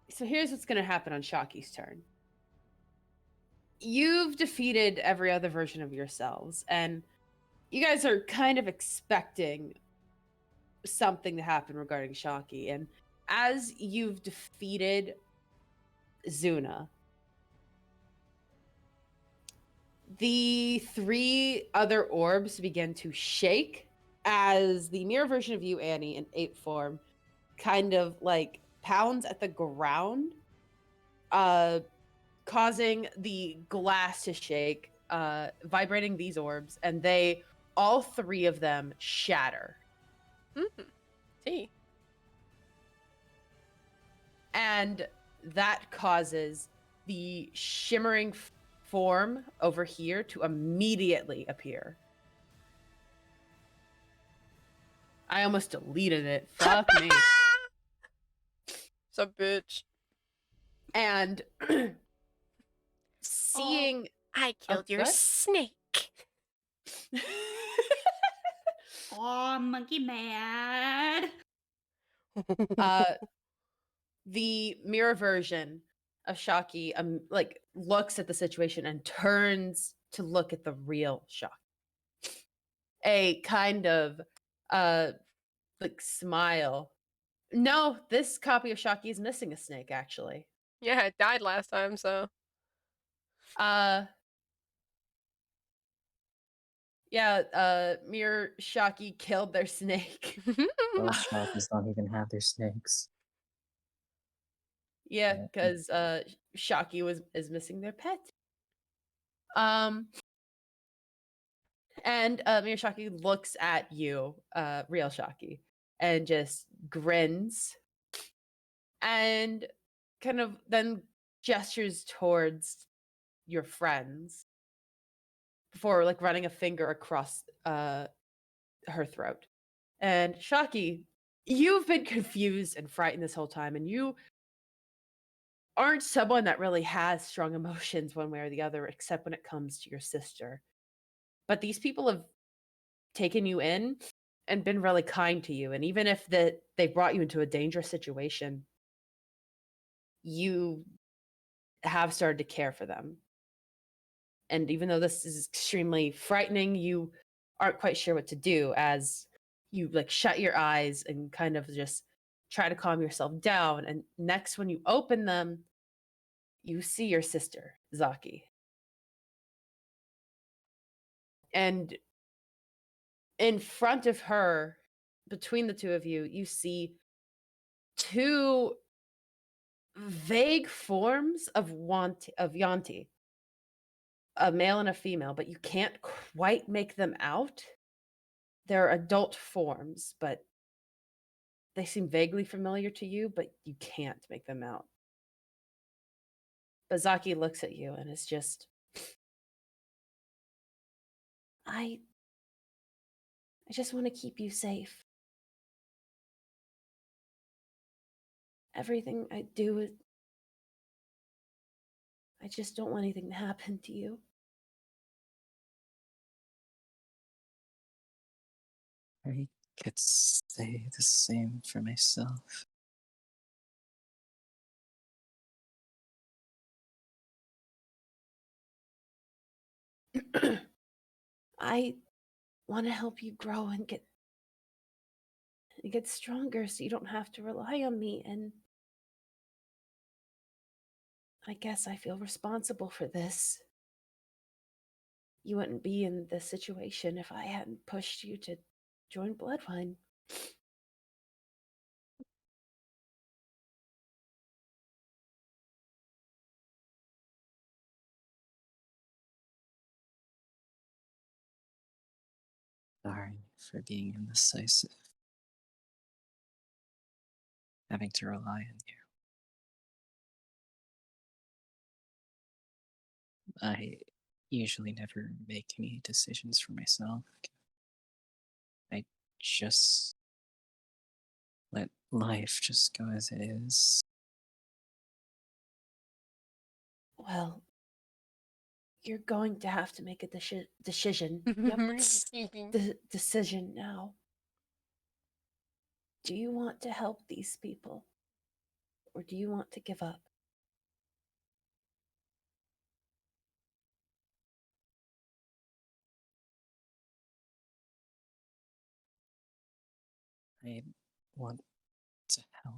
So here's what's going to happen on Shaki's turn. You've defeated every other version of yourselves, and you guys are kind of expecting something to happen regarding Shaki. And as you've defeated Zuna, the 3 other orbs begin to shake as the mirror version of you, Annie, in ape form, kind of like pounds at the ground, causing the glass to shake, vibrating these orbs, and all 3 of them shatter. See. And that causes the shimmering form over here to immediately appear. I almost deleted it. Fuck me. So bitch. And seeing I killed your what? snake. Aw, monkey mad. the mirror version of Shaki like looks at the situation and turns to look at the real Shaki. A kind of like smile. No, this copy of Shaki is missing a snake, actually. Yeah, it died last time, so. Yeah, Mirror Shaki killed their snake. Those sharkies don't even have their snakes. Yeah, Yeah. because Shaki is missing their pet. And Mirror Shaki looks at you, real Shaki, and just grins, and kind of then gestures towards your friends before like running a finger across her throat. And Shaki, you've been confused and frightened this whole time, and you aren't someone that really has strong emotions one way or the other, except when it comes to your sister. But these people have taken you in and been really kind to you. And even if they brought you into a dangerous situation, you have started to care for them. And even though this is extremely frightening, you aren't quite sure what to do as you like shut your eyes and kind of just try to calm yourself down. And next, when you open them, you see your sister, Zaki. And in front of her, between the two of you, you see two vague forms of Yanti, a male and a female, but you can't quite make them out. They're adult forms, but they seem vaguely familiar to you, but you can't make them out. But Zaki looks at you and is just, I just want to keep you safe. Everything I do, I just don't want anything to happen to you. I could say the same for myself. I want to help you grow and get stronger so you don't have to rely on me, and I guess I feel responsible for this. You wouldn't be in this situation if I hadn't pushed you to join Bludwine. Sorry for being indecisive. Having to rely on you. I usually never make any decisions for myself. I just let life just go as it is. Well, you're going to have to make a decision. Decision now. Do you want to help these people? Or do you want to give up? I want to help.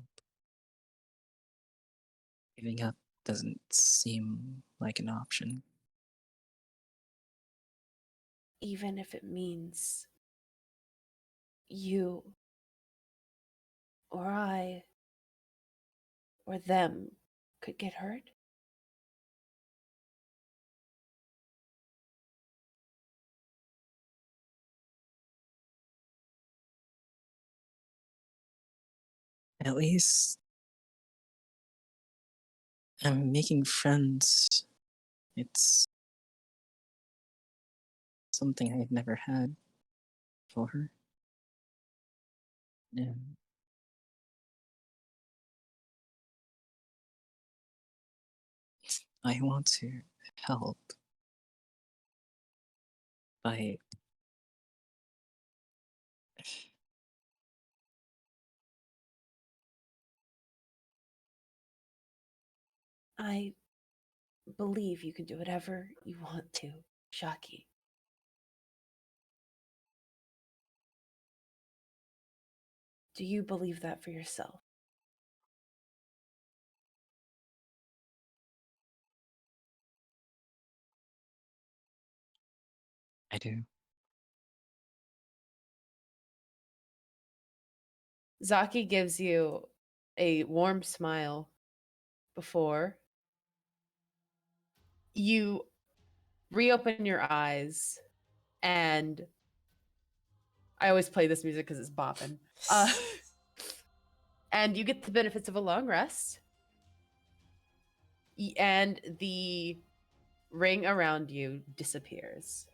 Giving up doesn't seem like an option. Even if it means you or I or them could get hurt? At least I'm making friends. It's something I've never had before. And I want to help by I believe you can do whatever you want to, Shaki. Do you believe that for yourself? I do. Zaki gives you a warm smile before you reopen your eyes, and I always play this music because it's bopping. And you get the benefits of a long rest, and the ring around you disappears.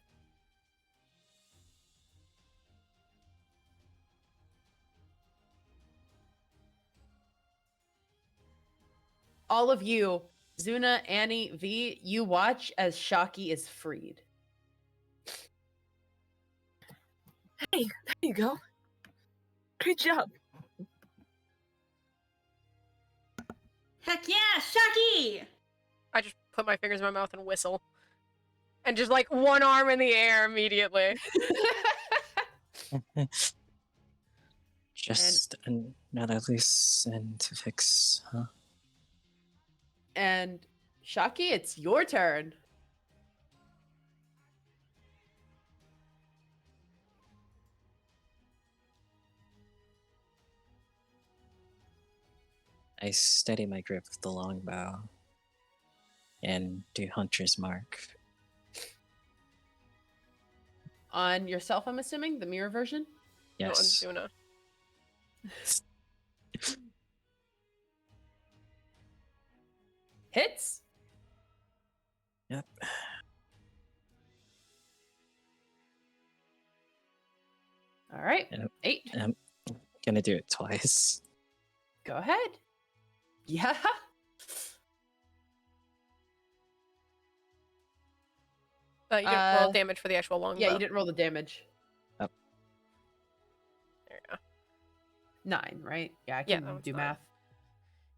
All of you, Zuna, Annie, V, you watch as Shaki is freed. Hey, there you go. Great job. Heck yeah, Shaki! I just put my fingers in my mouth and whistle. And just like one arm in the air immediately. Just another loose end to fix, huh? And Shaki, it's your turn. I steady my grip with the longbow and do Hunter's Mark. On yourself, I'm assuming, the mirror version? Yes. No, Zuna. Hits? Yep. All right. Yep. 8. I'm gonna do it twice. Go ahead. Yeah. You didn't roll damage for the actual longbow. Yeah, you didn't roll the damage. Oh. There you go. 9, right? Yeah, I Yeah, can that was do 9. math.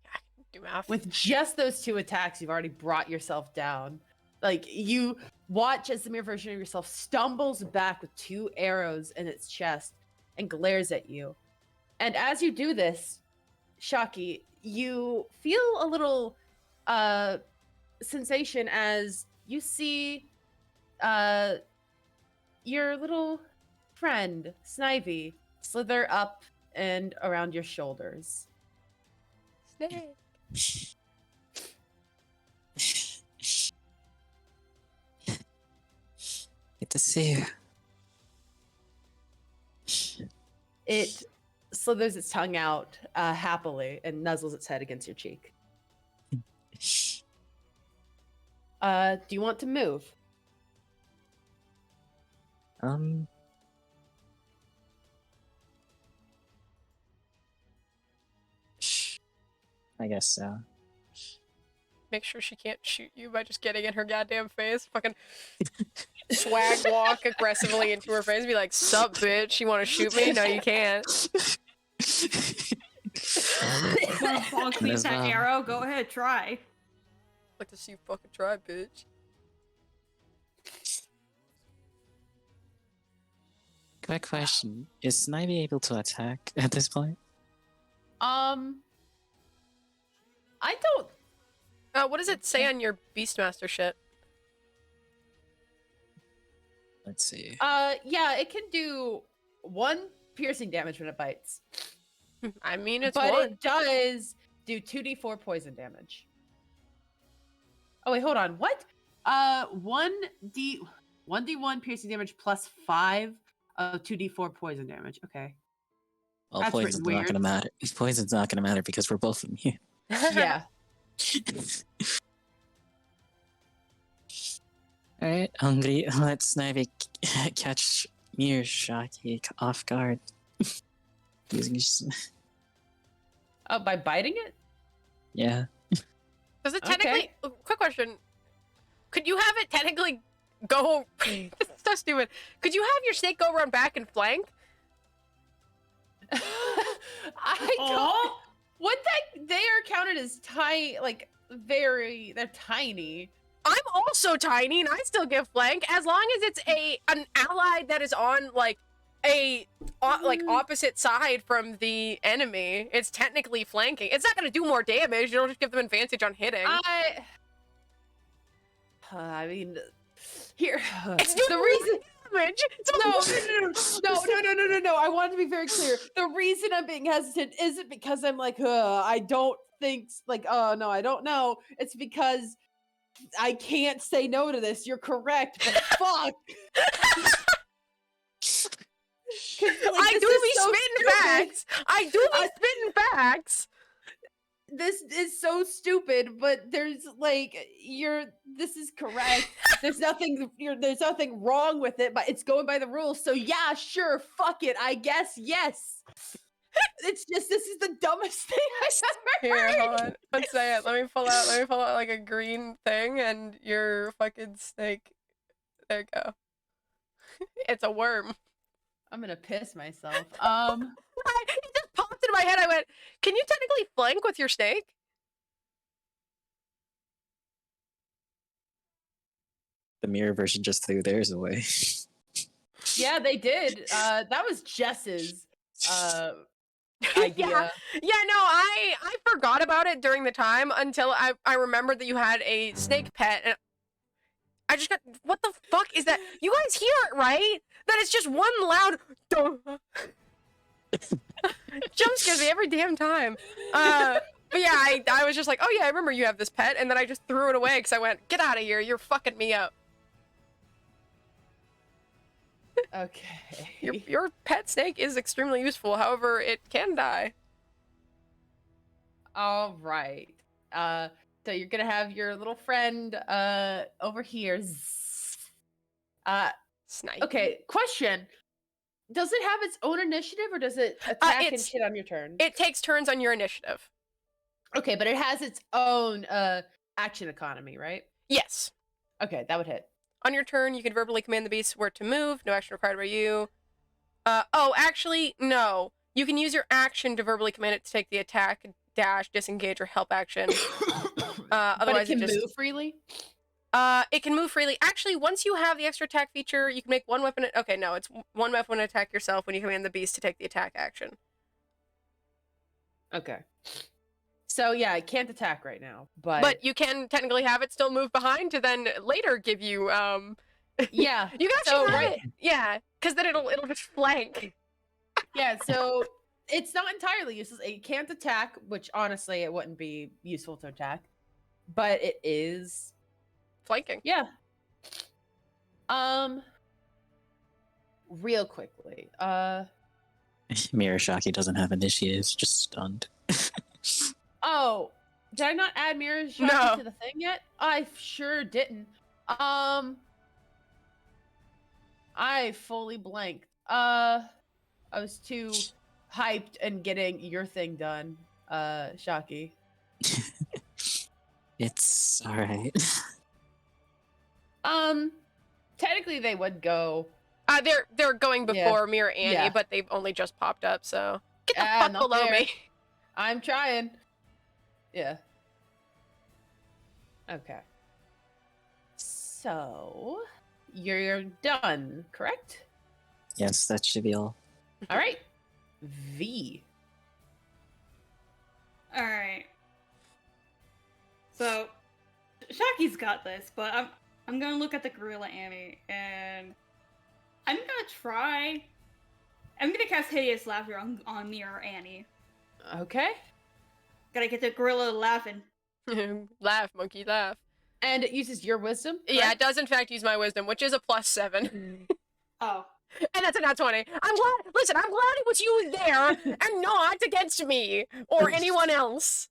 Yeah, I can do math. With just those 2 attacks, you've already brought yourself down. Like, you watch as the mirror version of yourself stumbles back with 2 arrows in its chest and glares at you. And as you do this, Shaki, you feel a little sensation as you see your little friend, Snivy, slither up and around your shoulders. Snake. Good to see you. It slithers its tongue out happily and nuzzles its head against your cheek. Do you want to move? I guess so. Make sure she can't shoot you by just getting in her goddamn face. Fucking swag walk aggressively into her face. Be like, sup, bitch? You want to shoot me? No, you can't. Wanna plug me As that well. arrow? Go ahead, try. Like to see you fucking try, bitch. Quick question. Is Snivy able to attack at this point? I don't. What does it say on your Beastmaster shit? Let's see. Yeah, it can do 1 piercing damage when it bites, I mean, it's but one. it does do 2d4 poison damage. Oh wait, hold on. What? 1d1 piercing damage plus 5 of 2d4 poison damage. Okay. Well, That's poison's written not gonna weird. matter. Poison's not gonna matter because we're both immune. Yeah. Alright, Hungry, let Snivy catch Mir Shaki off guard. Using his... Oh, by biting it? Yeah. Does it technically? Quick question. Could you have it technically go? It's so stupid. Could you have your snake go run back and flank? I don't. Oh, What that they are counted as tiny, like they're tiny. I'm also tiny and I still get flank as long as it's an ally that is on like like opposite side from the enemy. It's technically flanking. It's not gonna do more damage. You don't just give them advantage on hitting. I mean, here. It's doing the reason. damage. No. I want to be very clear. The reason I'm being hesitant isn't because I'm like, I don't think, like, oh no, I don't know. It's because I can't say no to this. You're correct, but fuck. I do be spitting facts. I do be spitting facts. This is so stupid, but there's like this is correct. There's nothing wrong with it, but it's going by the rules. So yeah, sure, fuck it. I guess yes. It's just this is the dumbest thing I've ever Here, heard. hold on. Let's say it. Let me pull out like a green thing and your fucking snake. There you go. It's a worm. I'm gonna piss myself. It just popped into my head. I went, can you technically flank with your snake? The mirror version just threw theirs away. Yeah, they did. That was Jess's idea. Yeah, no, I forgot about it during the time until I remembered that you had a snake pet, and I just got, what the fuck is that? You guys hear it, right? That it's just one loud jump scares me every damn time. But yeah, I was just like, oh yeah, I remember you have this pet, and then I just threw it away because I went, get out of here, you're fucking me up. Okay. Your pet snake is extremely useful, however, it can die. All right. So you're gonna have your little friend over here. Snipe. Okay, question. Does it have its own initiative or does it attack and shit on your turn? It takes turns on your initiative. Okay, but it has its own action economy, right? Yes. Okay, that would hit. On your turn, you can verbally command the beast where to move. No action required by you. Oh, actually, no. You can use your action to verbally command it to take the attack, dash, disengage, or help action. Otherwise, but it can move freely? It can move freely. Actually, once you have the extra attack feature, you can make one weapon... Okay, no, it's one weapon attack yourself when you command the beast to take the attack action. Okay. So, yeah, it can't attack right now, but... But you can technically have it still move behind to then later give you, Yeah. You guys so, should have it. Yeah, because then it'll just flank. Yeah, so it's not entirely useless. It can't attack, which honestly it wouldn't be useful to attack. But it is flanking. Yeah. Real quickly. Mirashaki doesn't have initiative, it's just stunned. Oh, did I not add Mirashaki to the thing yet? I sure didn't. I fully blanked. I was too hyped and getting your thing done, Shaki. It's alright. Technically they would go. They're going before me or Annie, but they've only just popped up, so get the fuck below me. I'm trying. Yeah. Okay. So you're done, correct? Yes, that should be all. All right. V. All right. So Shaki's got this, but I'm gonna look at the gorilla Annie, and I'm gonna cast Hideous Laughter on me or Annie. Okay. Gotta get the gorilla laughing. Laugh, monkey, laugh. And it uses your wisdom? Correct? Yeah, it does in fact use my wisdom, which is a +7. Oh. And that's a nat 20. I'm glad it was you there and not against me or anyone else.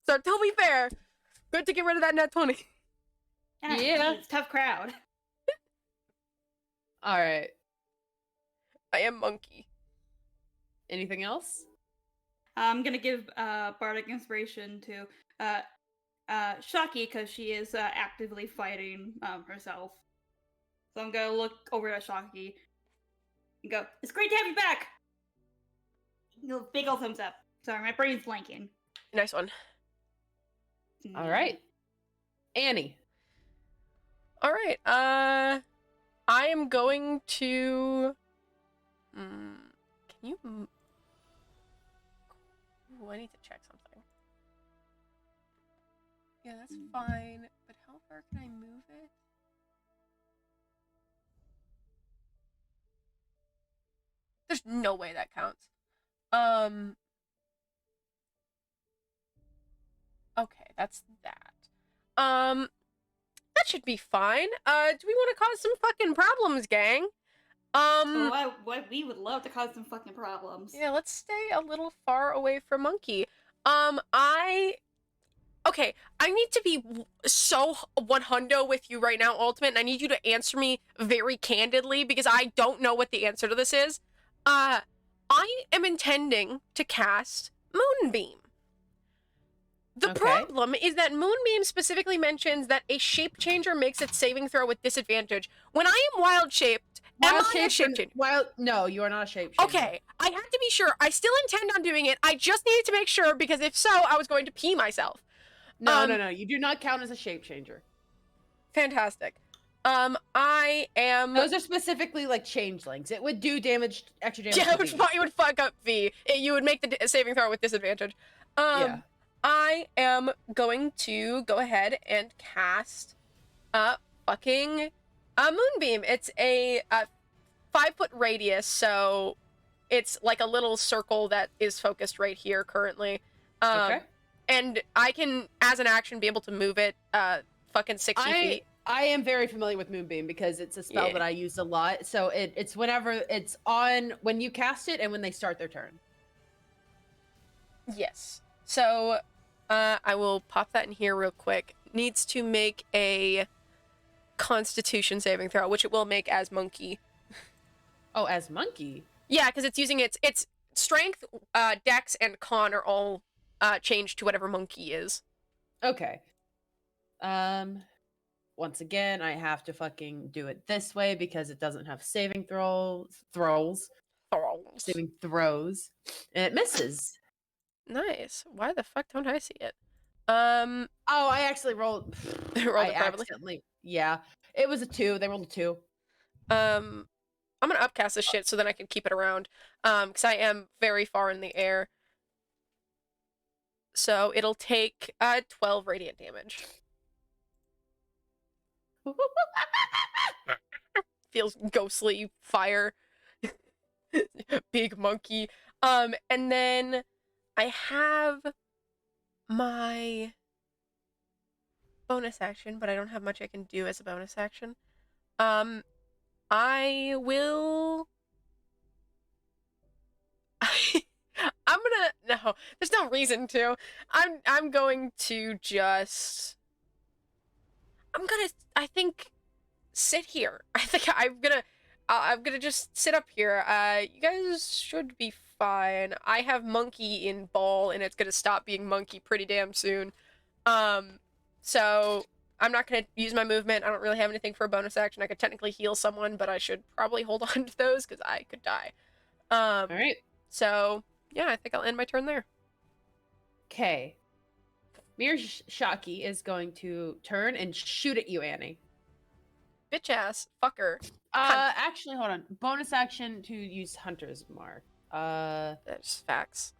So to be fair, good to get rid of that nat 20. Yeah. It's a tough crowd. All right. I am monkey. Anything else? I'm gonna give bardic inspiration to Shaki because she is actively fighting herself. So I'm gonna look over at Shaki and go, "It's great to have you back." Big ol' thumbs up. Sorry, my brain's blanking. Nice one. All right. Annie. All right. I am going to. Can you? Ooh, I need to check something. Yeah, that's fine. But how far can I move it? There's no way that counts. Okay, that's that. That should be fine. Do we want to cause some fucking problems, gang? We would love to cause some fucking problems. Yeah, let's stay a little far away from Monkey. Okay, I need to be so 100 with you right now, Ultimate, and I need you to answer me very candidly because I don't know what the answer to this is. I am intending to cast Moonbeam. The problem is that Moonbeam specifically mentions that a shape changer makes its saving throw with disadvantage. When I am wild shaped, am I a shape changer? No, you are not a shape changer. Okay, I have to be sure. I still intend on doing it. I just needed to make sure because if so, I was going to pee myself. No. You do not count as a shape changer. Fantastic. I am. Those are specifically like changelings. It would do damage, extra damage. Yeah, to V. it would fuck up V. You would make the saving throw with disadvantage. Yeah. I am going to go ahead and cast fucking Moonbeam. It's a 5-foot radius, so it's like a little circle that is focused right here currently. Okay. And I can, as an action, be able to move it fucking 60 feet. I am very familiar with Moonbeam because it's a spell Yeah. that I use a lot. So it's whenever it's on when you cast it and when they start their turn. Yes. So I will pop that in here real quick. Needs to make a Constitution saving throw, which it will make as monkey. Oh, as monkey. Yeah, because it's using its strength, dex, and con are all changed to whatever monkey is. Okay. Once again, I have to fucking do it this way because it doesn't have saving throws, saving throws, and it misses. Nice. Why the fuck don't I see it? Oh, I actually rolled. Rolled I it privately? accidentally. Yeah, it was a 2. They rolled a 2. I'm gonna upcast this shit so then I can keep it around. Because I am very far in the air. So it'll take 12 radiant damage. Feels ghostly fire. Big monkey. And then I have my bonus action, but I don't have much I can do as a bonus action. I will. I'm gonna no. There's no reason to. I'm going to just. I think sit here. I think I'm gonna just sit up here. You guys should be fine. I have monkey in ball, and it's gonna stop being monkey pretty damn soon. So I'm not gonna use my movement. I don't really have anything for a bonus action. I could technically heal someone, but I should probably hold on to those because I could die. All right. So yeah, I think I'll end my turn there. Okay. Mir Shaki is going to turn and shoot at you, Annie. Bitch ass fucker. Actually, hold on. Bonus action to use Hunter's Mark. That's facts.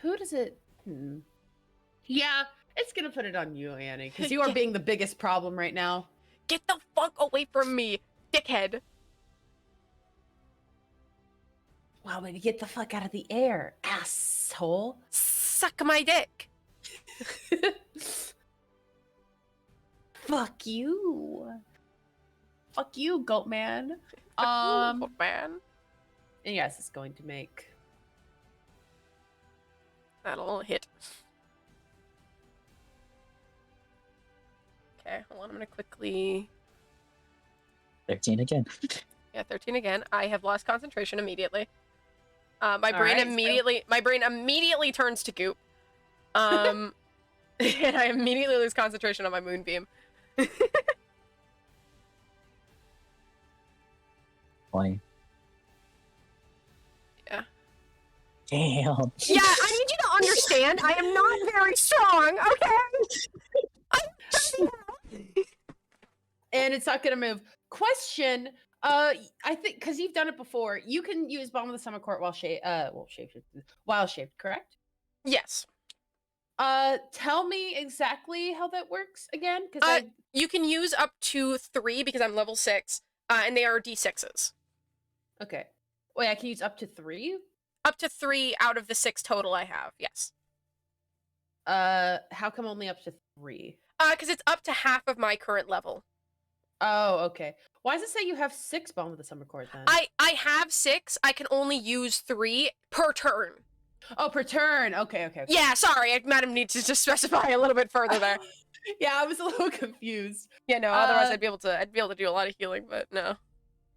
Who does it? Yeah, it's gonna put it on you, Annie, because you are being the biggest problem right now. Get the fuck away from me, dickhead. Wow, but get the fuck out of the air, asshole. Suck my dick. Fuck you. Fuck you, goat man. Oh, man. And yes, it's going to make. That'll hit. Okay, hold on. I'm gonna quickly. 13 again. Yeah, 13 again. I have lost concentration immediately. My All brain right, immediately turns to goop. And I immediately lose concentration on my moonbeam. 20. Yeah. Damn. Yeah, I need you to understand. I am not very strong. Okay. And it's not gonna move. Question. I think because you've done it before, you can use Bomb of the Summer Court while shaped, correct? Yes. Tell me exactly how that works again, because You can use up to 3 because I'm level 6, and they are D6s. Okay. Wait, I can use up to 3? Up to 3 out of the 6 total I have, yes. How come only up to 3? Because it's up to half of my current level. Oh, okay. Why does it say you have 6 Bomb of the Summer Court then? I have 6. I can only use 3 per turn. Oh, per turn. Okay. Yeah, sorry. I might have need to just specify a little bit further there. Yeah, I was a little confused. Yeah, no. Otherwise, I'd be able to do a lot of healing, but no.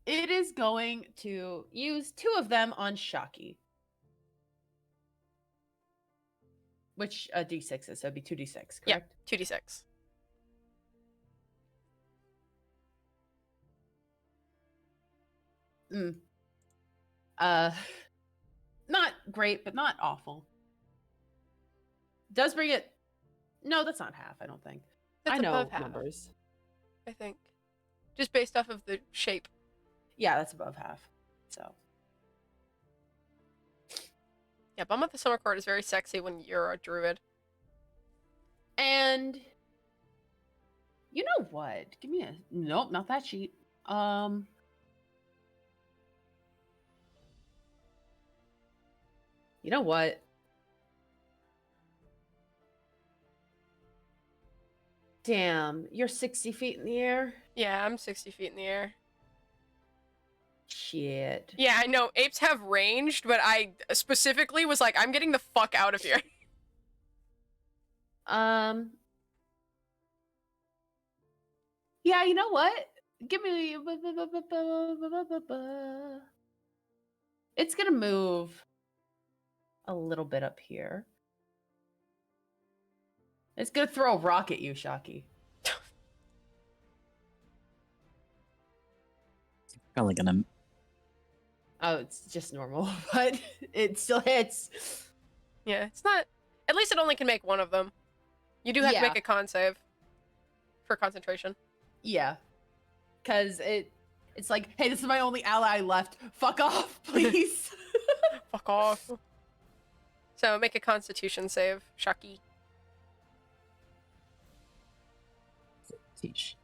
It is going to use 2 of them on Shaki. Which D6 is, so it'd be 2d6, correct? Yeah, 2d6. Not great, but not awful. Does bring it No, that's not half, I don't think. That's I know above half, numbers. I think. Just based off of the shape. Yeah, that's above half. So. Yeah, Bum of the Summer Court is very sexy when you're a druid. And you know what? Give me a nope, not that sheet. You know what? Damn, you're 60 feet in the air? Yeah, I'm 60 feet in the air. Shit. Yeah, I know apes have ranged, but I specifically was like, I'm getting the fuck out of here. Yeah, you know what? Give me. It's gonna move a little bit up here. It's gonna throw a rock at you, Shocky. Probably gonna. Oh, it's just normal, but it still hits. Yeah, it's not. At least it only can make one of them. You do have to Yeah. make a con save for concentration. Yeah, because it's like, hey, this is my only ally left. Fuck off, please. Fuck off. So make a Constitution save, Shaki. Teach.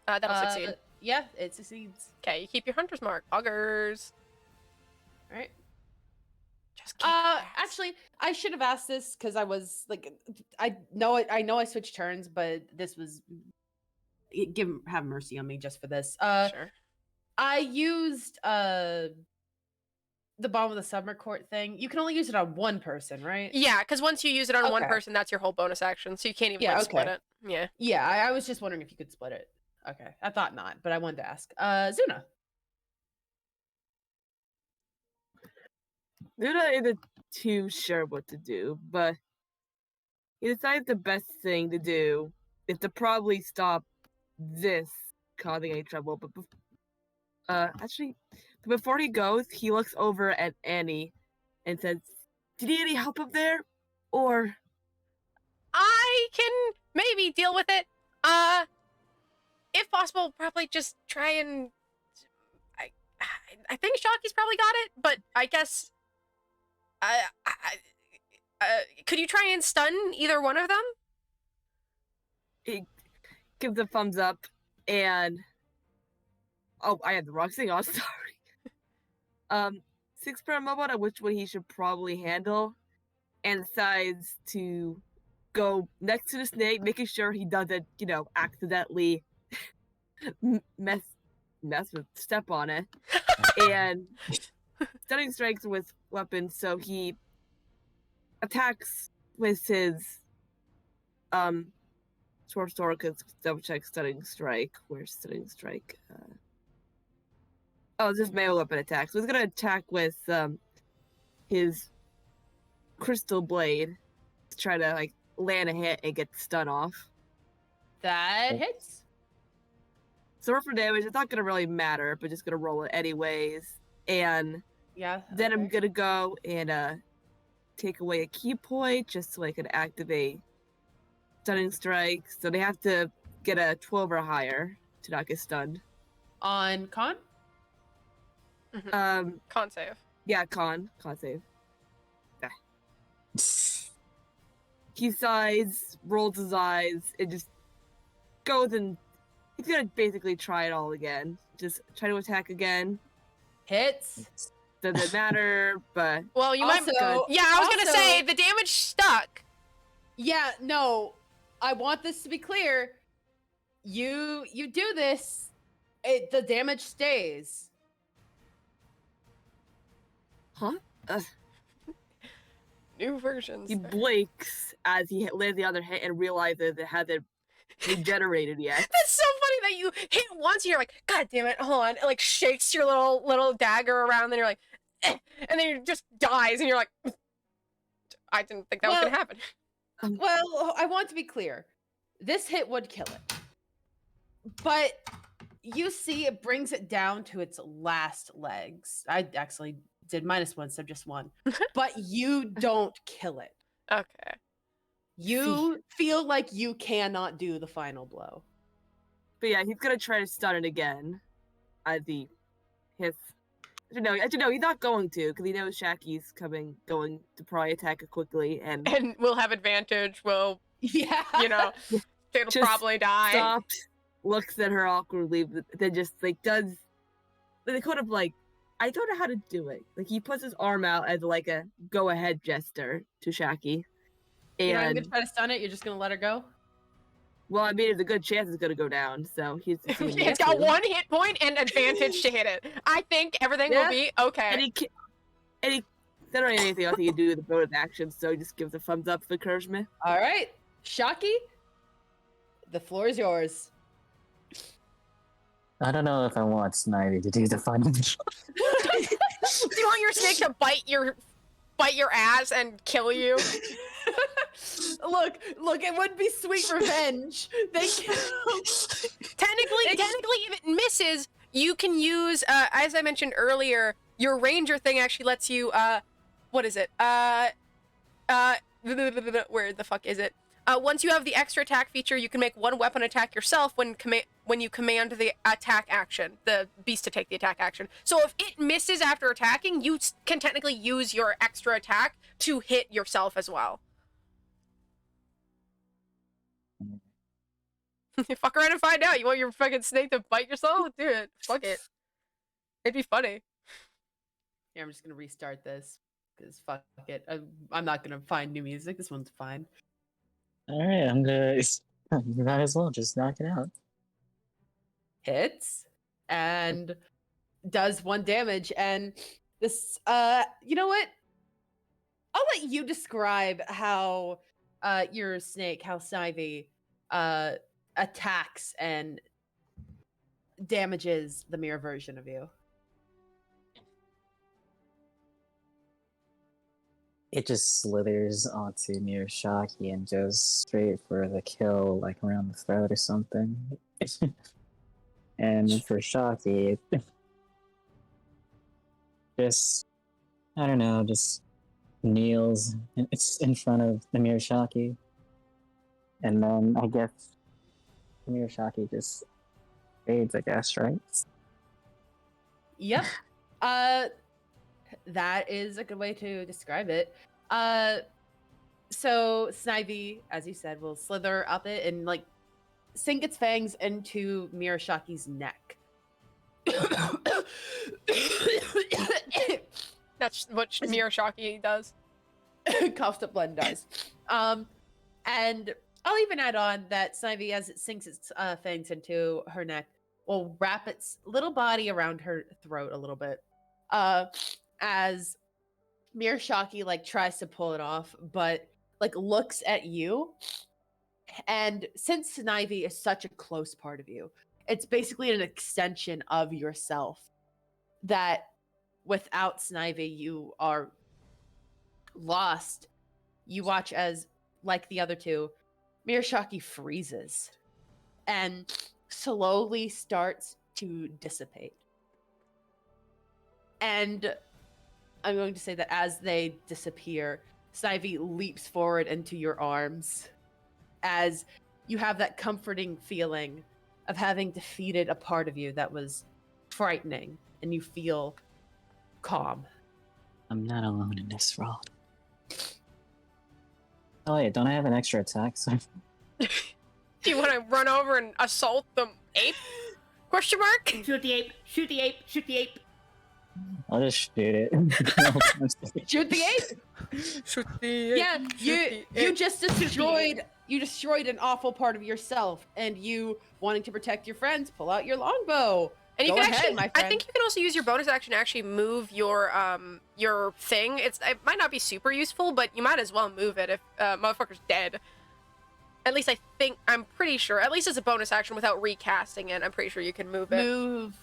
That'll succeed. Yeah, it succeeds. Okay, you keep your hunter's mark. Buggers. All right. Just keep that. Actually, I should have asked this because I was like, I know I switched turns, but this was have mercy on me just for this. Sure. I used the bomb of the summer court thing. You can only use it on one person, right? Yeah, because once you use it on one Okay. person, that's your whole bonus action, so you can't even Yeah, like, split okay. it. Yeah. Yeah, I was just wondering if you could split it. Okay, I thought not, but I wanted to ask. Zuna. Luna isn't too sure what to do, but he decides the best thing to do is to probably stop this causing any trouble. But actually, before he goes, he looks over at Annie and says, "Did you need any help up there, or?" I can maybe deal with it. If possible, probably just try and. I think Shaki's probably got it, but I guess. Could you try and stun either one of them? He gives a thumbs up, and oh, I had the wrong thing on. Sorry. 6 per mobile on which one he should probably handle, and decides to go next to the snake, making sure he doesn't, accidentally mess with step on it, and stunning strikes with weapons. So he attacks with his short sword. Cause double check stunning strike. Where's stunning strike? Oh, it's just melee weapon attack. So he's gonna attack with his crystal blade to try to like land a hit and get the stun off. That hits. So for damage, it's not gonna really matter, but just gonna roll it anyways. And Yeah. then I'm gonna go and take away a key point just so I can activate stunning strike. So they have to get a 12 or higher to not get stunned. On con. Mm-hmm. Con save. Yeah, con save. He sighs, rolls his eyes, and just goes and he's gonna basically try it all again. Just try to attack again. Hits. Doesn't matter, but Well, you Also- might. Yeah, I was gonna also- say the damage stuck. Yeah, no. I want this to be clear. You do this, the damage stays. huh? New versions. He blinks as he lands the other hit and realizes it hasn't regenerated yet. That's so funny that you hit once and you're like, God damn it, hold on. It like shakes your little dagger around, then you're like, eh, and then it just dies, and you're like, I didn't think that was Well- gonna happen. Well, I want to be clear. This hit would kill it. But you see it brings it down to its last legs. I actually did -1 instead of just 1. But you don't kill it. Okay. You feel like you cannot do the final blow. But yeah, he's gonna try to stun it again. His. Actually, no, he's not going to, because he knows Shaki's going to probably attack it quickly, and And we'll have advantage. We'll, Yeah. it'll Just probably die. stops, looks at her awkwardly, but then just does. They kind of I don't know how to do it. He puts his arm out as a go ahead gesture to Shaki, You're not even and gonna try to stun it. You're just gonna let her go. well, I mean, there's a good chance it's gonna go down. So he's. It's got 1 hit point and advantage to hit it. I think everything will Yeah. be okay. And he there don't anything else he can do with the bonus action, so he just gives a thumbs up for encouragement. All right, Shaki, the floor is yours. I don't know if I want Snivy to do the final. Do you want your snake to bite your ass and kill you? Look, it would be sweet revenge. They Technically, if it misses, you can use, as I mentioned earlier, your ranger thing actually lets you, what is it? Where the fuck is it? Once you have the extra attack feature, you can make one weapon attack yourself when you command the attack action, the beast to take the attack action. So if it misses after attacking, you can technically use your extra attack to hit yourself as well. Fuck around and find out. You want your fucking snake to bite yourself? Do it. Fuck it. It'd be funny. Yeah, I'm just gonna restart this because fuck it. I'm not gonna find new music. This one's fine. All right, I'm gonna. You might as well just knock it out. Hits and does 1 damage. And this, you know what? I'll let you describe how your snake, how Snivy, attacks and damages the mirror version of you. It just slithers onto near Shocky and goes straight for the kill, around the throat or something. And for Shocky, just, I don't know, just kneels in front of the Mirror Shocky. And then I guess the Mirror Shocky just fades, I guess, right? Yep. That is a good way to describe it. So Snivy, as you said, will slither up it and sink its fangs into Mirashaki's neck. That's what Mirashaki does. Coughed up blood and dies. And I'll even add on that Snivy, as it sinks its fangs into her neck, will wrap its little body around her throat a little bit. As Mirashaki tries to pull it off, but looks at you. And since Snivy is such a close part of you, it's basically an extension of yourself that without Snivy, you are lost. You watch as, like the other two, Mirashaki freezes and slowly starts to dissipate. And I'm going to say that as they disappear, Snivy leaps forward into your arms as you have that comforting feeling of having defeated a part of you that was frightening, and you feel calm. I'm not alone in this world. Oh wait, don't I have an extra attack? So... Do you want to run over and assault the ape? Question mark? Shoot the ape! Shoot the ape! Shoot the ape! I'll just shoot it. Shoot the ape! Shoot the ape. Yeah, Shoot the you ape. just destroyed an awful part of yourself, and you wanting to protect your friends, pull out your longbow. And you Go can ahead, actually, my I friend. think you can also use your bonus action to actually move your thing. It might not be super useful, but you might as well move it if motherfucker's dead. At least I'm pretty sure. At least as a bonus action without recasting it, I'm pretty sure you can move it. Move.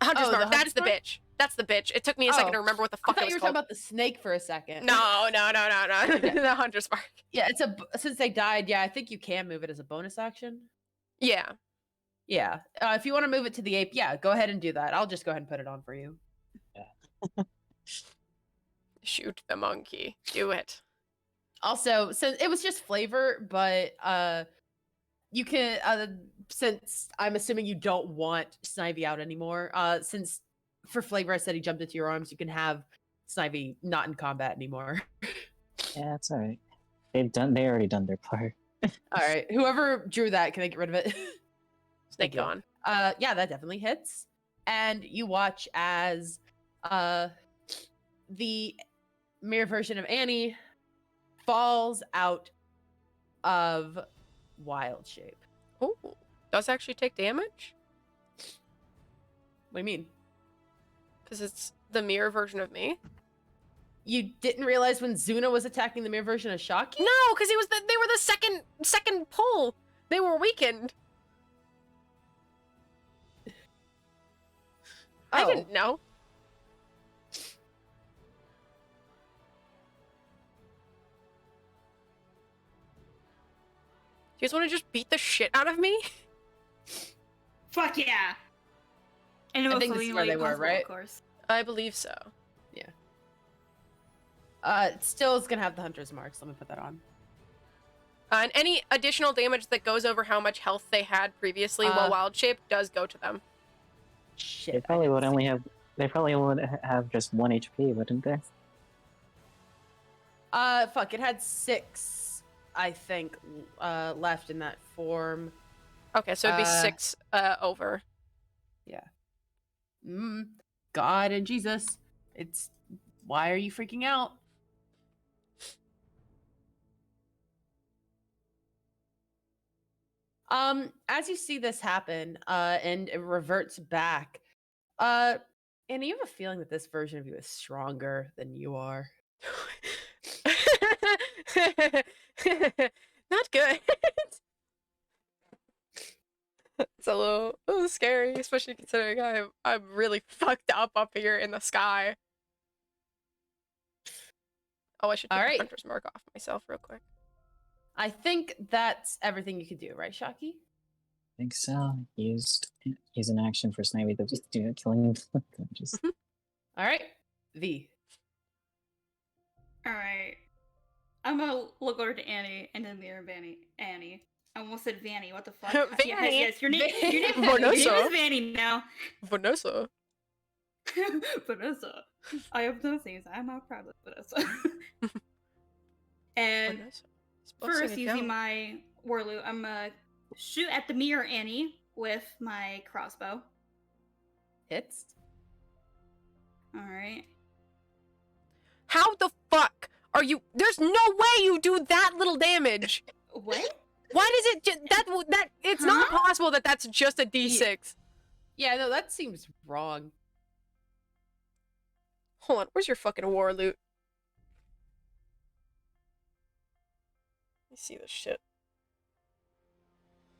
Hunter's Oh, Mark. the That's the Hunter's bitch. That's the bitch. It took me a second to remember what the I fuck it thought was you were called. talking about the snake for a second. No. The Hunter's Mark. Yeah, since they died. Yeah, I think you can move it as a bonus action. Yeah. Yeah, if you want to move it to the ape, yeah, go ahead and do that. I'll just go ahead and put it on for you. Shoot the monkey. Do it. Also, so it was just flavor, but you can since I'm assuming you don't want Snivy out anymore. Since for flavor I said he jumped into your arms, you can have Snivy not in combat anymore. Yeah, it's alright. They already done their part. All right, whoever drew that, can I get rid of it? Snake you. gone. Yeah, that definitely hits. And you watch as the mirror version of Annie falls out of wild shape. Oh, does actually take damage? What do you mean? Because it's the mirror version of me. You didn't realize when Zuna was attacking the mirror version of Shocky? No, because they were the second pull. They were weakened. I didn't know. You guys want to just beat the shit out of me? Fuck yeah! And I think this is where they were, right? Of course. I believe so. It still is gonna have the hunter's marks. Let me put that on. And any additional damage that goes over how much health they had previously while wild shape does go to them. Shit. They probably would only have. They probably would have just 1 HP, wouldn't they? Fuck. It had 6, I think, left in that form. Okay, so it'd be 6 over. God and Jesus. It's. Why are you freaking out? As you see this happen, and it reverts back, and you have a feeling that this version of you is stronger than you are. Not good. It's a little scary, especially considering I'm really fucked up here in the sky. Oh, I should take the hunter's mark off myself real quick. I think that's everything you can do, right, Shocky? I think so. Use an action for Snivy that just killing him. Just All right, V. All right. I'm gonna look over to Annie and then mirror Annie. I almost said Vanny. What the fuck? Vanny. Yes, your name is Vanny now. Vanessa. Vanessa. I have those names. I'm not proud of Vanessa. And Vanessa. first, using my Warloot, I'm gonna shoot at the mirror Annie with my crossbow. Hits. All right. How the fuck are you? There's no way you do that little damage. What? Why does it that it's not possible that that's just a D6. Yeah, no, that seems wrong. Hold on, where's your fucking Warloot? Let me see this shit.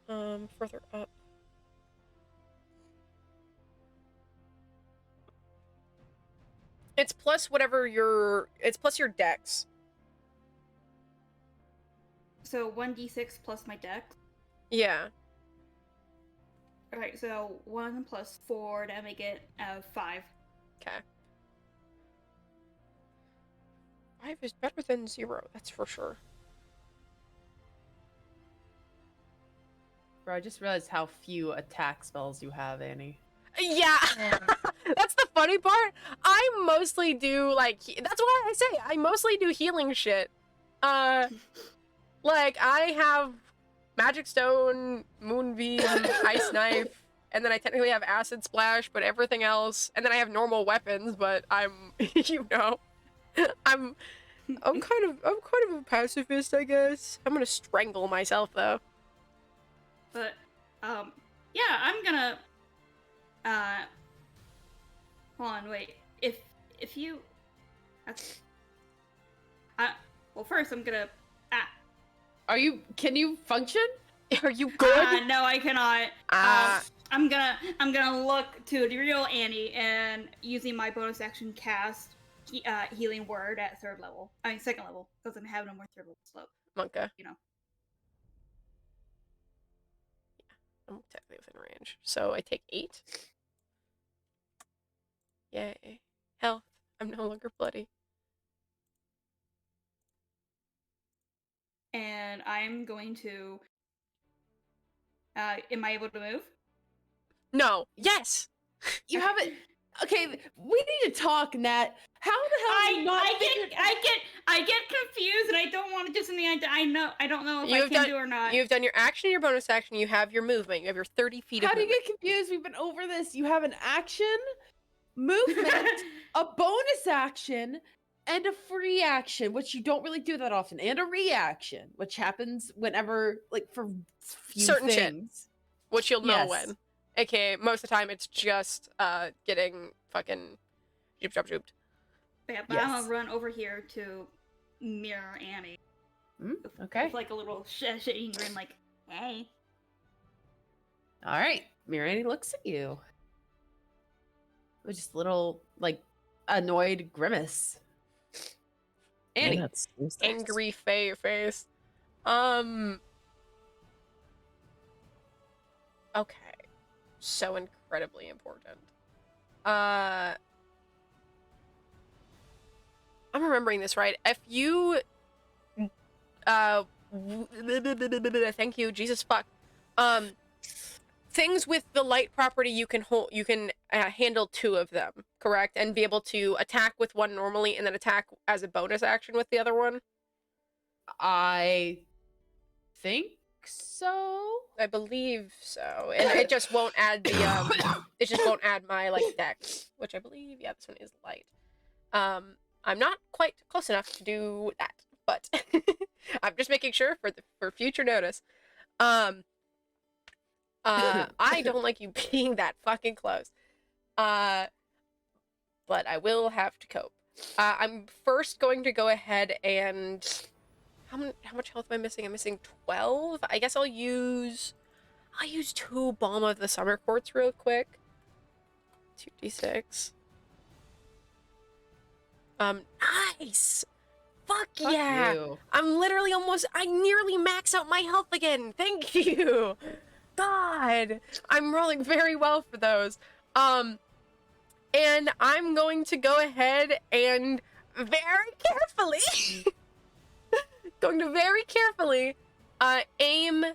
Further up. It's plus whatever it's plus your dex. So 1d6 plus my dex. Yeah. Alright, so 1 plus 4, that make it 5. Okay. 5 is better than 0, that's for sure. Bro, I just realized how few attack spells you have, Annie. Yeah. That's the funny part. I mostly do that's why I say I mostly do healing shit. Like I have Magic Stone, Moonbeam, Ice Knife, and then I technically have Acid Splash, but everything else, and then I have normal weapons, but I'm I'm kind of a pacifist, I guess. I'm gonna strangle myself though. But yeah, I'm gonna hold on, wait. If you that's well, first I'm gonna Can you function? Are you good? No, I cannot. I'm gonna look to the real Annie and using my bonus action cast healing word at 3rd level. I mean 2nd level, because I have no more 3rd level slope. Monka. You know. Yeah, I'm technically within range. So I take 8. Yay. Health. I'm no longer bloody. and I'm going to. Am I able to move? No. Yes. You haven't. Okay, we need to talk, Nat. How the hell have you not figured? I get confused, and I don't want to do something I don't know if I You've can done- do or not. You've done your action, your bonus action. You have your movement. You have your 30 feet How of do you movement. get confused? We've been over this. You have an action, movement, a bonus action, and a free action, which you don't really do that often, and a reaction, which happens whenever, like, for few Certain shit. things. Which you'll know Yes. when. AKA, most of the time, it's just getting fucking joop. Yeah, but I'm gonna run over here to mirror Annie. Okay. With like a little shitty grin, like, hey. All right. Mirani looks at you with just a little, like, annoyed grimace. Annie. That's useless. Angry face. Okay. So incredibly important. I'm remembering this right. If you thank you, Jesus fuck. Things with the light property you can handle 2 of them, correct? And be able to attack with one normally and then attack as a bonus action with the other one? I think so. I believe so. And it just won't add the it just won't add my like dex, which I believe, yeah, this one is light. I'm not quite close enough to do that, but I'm just making sure for future notice. I don't like you being that fucking close. But I will have to cope. I'm first going to go ahead and how much health am I missing? I'm missing 12. I guess I'll use 2 Balm of the Summer Quartz real quick. 2d6. Nice. Fuck yeah. You. I'm literally I nearly max out my health again. Thank you. God, I'm rolling very well for those. And I'm going to go ahead and very carefully aim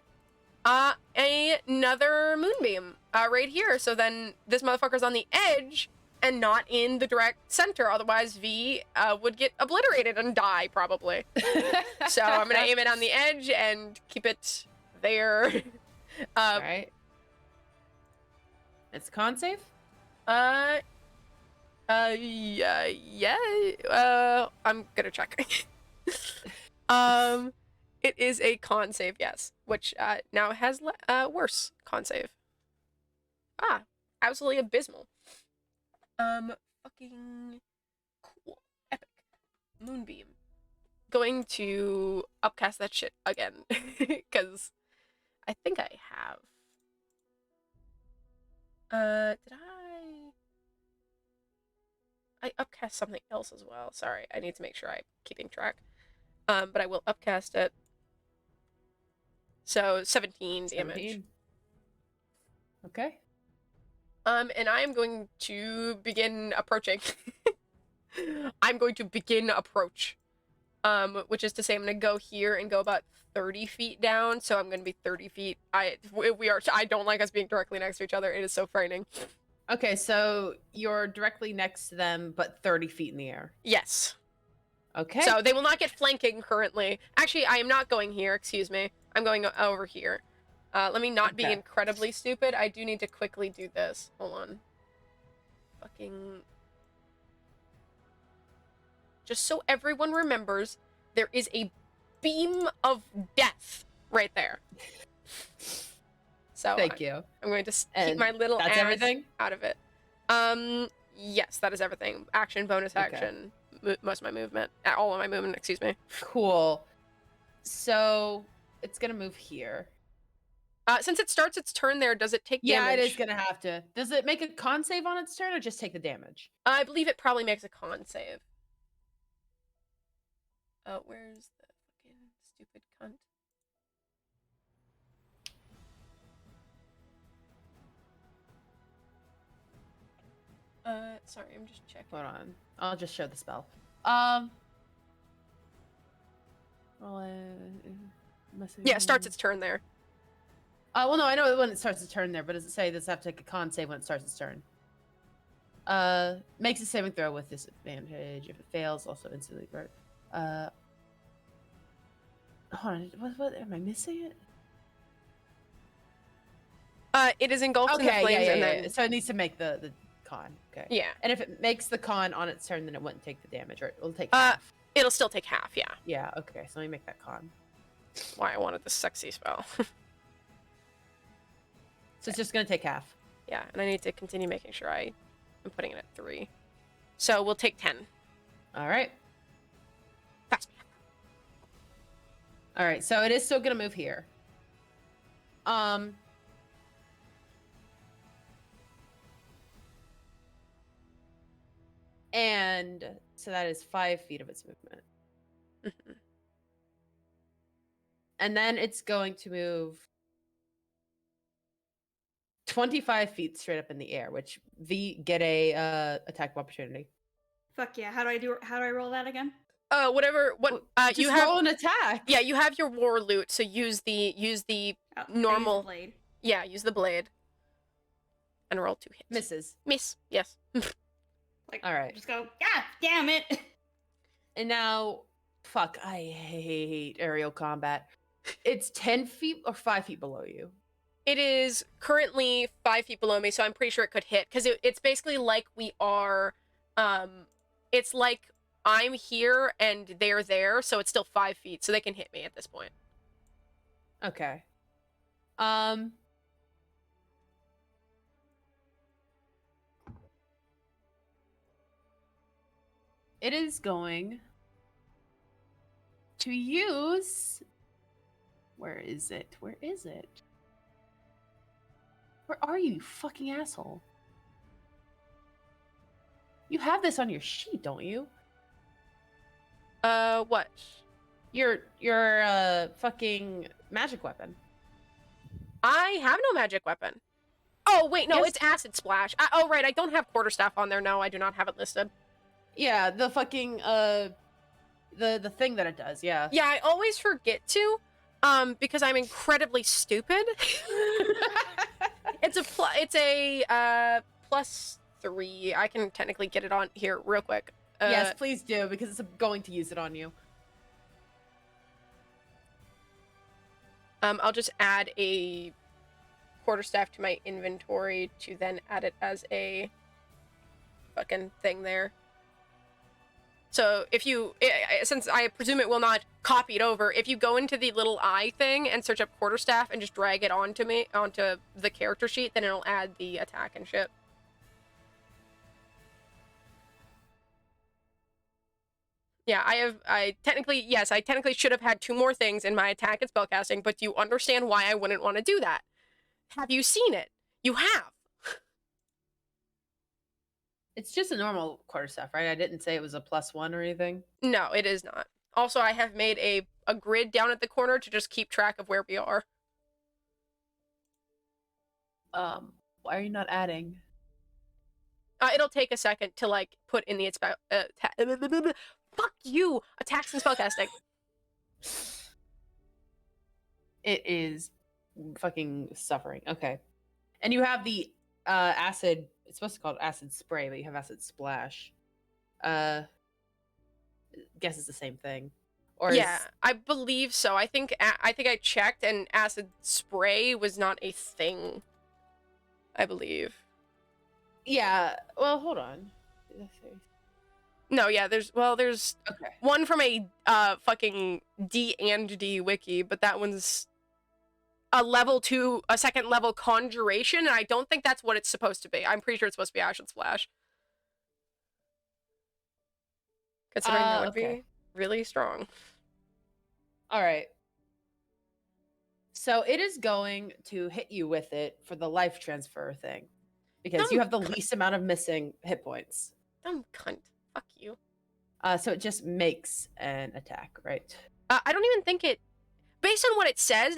another moonbeam right here. So then this motherfucker's on the edge and not in the direct center. Otherwise, V would get obliterated and die probably. So I'm gonna aim it on the edge and keep it there. All right. It's con save? Yeah. I'm gonna check. It is a con save, yes, which now has worse con save. Absolutely abysmal. Fucking cool, epic, moonbeam. Going to upcast that shit again, because I think I have. Did I upcast something else as well? Sorry, I need to make sure I'm keeping track. But I will upcast it. So 17 damage. 17. Okay. And I am going to begin approaching. I'm going to begin approach. Which is to say I'm going to go here and go about 30 feet down. So I'm going to be 30 feet. I don't like us being directly next to each other. It is so frightening. Okay, so you're directly next to them, but 30 feet in the air. Yes. Okay. So they will not get flanking currently. Actually, I am not going here. Excuse me. I'm going over here. Let me not be Okay. incredibly stupid. I do need to quickly do this. Hold on. Fucking... Just so everyone remembers, there is a beam of death right there. So Thank you. I'm going to keep And my little that's ass everything? out of it. Yes, that is everything. Action, bonus Okay. action, most of my movement. All of my movement, excuse me. Cool. So it's gonna move here. Since it starts its turn there, does it take Yeah, damage? it is gonna have to. Does it make a con save on its turn or just take the damage? I believe it probably makes a con save. Where's the fucking stupid cunt? Sorry, I'm just checking. Hold on. I'll just show the spell. Yeah, it starts its turn there. Well, no, I know when it starts its turn there, but does it say does it have to take a con save when it starts its turn? Makes a saving throw with disadvantage. If it fails, also instantly. Hold on, what am I missing it? It is engulfed in the flames, and then So it needs to make the con. Okay. yeah, And if it makes the con on its turn, then it wouldn't take the damage, or it'll take half. it'll still take half. Yeah. Yeah. Okay. So let me make that con. Why I wanted this sexy spell. So it's just gonna take half. Yeah, and I need to continue making sure I am putting it at 3. So we'll take 10. All right. Fast. All right. So it is still gonna move here. And so that is 5 feet of its movement. Mhm. And then it's going to move 25 feet straight up in the air, which get a attack of opportunity. Fuck yeah! How do I roll that again? Whatever. What Just you have? roll an attack. Yeah, you have your war loot, so use the Oh, normal. I use the blade. Yeah, use the blade. And roll 2 hits. Misses. Miss. Yes. Like, All right. just go. God damn it! And now, fuck, I hate aerial combat. It's 10 feet or 5 feet below you. It is currently 5 feet below me, so I'm pretty sure it could hit because it's basically like we are. It's like I'm here and they're there, so it's still 5 feet, so they can hit me at this point. Okay. It is going to use. Where is it? Where is it? Where are you, you fucking asshole? You have this on your sheet, don't you? What? Your fucking magic weapon. I have no magic weapon. Oh, wait, no, Yes. it's Acid Splash. Oh, right, I don't have Quarterstaff on there. No, I do not have it listed. Yeah, the fucking the thing that it does. Yeah. Yeah, I always forget to, because I'm incredibly stupid. It's a +3. I can technically get it on here real quick. Yes, please do, because it's going to use it on you. I'll just add a Quarterstaff to my inventory to then add it as a fucking thing there. So if you, since I presume it will not copy it over, if you go into the little eye thing and search up Quarterstaff and just drag it onto the character sheet, then it'll add the attack and shit. Yeah, I technically should have had 2 more things in my attack and spellcasting, but do you understand why I wouldn't want to do that? Have you seen it? You have. It's just a normal quarterstaff, right? I didn't say it was a +1 or anything. No, it is not. Also, I have made a grid down at the corner to just keep track of where we are. Why are you not adding? It'll take a second to like put in the fuck you, attacks and spellcasting. It is fucking suffering. Okay. And you have the acid, it's supposed to be called acid spray, but you have acid splash. Guess it's the same thing. Or Yeah, I believe so. I think I checked and acid spray was not a thing. I believe. Yeah. Well, hold on. No, yeah, there's Okay. one from a fucking D&D wiki, but that one's a second level conjuration, and I don't think that's what it's supposed to be. I'm pretty sure it's supposed to be Acid Splash. Considering that would okay. be really strong. All right. So it is going to hit you with it for the life transfer thing. Because you have the least amount of missing hit points. Dumb cunt. Fuck you. So it just makes an attack, right? I don't even think it... Based on what it says,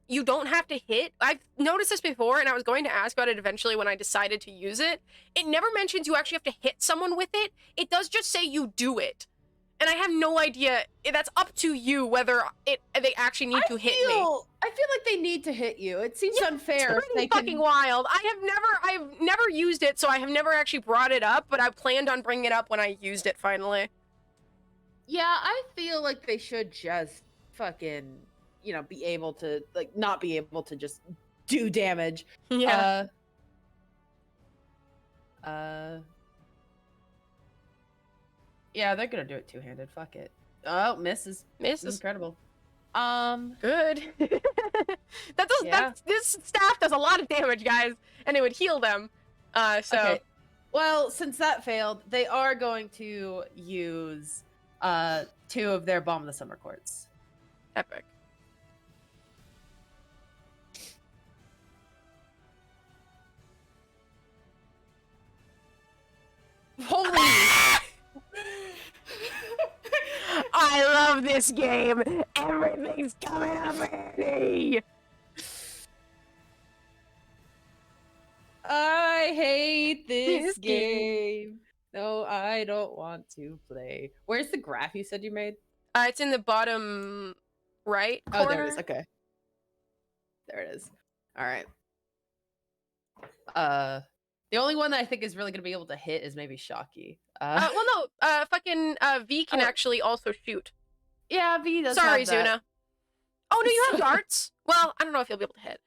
you don't have to hit. I've noticed this before, and I was going to ask about it eventually when I decided to use it. It never mentions you actually have to hit someone with it. It does just say you do it. and I have no idea. That's up to you whether they actually need to hit me. I feel like they need to hit you. It seems unfair. It's if they pretty fucking wild. I've never used it, so I have never actually brought it up, but I planned on bringing it up when I used it finally. Yeah, I feel like they should just fucking, be able to, like, not be able to just do damage. Yeah. Yeah, they're gonna do it two-handed. Fuck it. Oh, misses. Misses. Incredible. Good. This staff does a lot of damage, guys, and it would heal them. So. Okay. Well, since that failed, they are going to use 2 of their Bomb of the Summer Quartz. Epic. Holy! I love this game. Everything's coming up handy. I hate this This game. No, I don't want to play. Where's the graph you said you made? It's in the bottom right corner. Oh, there it is. Okay. There it is. All right. The only one that I think is really gonna be able to hit is maybe Shocky. Well, no. Fucking V can actually also shoot. Yeah, V does. Sorry, have that. Zuna. Oh, no, you have darts. Well, I don't know if you'll be able to hit.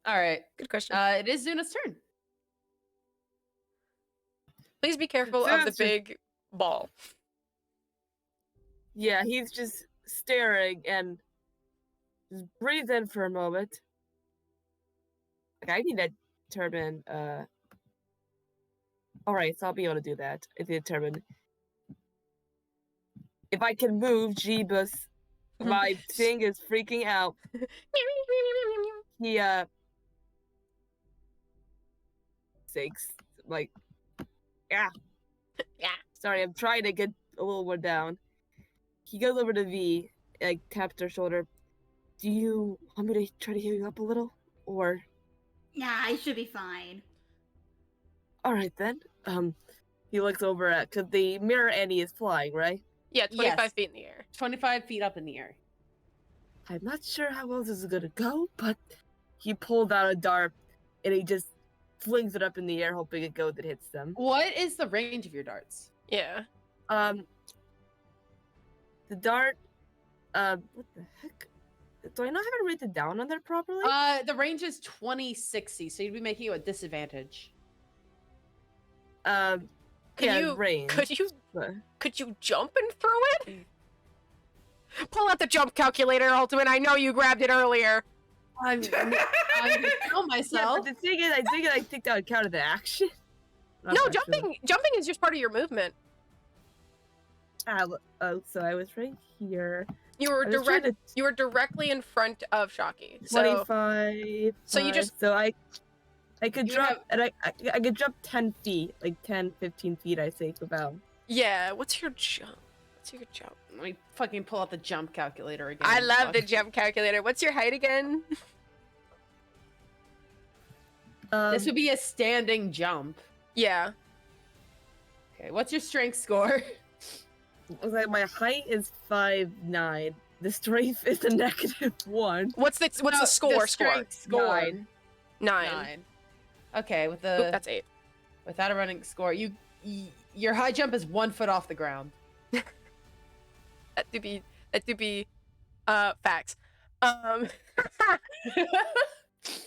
All right. Good question. It is Zuna's turn. Please be careful of the big ball. Yeah, he's just staring and just breathe in for a moment. Okay, I need to determine, alright, so I'll be able to do that. I need to determine if I can move Jeebus. My thing is freaking out. He, sakes, like, yeah. Sorry, I'm trying to get a little more down. He goes over to V, like, taps her shoulder. Do you want me to try to heal you up a little? Or... Nah, I should be fine. Alright then. He looks over at... Because the mirror Annie is flying, right? Yeah, 25 Yes. feet in the air. 25 feet up in the air. I'm not sure how well this is gonna go, but he pulled out a dart and he just flings it up in the air, hoping it goes and hits them. What is the range of your darts? Yeah. The dart, what the heck? Do I not have it written down on there properly? The range is 20-60, so you'd be making you a disadvantage. Could yeah, you- range. Could you jump and throw it? Pull out the jump calculator, Ultimate. I know you grabbed it earlier. I'm gonna kill Yeah, myself. but the thing is, I think that would count as an action. Not No, actually. jumping is just part of your movement. Oh, so I was right here. You were I was trying to- You were directly in front of Shocky. So 25. So you just- So I could You drop, have- and I could jump 10 feet, like 10, 15 feet, I think, about. yeah, what's your jump? Let me fucking pull out the jump calculator again. I love the Fuck. jump calculator. What's your height again? This would be a standing jump. Yeah. Okay, what's your strength score? Like my height is 5'9". The strength is a -1. What's the No, score? strength score. 9. 9. Okay, with Oop, the that's 8. without a running score, your high jump is 1 foot off the ground. That do be facts.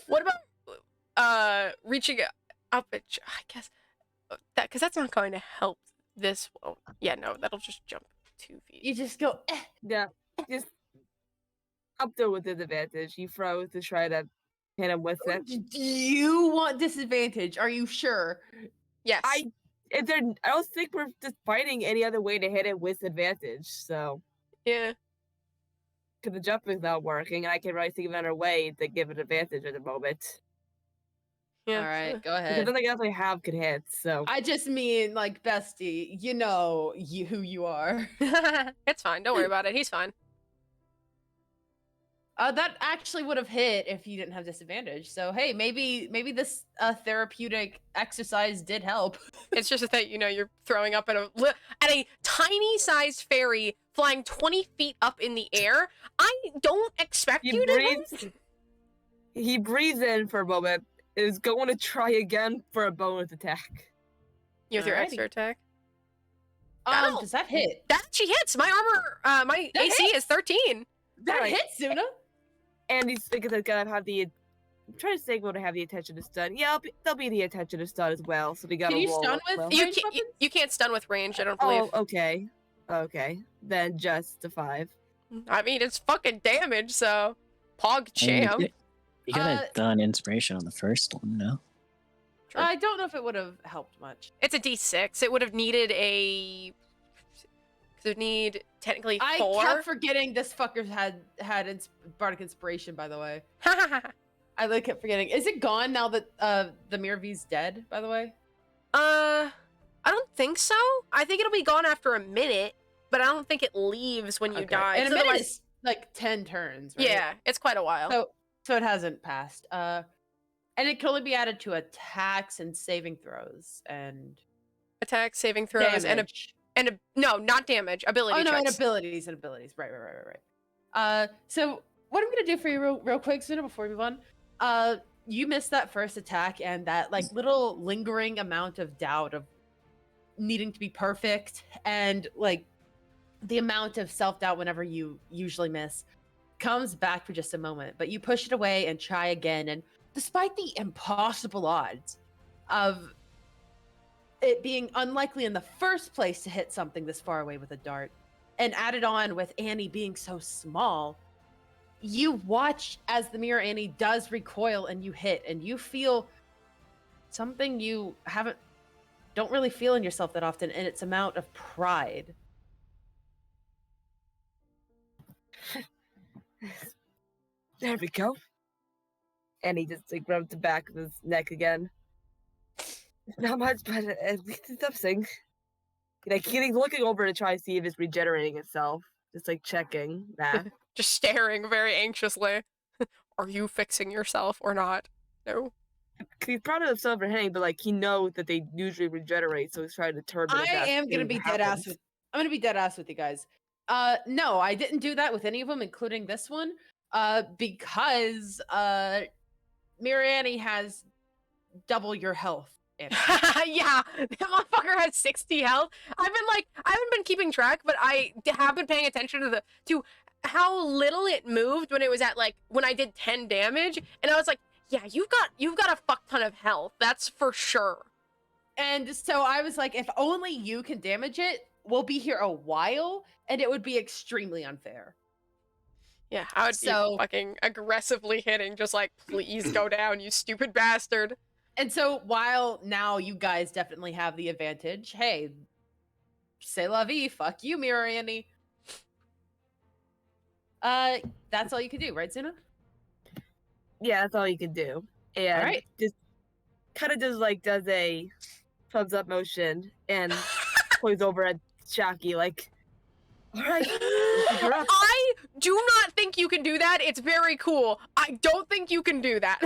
What about reaching up I guess that because that's not going to help this one. Yeah, no, that'll just jump 2 feet. You just go. Yeah, just up there with disadvantage. You froze to try to hit him with it. Do you want disadvantage? Are you sure? Yes. I don't think we're just finding any other way to hit it with advantage. So, Yeah. because the jumping's not working, and I can really think of another way to give it advantage at the moment. Yeah. All right, go Because ahead. nothing else I have could hit. So, I just mean, like, bestie, you know who you are. It's fine. Don't worry about it. He's fine. That actually would have hit if you didn't have disadvantage. So hey, maybe this therapeutic exercise did help. It's just that you're throwing up at a tiny sized fairy flying 20 feet up in the air. I don't expect He you to breathes. He breathes in for a moment. Is going to try again for a bonus attack. You with your Alrighty. extra attack. That'll- Does that hit? That actually hits. My armor, my That AC is 13. That Alright. hits, Suna. And he's thinking that's gonna have the. I'm trying to think what to have the attention to stun. Yeah, they'll be the attention to stun as well. So we got. Can you roll stun up with well. You ranged can't, weapons? you can't stun with range, I don't believe. Oh, okay. Okay. Then just a 5. I mean, it's fucking damage, so Pog I mean, champ. you could have done inspiration on the first one, no? Sure. I don't know if it would have helped much. It's a D6. It would have needed a. It would need technically 4. I kept forgetting this fucker had bardic inspiration. By the way, I kept forgetting. Is it gone now that the Mirror V's dead? By the way, I don't think so. I think it'll be gone after a minute, but I don't think it leaves when you die. and a 'cause minute otherwise- is like 10 turns. Right? Yeah, it's quite a while. So it hasn't passed. And it can only be added to attacks and saving throws and Attack, saving throws, damage. no, not damage. Ability Oh no, and checks. abilities. Right. So what I'm gonna do for you real quick, Suna, before we move on. You missed that first attack and that like little lingering amount of doubt of needing to be perfect and like the amount of self-doubt whenever you usually miss comes back for just a moment, but you push it away and try again, and despite the impossible odds of it being unlikely in the first place to hit something this far away with a dart, and added on with Annie being so small, you watch as the Mirror Annie does recoil and you hit, and you feel something you don't really feel in yourself that often, and it's amount of pride. There we go. And he just like rubs the back of his neck again. Not much, but at least it's something. Like he's looking over to try to see if it's regenerating itself. Just like checking. Nah. Just staring very anxiously. Are you fixing yourself or not? No. He's proud of himself for hitting, but like he knows that they usually regenerate, so he's trying to determine. I if that am gonna thing be dead ass happens. with. I'm gonna be dead ass with you guys. No, I didn't do that with any of them, including this one. Because Mirror Annie has double your health. Annie. Yeah, that motherfucker has 60 health. I haven't been keeping track, but I have been paying attention to how little it moved when it was at when I did 10 damage, and I was like, yeah, you've got a fuck ton of health. That's for sure. And so I was like, if only you can damage it, we'll be here a while, and it would be extremely unfair. Yeah, I would be fucking aggressively hitting, just like, please go down, you stupid bastard. And so while now you guys definitely have the advantage, hey, c'est la vie, fuck you, Mirror Annie. That's all you can do, right, Zuna? Yeah, that's all you can do. And Alright. just kind of does a thumbs up motion and points over at Shaki like, all right. I do not think you can do that. It's very cool. I don't think you can do that.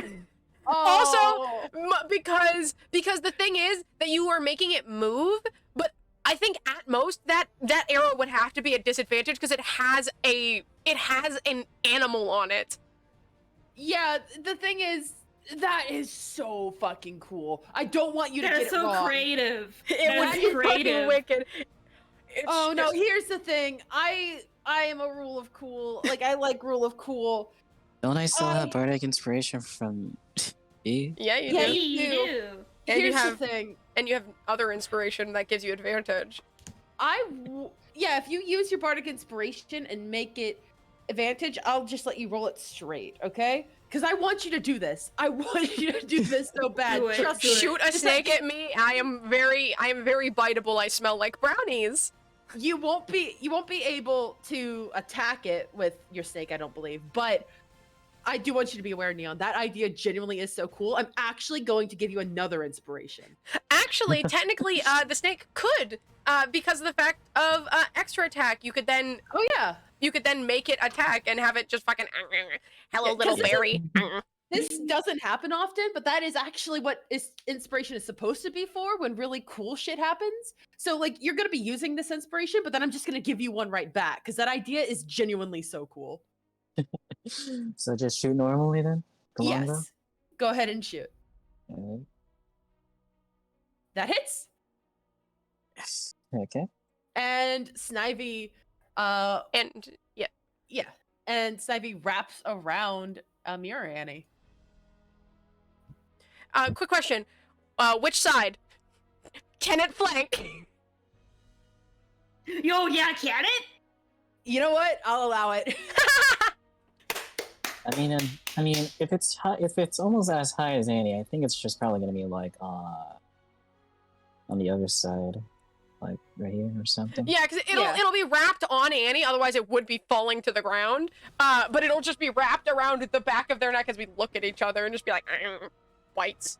Oh. Also, because the thing is that you are making it move, but I think at most that arrow would have to be at disadvantage because it has an animal on it. Yeah, the thing is, that is so fucking cool. I don't want you to That get is it so wrong. creative. It would That's be fucking creative. wicked. It's Oh no, just- here's the thing. I am a rule of cool. Like I like rule of cool. Don't I still have I- bardic inspiration from B? Yeah, you Yeah, do. You do. do. And you Here's have- the thing. And you have other inspiration that gives you advantage. Yeah, if you use your bardic inspiration and make it advantage, I'll just let you roll it straight, okay? Because I want you to do this. I want you to do this so bad. Do it. Trust me. Shoot a snake at me. I am very biteable. I smell like brownies. You won't be able to attack it with your snake, I don't believe. But I do want you to be aware, Neon. That idea genuinely is so cool. I'm actually going to give you another inspiration. Actually, technically, the snake could, because of the fact of extra attack. You could then, Oh yeah. you could then make it attack and have it just fucking hello Yeah, little 'cause this is- berry. This doesn't happen often, but that is actually what inspiration is supposed to be for when really cool shit happens. So, like, you're going to be using this inspiration, but then I'm just going to give you one right back because that idea is genuinely so cool. So just shoot normally then? The longbow? Yes. Go ahead and shoot. Alright. That hits. Okay. And Snivy, And yeah, yeah. And Snivy wraps around Mirror Annie. quick question. Which side? Can it flank? Yo, yeah, can it? You know what? I'll allow it. I mean, if it's almost as high as Annie, I think it's just probably gonna be like on the other side, like right here or something. Yeah, because it'll be wrapped on Annie, otherwise it would be falling to the ground. But it'll just be wrapped around the back of their neck as we look at each other and just be like whites.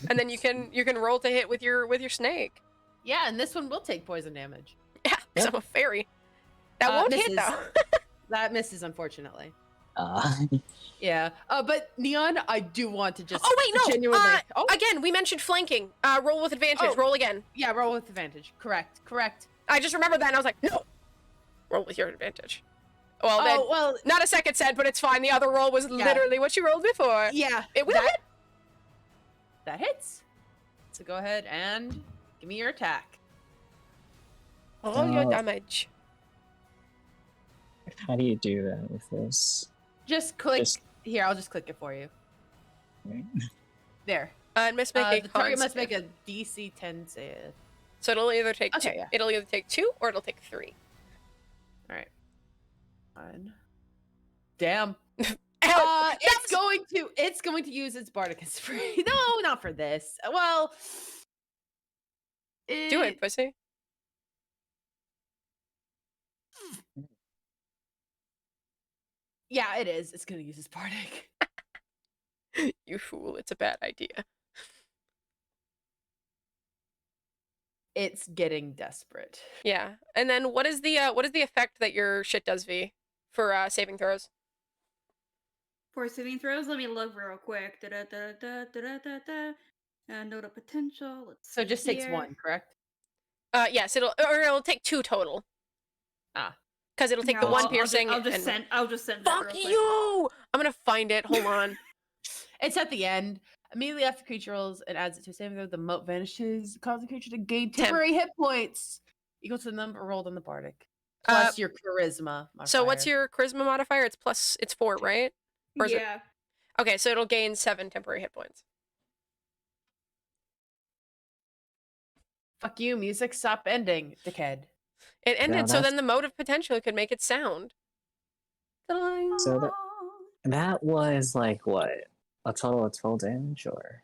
And then you can roll to hit with your snake. Yeah, and this one will take poison damage. Yeah, because I'm a fairy. That won't hit misses. though. That misses, unfortunately. Uh, Yeah. But Neon, I do want to just Oh wait, no. genuinely. Again, we mentioned flanking. Roll with advantage. Oh. Roll again. Yeah, roll with advantage. Correct. I just remembered that and I was like, no. Roll with your advantage. Well, then, well, not a second said, but it's fine. The other roll was literally what you rolled before. yeah. It will hit. That hits. So go ahead and give me your attack. Roll your damage. how do you do that with this? Just click Just- here. I'll just click it for you. Right. There. And must make a The target con must make save. a DC 10 save. So it'll either take Okay, two. yeah. It'll either take 2 or it'll take 3. All right. Fine. Damn. Ow! It's going to use its bardic spray. No, not for this. Well, Do it, pussy. Yeah, it is. It's going to use its bardic. You fool! It's a bad idea. It's getting desperate. Yeah. And then what is the effect that your shit does, V, for saving throws? For saving throws, let me look real quick. Note of potential. Let's So it see just takes here. 1, correct? Yes, it'll take 2 total. Ah. Because it'll take Yeah, the one I'll piercing. I'll just and... send. I'll just send. that Fuck real quick. you! I'm gonna find it. Hold on. It's at the end. Immediately after creature rolls and adds it to a saving throw, the moat vanishes, causing the creature to gain temporary hit points equal to the number rolled on the bardic. Plus your charisma modifier. So what's your charisma modifier? It's 4, right? Or is it- Yeah. Okay, so it'll gain 7 temporary hit points. Fuck you, music, stop ending, dickhead. It ended, so that's- then the mode of potential could make it sound. So that was like what? A total of 12 damage, or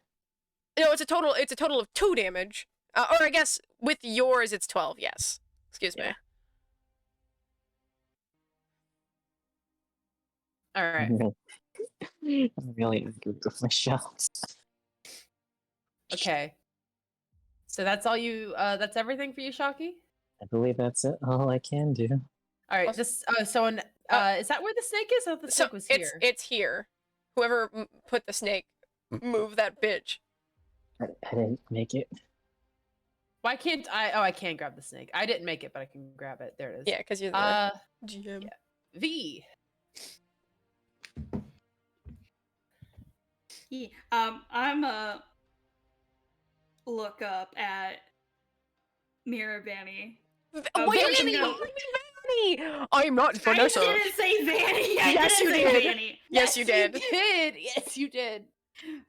No, it's a total of 2 damage. Or I guess with yours it's 12, yes. Excuse me. Yeah. All right. I'm really angry with my shots. Okay. So that's all you. That's everything for you, Shocky. I believe that's it. All I can do. All right. Also- This. Is that where the snake is? Oh, the So snake was here. it's here. Whoever put the snake, move that bitch. I didn't make it. Why can't I? Oh, I can grab the snake. I didn't make it, but I can grab it. There it is. Yeah, because you're the GM. yeah. V. Yeah. I'm look up at Mirror Vanny. Why did you Vanny! call me Vanny? I'm not Vanessa. I didn't say Vanny. I Yes, didn't you say did. Vanny. Yes, you did. Yes, you did.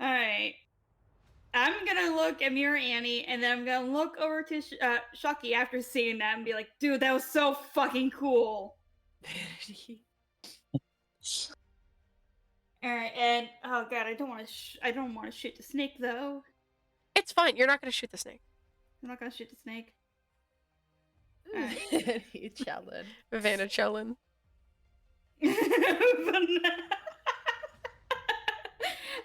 All right. I'm gonna look at Mirror Annie, and then I'm gonna look over to Shocky after seeing that and be like, "Dude, that was so fucking cool." All right, and oh god, I don't want to shoot the snake though. It's fine. You're not gonna shoot the snake. I'm not gonna shoot the snake. You challenge. Vanna chillin'.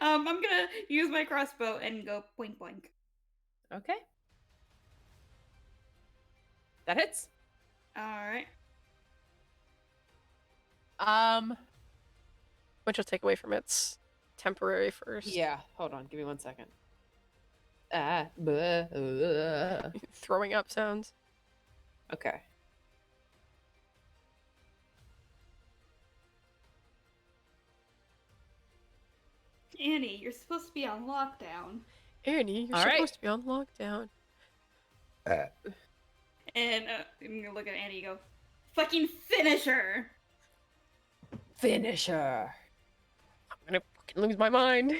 I'm gonna use my crossbow and go point blank. Okay. That hits. All right. which will take away from its temporary first. Yeah, hold on, give me 1 second. Bleh. Throwing up sounds. Okay. Annie, you're supposed to be on lockdown. Annie, you're All supposed right. to be on lockdown. And I'm gonna look at Annie and go, fucking finish her! Finish her. I'm gonna fucking lose my mind.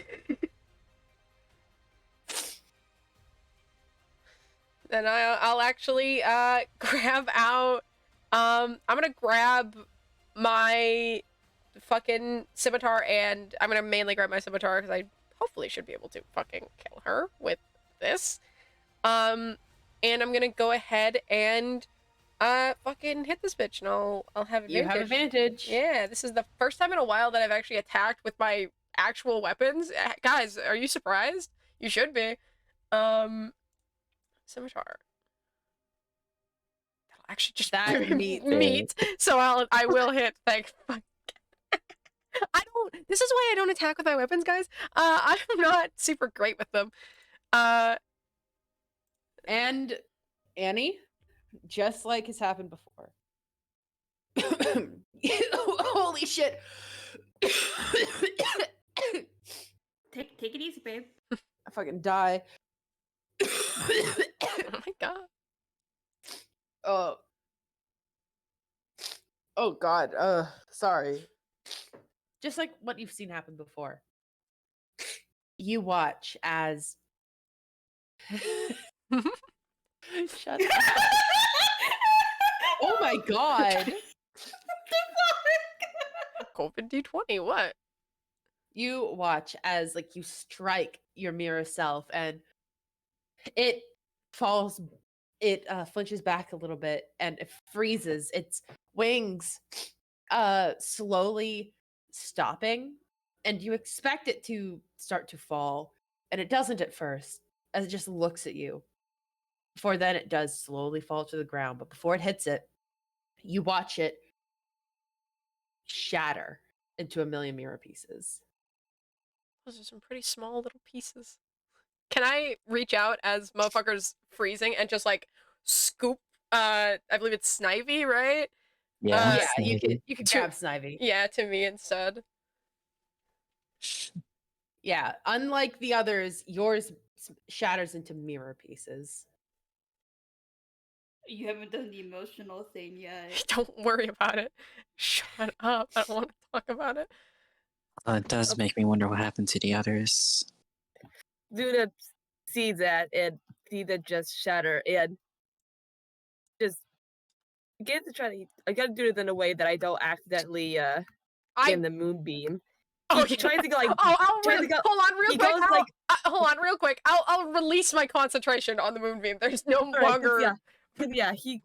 Then I'll actually grab out. I'm gonna grab my fucking scimitar, and I'm gonna mainly grab my scimitar because I hopefully should be able to fucking kill her with this. And I'm gonna go ahead and fucking hit this bitch, and I'll have advantage. You have advantage. Yeah, this is the first time in a while that I've actually attacked with my actual weapons. Guys, are you surprised? You should be. Scimitar. That'll actually just That meat. meat. So I will hit. Thank fuck. I don't. This is why I don't attack with my weapons, guys. I'm not super great with them. And Annie, just like has happened before. Holy shit. Take it easy, babe. I fucking die. Oh my god. Oh. Oh god. Sorry. Just like what you've seen happen before. You watch as Shut up. Oh my god. COVID D20, what? You watch as like you strike your mirror self and it falls, it flinches back a little bit and it freezes. Its wings slowly stopping, and you expect it to start to fall, and it doesn't at first, as it just looks at you. Before then it does slowly fall to the ground, but before it hits it, you watch it shatter into a million mirror pieces. Those are some pretty small little pieces. Can I reach out as motherfucker's freezing and just like scoop? I believe it's Snivy, right? Yeah, Yeah, you maybe. could To- grab Snivy. Yeah, to me instead. Yeah, unlike the others, yours shatters into mirror pieces. You haven't done the emotional thing yet. Don't worry about it. Shut up. I don't want to talk about it. It does make me wonder what happened to the others. Luna sees that and sees it just shatter and just get to try to. I gotta do it in a way that I don't accidentally in the moonbeam. Oh, He tries to go like. I'll tries to go- hold on real he quick. goes, like- Hold on real quick. I'll release my concentration on the moonbeam. There's no Alright, 'cause longer. yeah, he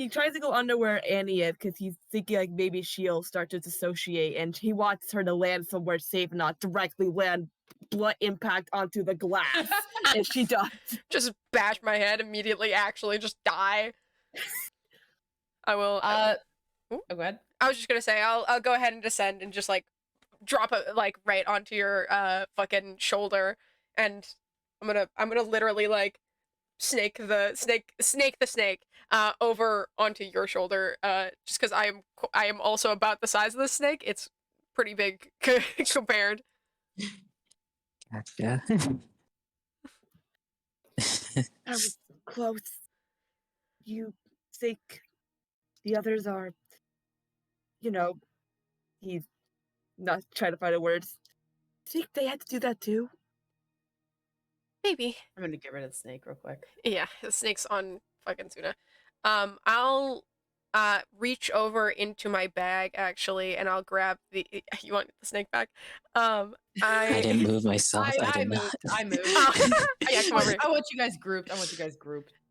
tries to go under where Annie is because he's thinking like maybe she'll start to dissociate, and he wants her to land somewhere safe, not directly land blood impact onto the glass. And she does. Just bash my head immediately. Actually, just die. I will. Go ahead. I was just gonna say I'll go ahead and descend and just like drop it like right onto your fucking shoulder, and I'm gonna literally like snake the snake over onto your shoulder just because I am also about the size of the snake. It's pretty big compared. Gotcha. That was close. You think the others are, he's not trying to find a word. Think they had to do that too? Maybe. I'm gonna get rid of the snake real quick. Yeah, the snake's on fucking Suna. I'll reach over into my bag actually, and I'll grab the. You want the snake back? I didn't move myself. I did not. I moved. Yeah, come over here. I want you guys grouped.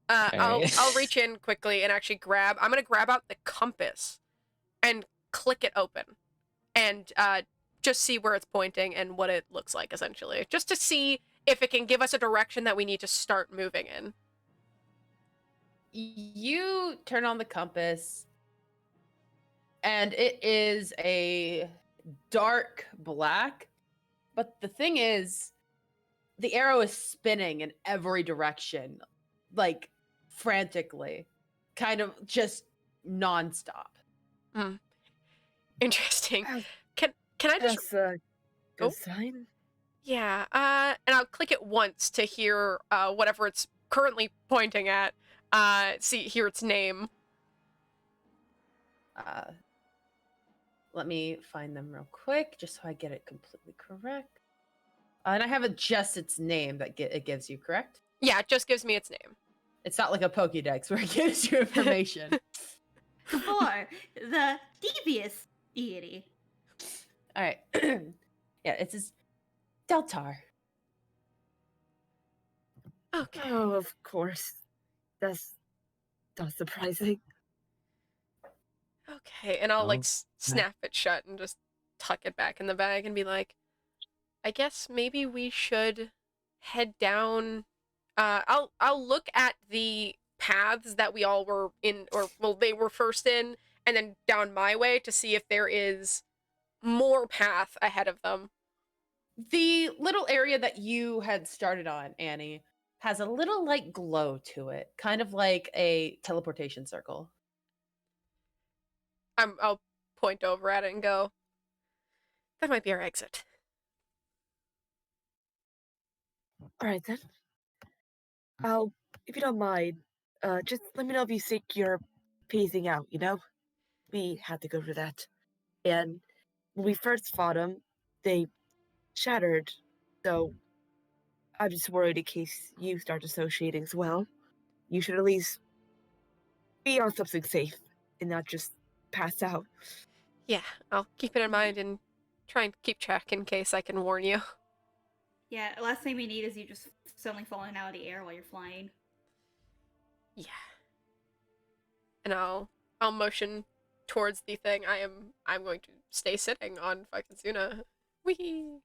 I'll Alright. reach in quickly and actually grab. I'm gonna grab out the compass, and click it open, and just see where it's pointing and what it looks like essentially, just to see if it can give us a direction that we need to start moving in. You turn on the compass, and it is a dark black. But the thing is, the arrow is spinning in every direction, like frantically, kind of just nonstop. Interesting. That's- Can I just That's a good Oh. sign. Yeah, and I'll click it once to hear whatever it's currently pointing at. Hear its name. Let me find them real quick, just so I get it completely correct. And I have just its name that it gives you, correct? Yeah, it just gives me its name. It's not like a Pokédex where it gives you information. 4, the devious deity. All right. Yeah, it says Deltar. Okay. Oh, of course. That's not surprising. Okay, and I'll like Oh, snap it shut and just tuck it back in the bag and be like, I guess maybe we should head down. I'll look at the paths that we all were in, or well, they were first in, and then down my way to see if there is more path ahead of them. The little area that you had started on, Annie, has a little like glow to it, kind of like a teleportation circle. I'll point over at it and go, that might be our exit. All right then. If you don't mind, just let me know if you think you're phasing out. We had to go through that, and when we first fought them, they shattered. So I'm just worried in case you start associating as well. You should at least be on something safe and not just pass out. Yeah, I'll keep it in mind and try and keep track in case I can warn you. Yeah, last thing we need is you just suddenly falling out of the air while you're flying. Yeah. And I'll motion towards the thing. I'm going to stay sitting on fucking Suna. Wee.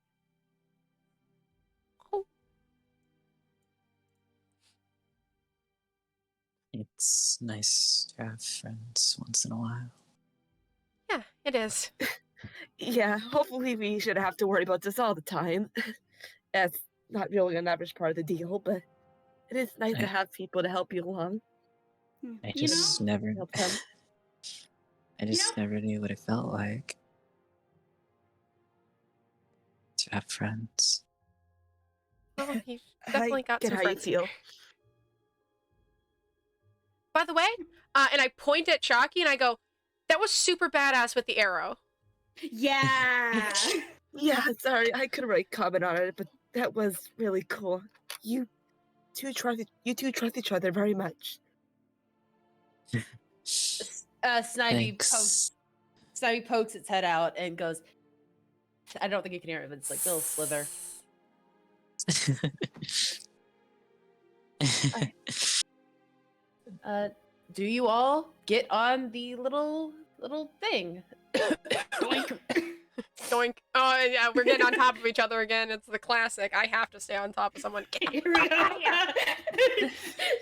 Oh. It's nice to have friends once in a while. Yeah, it is. Yeah, hopefully we shouldn't have to worry about this all the time. That's not really an average part of the deal, but it is nice to I- have people to help you along. I You just know, never, Help them. I just never knew what it felt like to have friends. Well, you've I definitely got get some how you friends. feel. By the way, and I point at Chalky and I go, that was super badass with the arrow. yeah. Yeah, sorry, I couldn't really comment on it, but that was really cool. You two trust each other very much. Snivy Thanks. pokes its head out and goes, I don't think you can hear it, but it's like a little slither. Do you all get on the little thing? Doink. Doink. Oh, yeah, we're getting on top of each other again. It's the classic. I have to stay on top of someone. Get Here the we fuck go. out of here.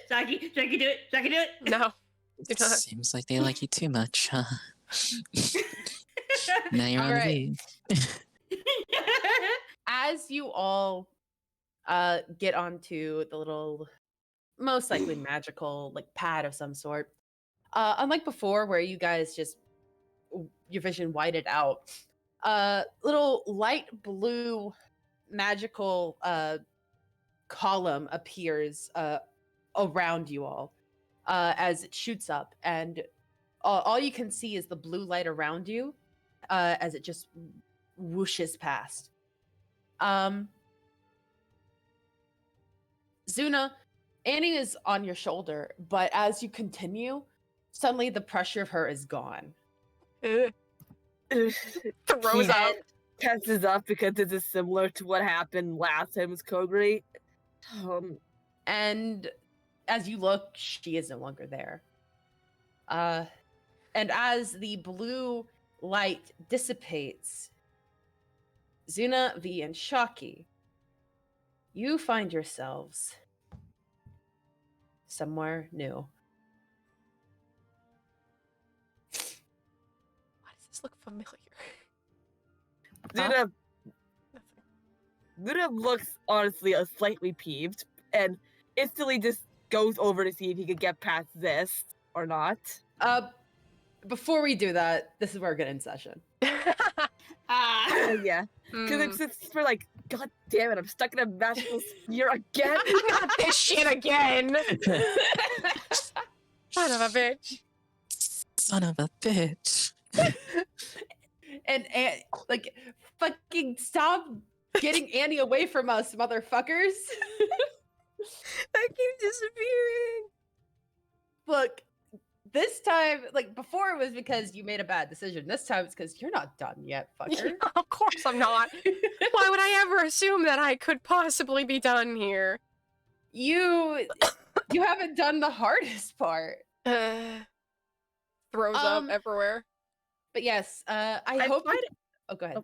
Jackie, do it. Jackie, do it. No. Do not. Seems like they like you too much, huh? Now you're on Alright. lead. As you all get onto the little, most likely magical like pad of some sort, unlike before where you guys just your vision whited out, little light blue magical column appears around you all as it shoots up, and all you can see is the blue light around you as it just whooshes past. Zuna, Annie is on your shoulder, but as you continue, suddenly the pressure of her is gone. Ugh. Throws He up. tenses up because this is similar to what happened last time with Kogri. And as you look, she is no longer there. And as the blue light dissipates, Zuna, V, and Shaki, you find yourselves somewhere new. What names look familiar. Luna, Nothing. Luna looks honestly slightly peeved and instantly just goes over to see if he could get past this or not. Before we do that, this is where we're getting in session. Ah. Yeah. Because it's for like, god damn it, I'm stuck in a magical sphere again. I got this shit again. Son of a bitch. Son of a bitch. and like, fucking stop getting Annie away from us, motherfuckers. I keep disappearing. Look, this time, like, before it was because you made a bad decision. This time it's because you're not done yet, fucker. Of course I'm not. Why would I ever assume that I could possibly be done here? You haven't done the hardest part. Throws up everywhere. But yes, I hope. Oh, go ahead.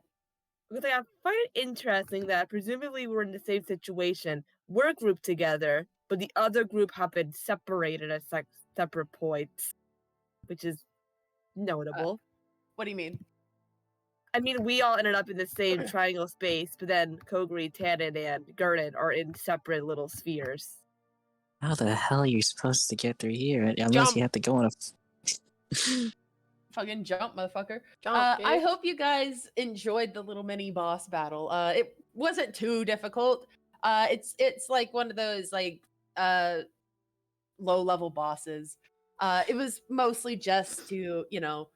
Because I find it interesting that presumably we're in the same situation. We're grouped together, but the other group have been separated at separate points, which is notable. What do you mean? I mean, we all ended up in the same triangle space, but then Kogri, Tannen, and Gurnen are in separate little spheres. How the hell are you supposed to get through here? Unless Jump. you have to go on a. Fucking jump, motherfucker. Jump, I bitch. hope you guys enjoyed the little mini boss battle. It wasn't too difficult. It's like one of those like low level bosses. It was mostly just to, you know,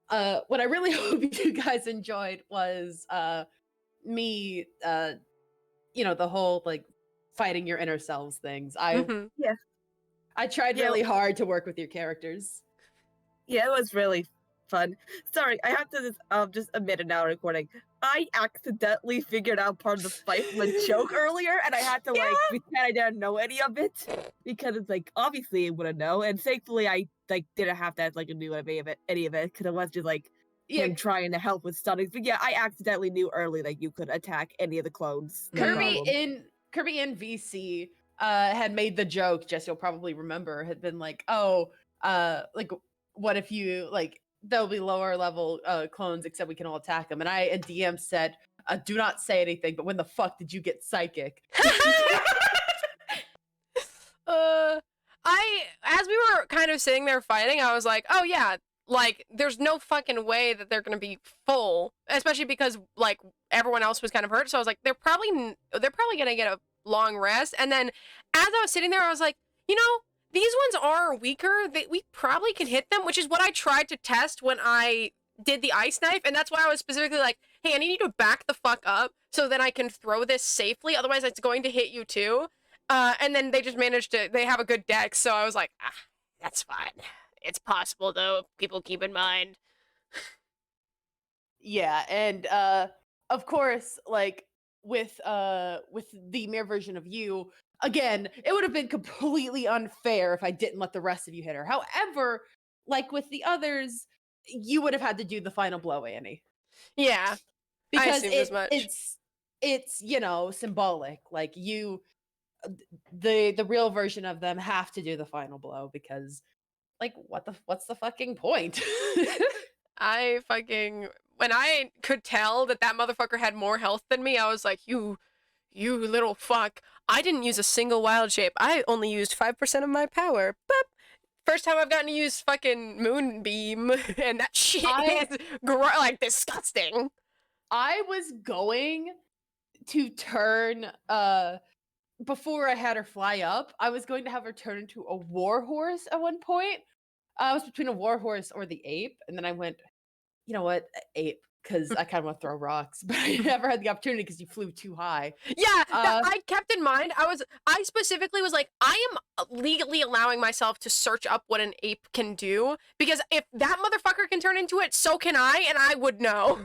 what I really hope you guys enjoyed was me you know, the whole like fighting your inner selves things. I tried Yeah. really hard to work with your characters. Yeah, it was really fun. Sorry, I have to just admit it now recording. I accidentally figured out part of the fight from a joke earlier, and I had to like pretend I didn't know any of it because it's like obviously I wouldn't know, and thankfully I like didn't have to like knew any of it because it was just like him trying to help with stunnings. But yeah, I accidentally knew early that you could attack any of the clones. No problem. Kirby in VC had made the joke, Jess, you'll probably remember, had been like, oh, like what if you like there'll be lower level clones except we can all attack them. And I and DM said, do not say anything, but when the fuck did you get psychic? As we were kind of sitting there fighting, I was like, oh yeah, like there's no fucking way that they're gonna be full, especially because like everyone else was kind of hurt. So I was like, they're probably gonna get a long rest. And then as I was sitting there, I was like, you know, these ones are weaker. We probably can hit them, which is what I tried to test when I did the ice knife. And that's why I was specifically like, hey, I need you to back the fuck up so that I can throw this safely. Otherwise, it's going to hit you too. And then they just managed to, they have a good deck. So I was like, that's fine. It's possible though. People keep in mind. Yeah. And of course, like with the mirror version of you, again, it would have been completely unfair if I didn't let the rest of you hit her. However, like with the others, you would have had to do the final blow, Annie. Yeah, because I assumed as much. It's you know, symbolic. Like you, the real version of them have to do the final blow because, like, what's the fucking point? When I could tell that motherfucker had more health than me, I was like, you little fuck. I didn't use a single wild shape. I only used 5% of my power. Boop. First time I've gotten to use fucking Moonbeam, and that shit is like disgusting. I was going to turn, before I had her fly up, I was going to have her turn into a warhorse at one point. I was between a warhorse or the ape, and then I went, you know what, ape, because I kind of want to throw rocks, but I never had the opportunity because you flew too high. Yeah, I kept in mind, I specifically was like, I am legally allowing myself to search up what an ape can do, because if that motherfucker can turn into it, so can I, and I would know.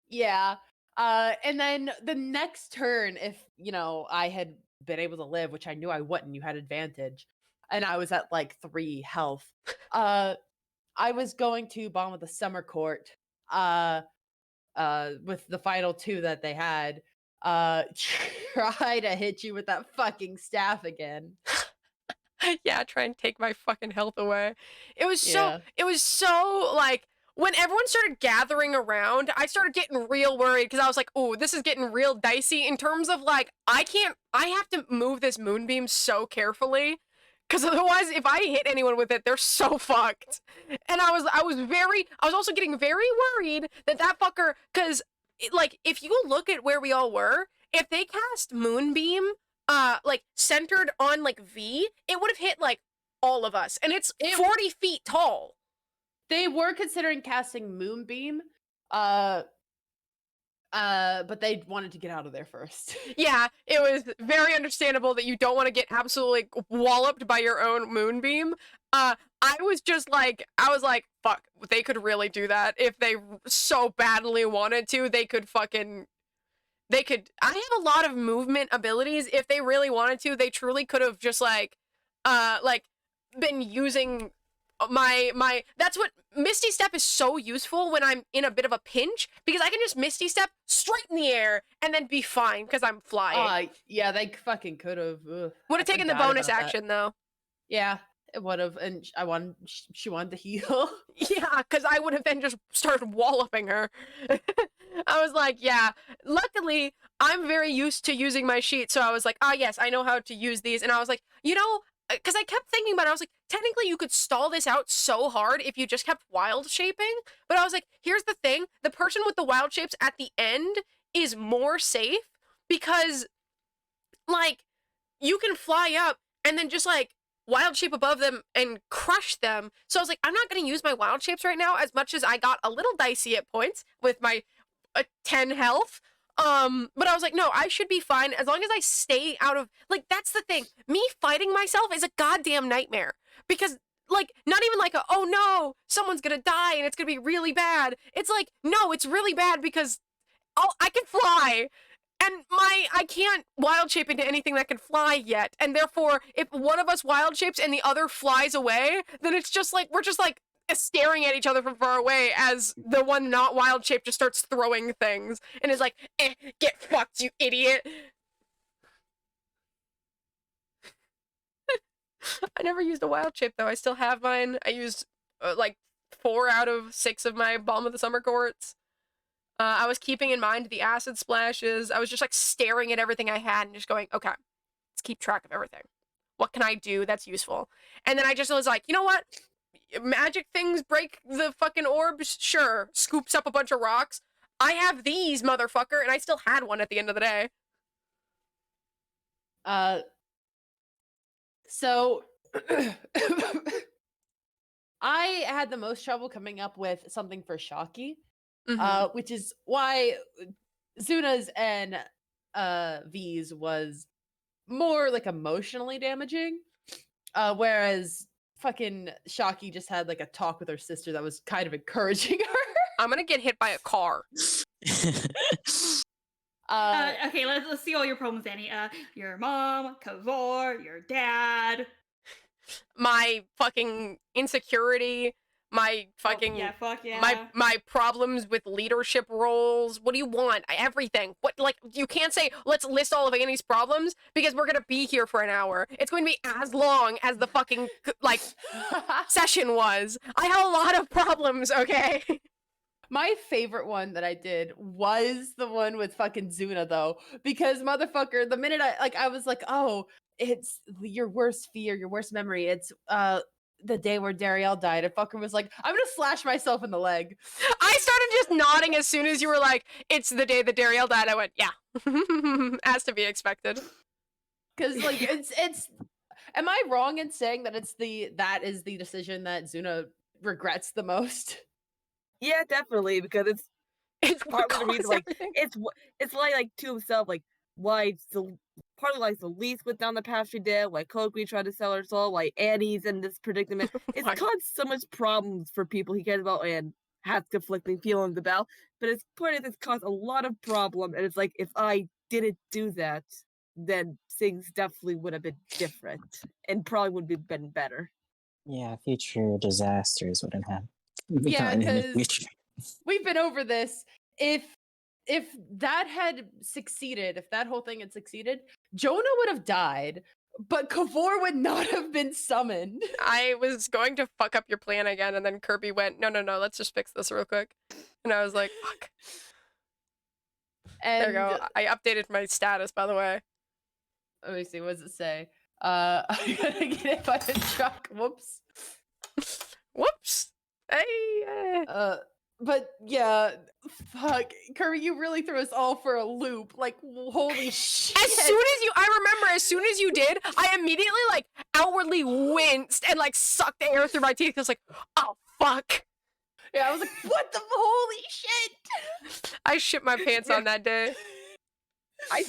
Yeah. And then the next turn, if, you know, I had been able to live, which I knew I wouldn't, you had advantage, and I was at like 3 health, I was going to bomb with the summer court, with the final 2 that they had, try to hit you with that fucking staff again. Yeah, try and take my fucking health away. It was so like, when everyone started gathering around, I started getting real worried because I was like, oh, this is getting real dicey in terms of like, I have to move this moonbeam so carefully because otherwise if I hit anyone with it, they're so fucked. And I was also getting very worried that fucker, because like, if you look at where we all were, if they cast moonbeam, like centered on like V, it would have hit like all of us, and it's 40 feet tall. They were considering casting Moonbeam, but they wanted to get out of there first. Yeah, it was very understandable that you don't want to get absolutely walloped by your own moonbeam. I was like, fuck, they could really do that if they so badly wanted to. I have a lot of movement abilities. If they really wanted to, they truly could have just like been using that's what Misty Step is so useful when I'm in a bit of a pinch, because I can just Misty Step straight in the air and then be fine because I'm flying. Yeah, they fucking could have. Would have taken the bonus action though. Yeah, it would have, and she wanted to heal. Yeah, because I would have then just started walloping her. I was like, yeah. Luckily, I'm very used to using my sheet, so I was like, yes, I know how to use these. And I was like, because I kept thinking about it, I was like, technically you could stall this out so hard if you just kept wild shaping. But I was like, here's the thing. The person with the wild shapes at the end is more safe because, like, you can fly up and then just, like, wild shape above them and crush them. So I was like, I'm not going to use my wild shapes right now, as much as I got a little dicey at points with my 10 health. But I was like, no, I should be fine as long as I stay out of, like, that's the thing. Me fighting myself is a goddamn nightmare because, like, not even like oh no, someone's gonna die and it's gonna be really bad. It's like, no, it's really bad because I can fly and I can't wild shape into anything that can fly yet. And therefore, if one of us wild shapes and the other flies away, then it's just like, we're just like staring at each other from far away as the one not wild shaped just starts throwing things and is like, get fucked, you idiot. I never used a wild shape though. I still have mine. I used like 4 out of 6 of my Balm of the Summer quartz. I was keeping in mind the acid splashes. I was just like staring at everything I had and just going, okay, let's keep track of everything. What can I do that's useful? And then I just was like, you know what? Magic things break the fucking orbs? Sure. Scoops up a bunch of rocks. I have these, motherfucker, and I still had one at the end of the day. So I had the most trouble coming up with something for Shocky, which is why Zuna's and V's was more like emotionally damaging, whereas fucking Shocky just had like a talk with her sister that was kind of encouraging her. I'm gonna get hit by a car. Okay, let's see all your problems, Annie. Your mom, Kavor, your dad. My fucking insecurity, my fucking fuck yeah. my problems with leadership roles. What do you want? Everything. What, like, you can't say let's list all of Annie's problems because we're gonna be here for an hour. It's going to be as long as the fucking like session was. I have a lot of problems, okay? My favorite one that I did was the one with fucking Zuna, though, because motherfucker, the minute I was like, oh, it's your worst fear, your worst memory. It's the day where Dariel died. And fucker was like, I'm gonna slash myself in the leg. I started just nodding as soon as you were like, it's the day that Dariel died. I went, yeah, as to be expected. Because like it's. Am I wrong in saying that that is the decision that Zuna regrets the most? Yeah, definitely, because it's part of the reason, like it's like to himself, like why partly like the least went down the path she did, why Kokri tried to sell her soul, why Annie's in this predicament. It's caused so much problems for people he cares about and has conflicting feelings about. But it's point is it's caused a lot of problem, and it's like if I didn't do that, then things definitely would have been different and probably would have been better. Yeah, future disasters wouldn't have. Yeah, because we've been over this. If that had succeeded, if that whole thing had succeeded, Jonah would have died but Kavor would not have been summoned. I was going to fuck up your plan again, and then Kirby went, no, let's just fix this real quick. And I was like, fuck. And There you go. I updated my status, by the way. let me see, what does it say? I'm gonna get it by the truck. Whoops. Whoops. Hey. But yeah, fuck, Kirby, you really threw us all for a loop. Like, holy shit! As soon as you did, I immediately like outwardly winced and like sucked the air through my teeth. I was like, oh fuck. Yeah, I was like, what the holy shit! I shit my pants on that day. I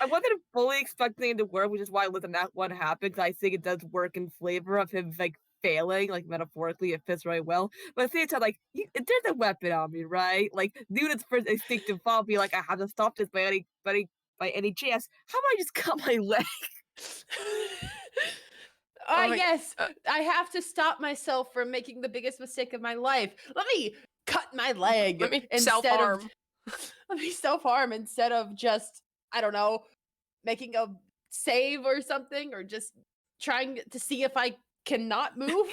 wasn't fully expecting it to work, which is why I let that one happen, because I think it does work in flavor of him, like, failing, like, metaphorically, it fits really well. But at the same time, like, there's a weapon on me, right? Like, Newton's first instinctive thought be like, I have to stop this by any chance. How about I just cut my leg? Yes, I have to stop myself from making the biggest mistake of my life. Let me cut my leg. Let me instead self-harm. Let me self-harm instead of just, I don't know, making a save or something, or just trying to see if I cannot move.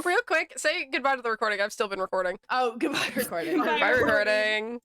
Real quick, say goodbye to the recording. I've still been recording. Oh, goodbye recording. Goodbye Bye recording. recording.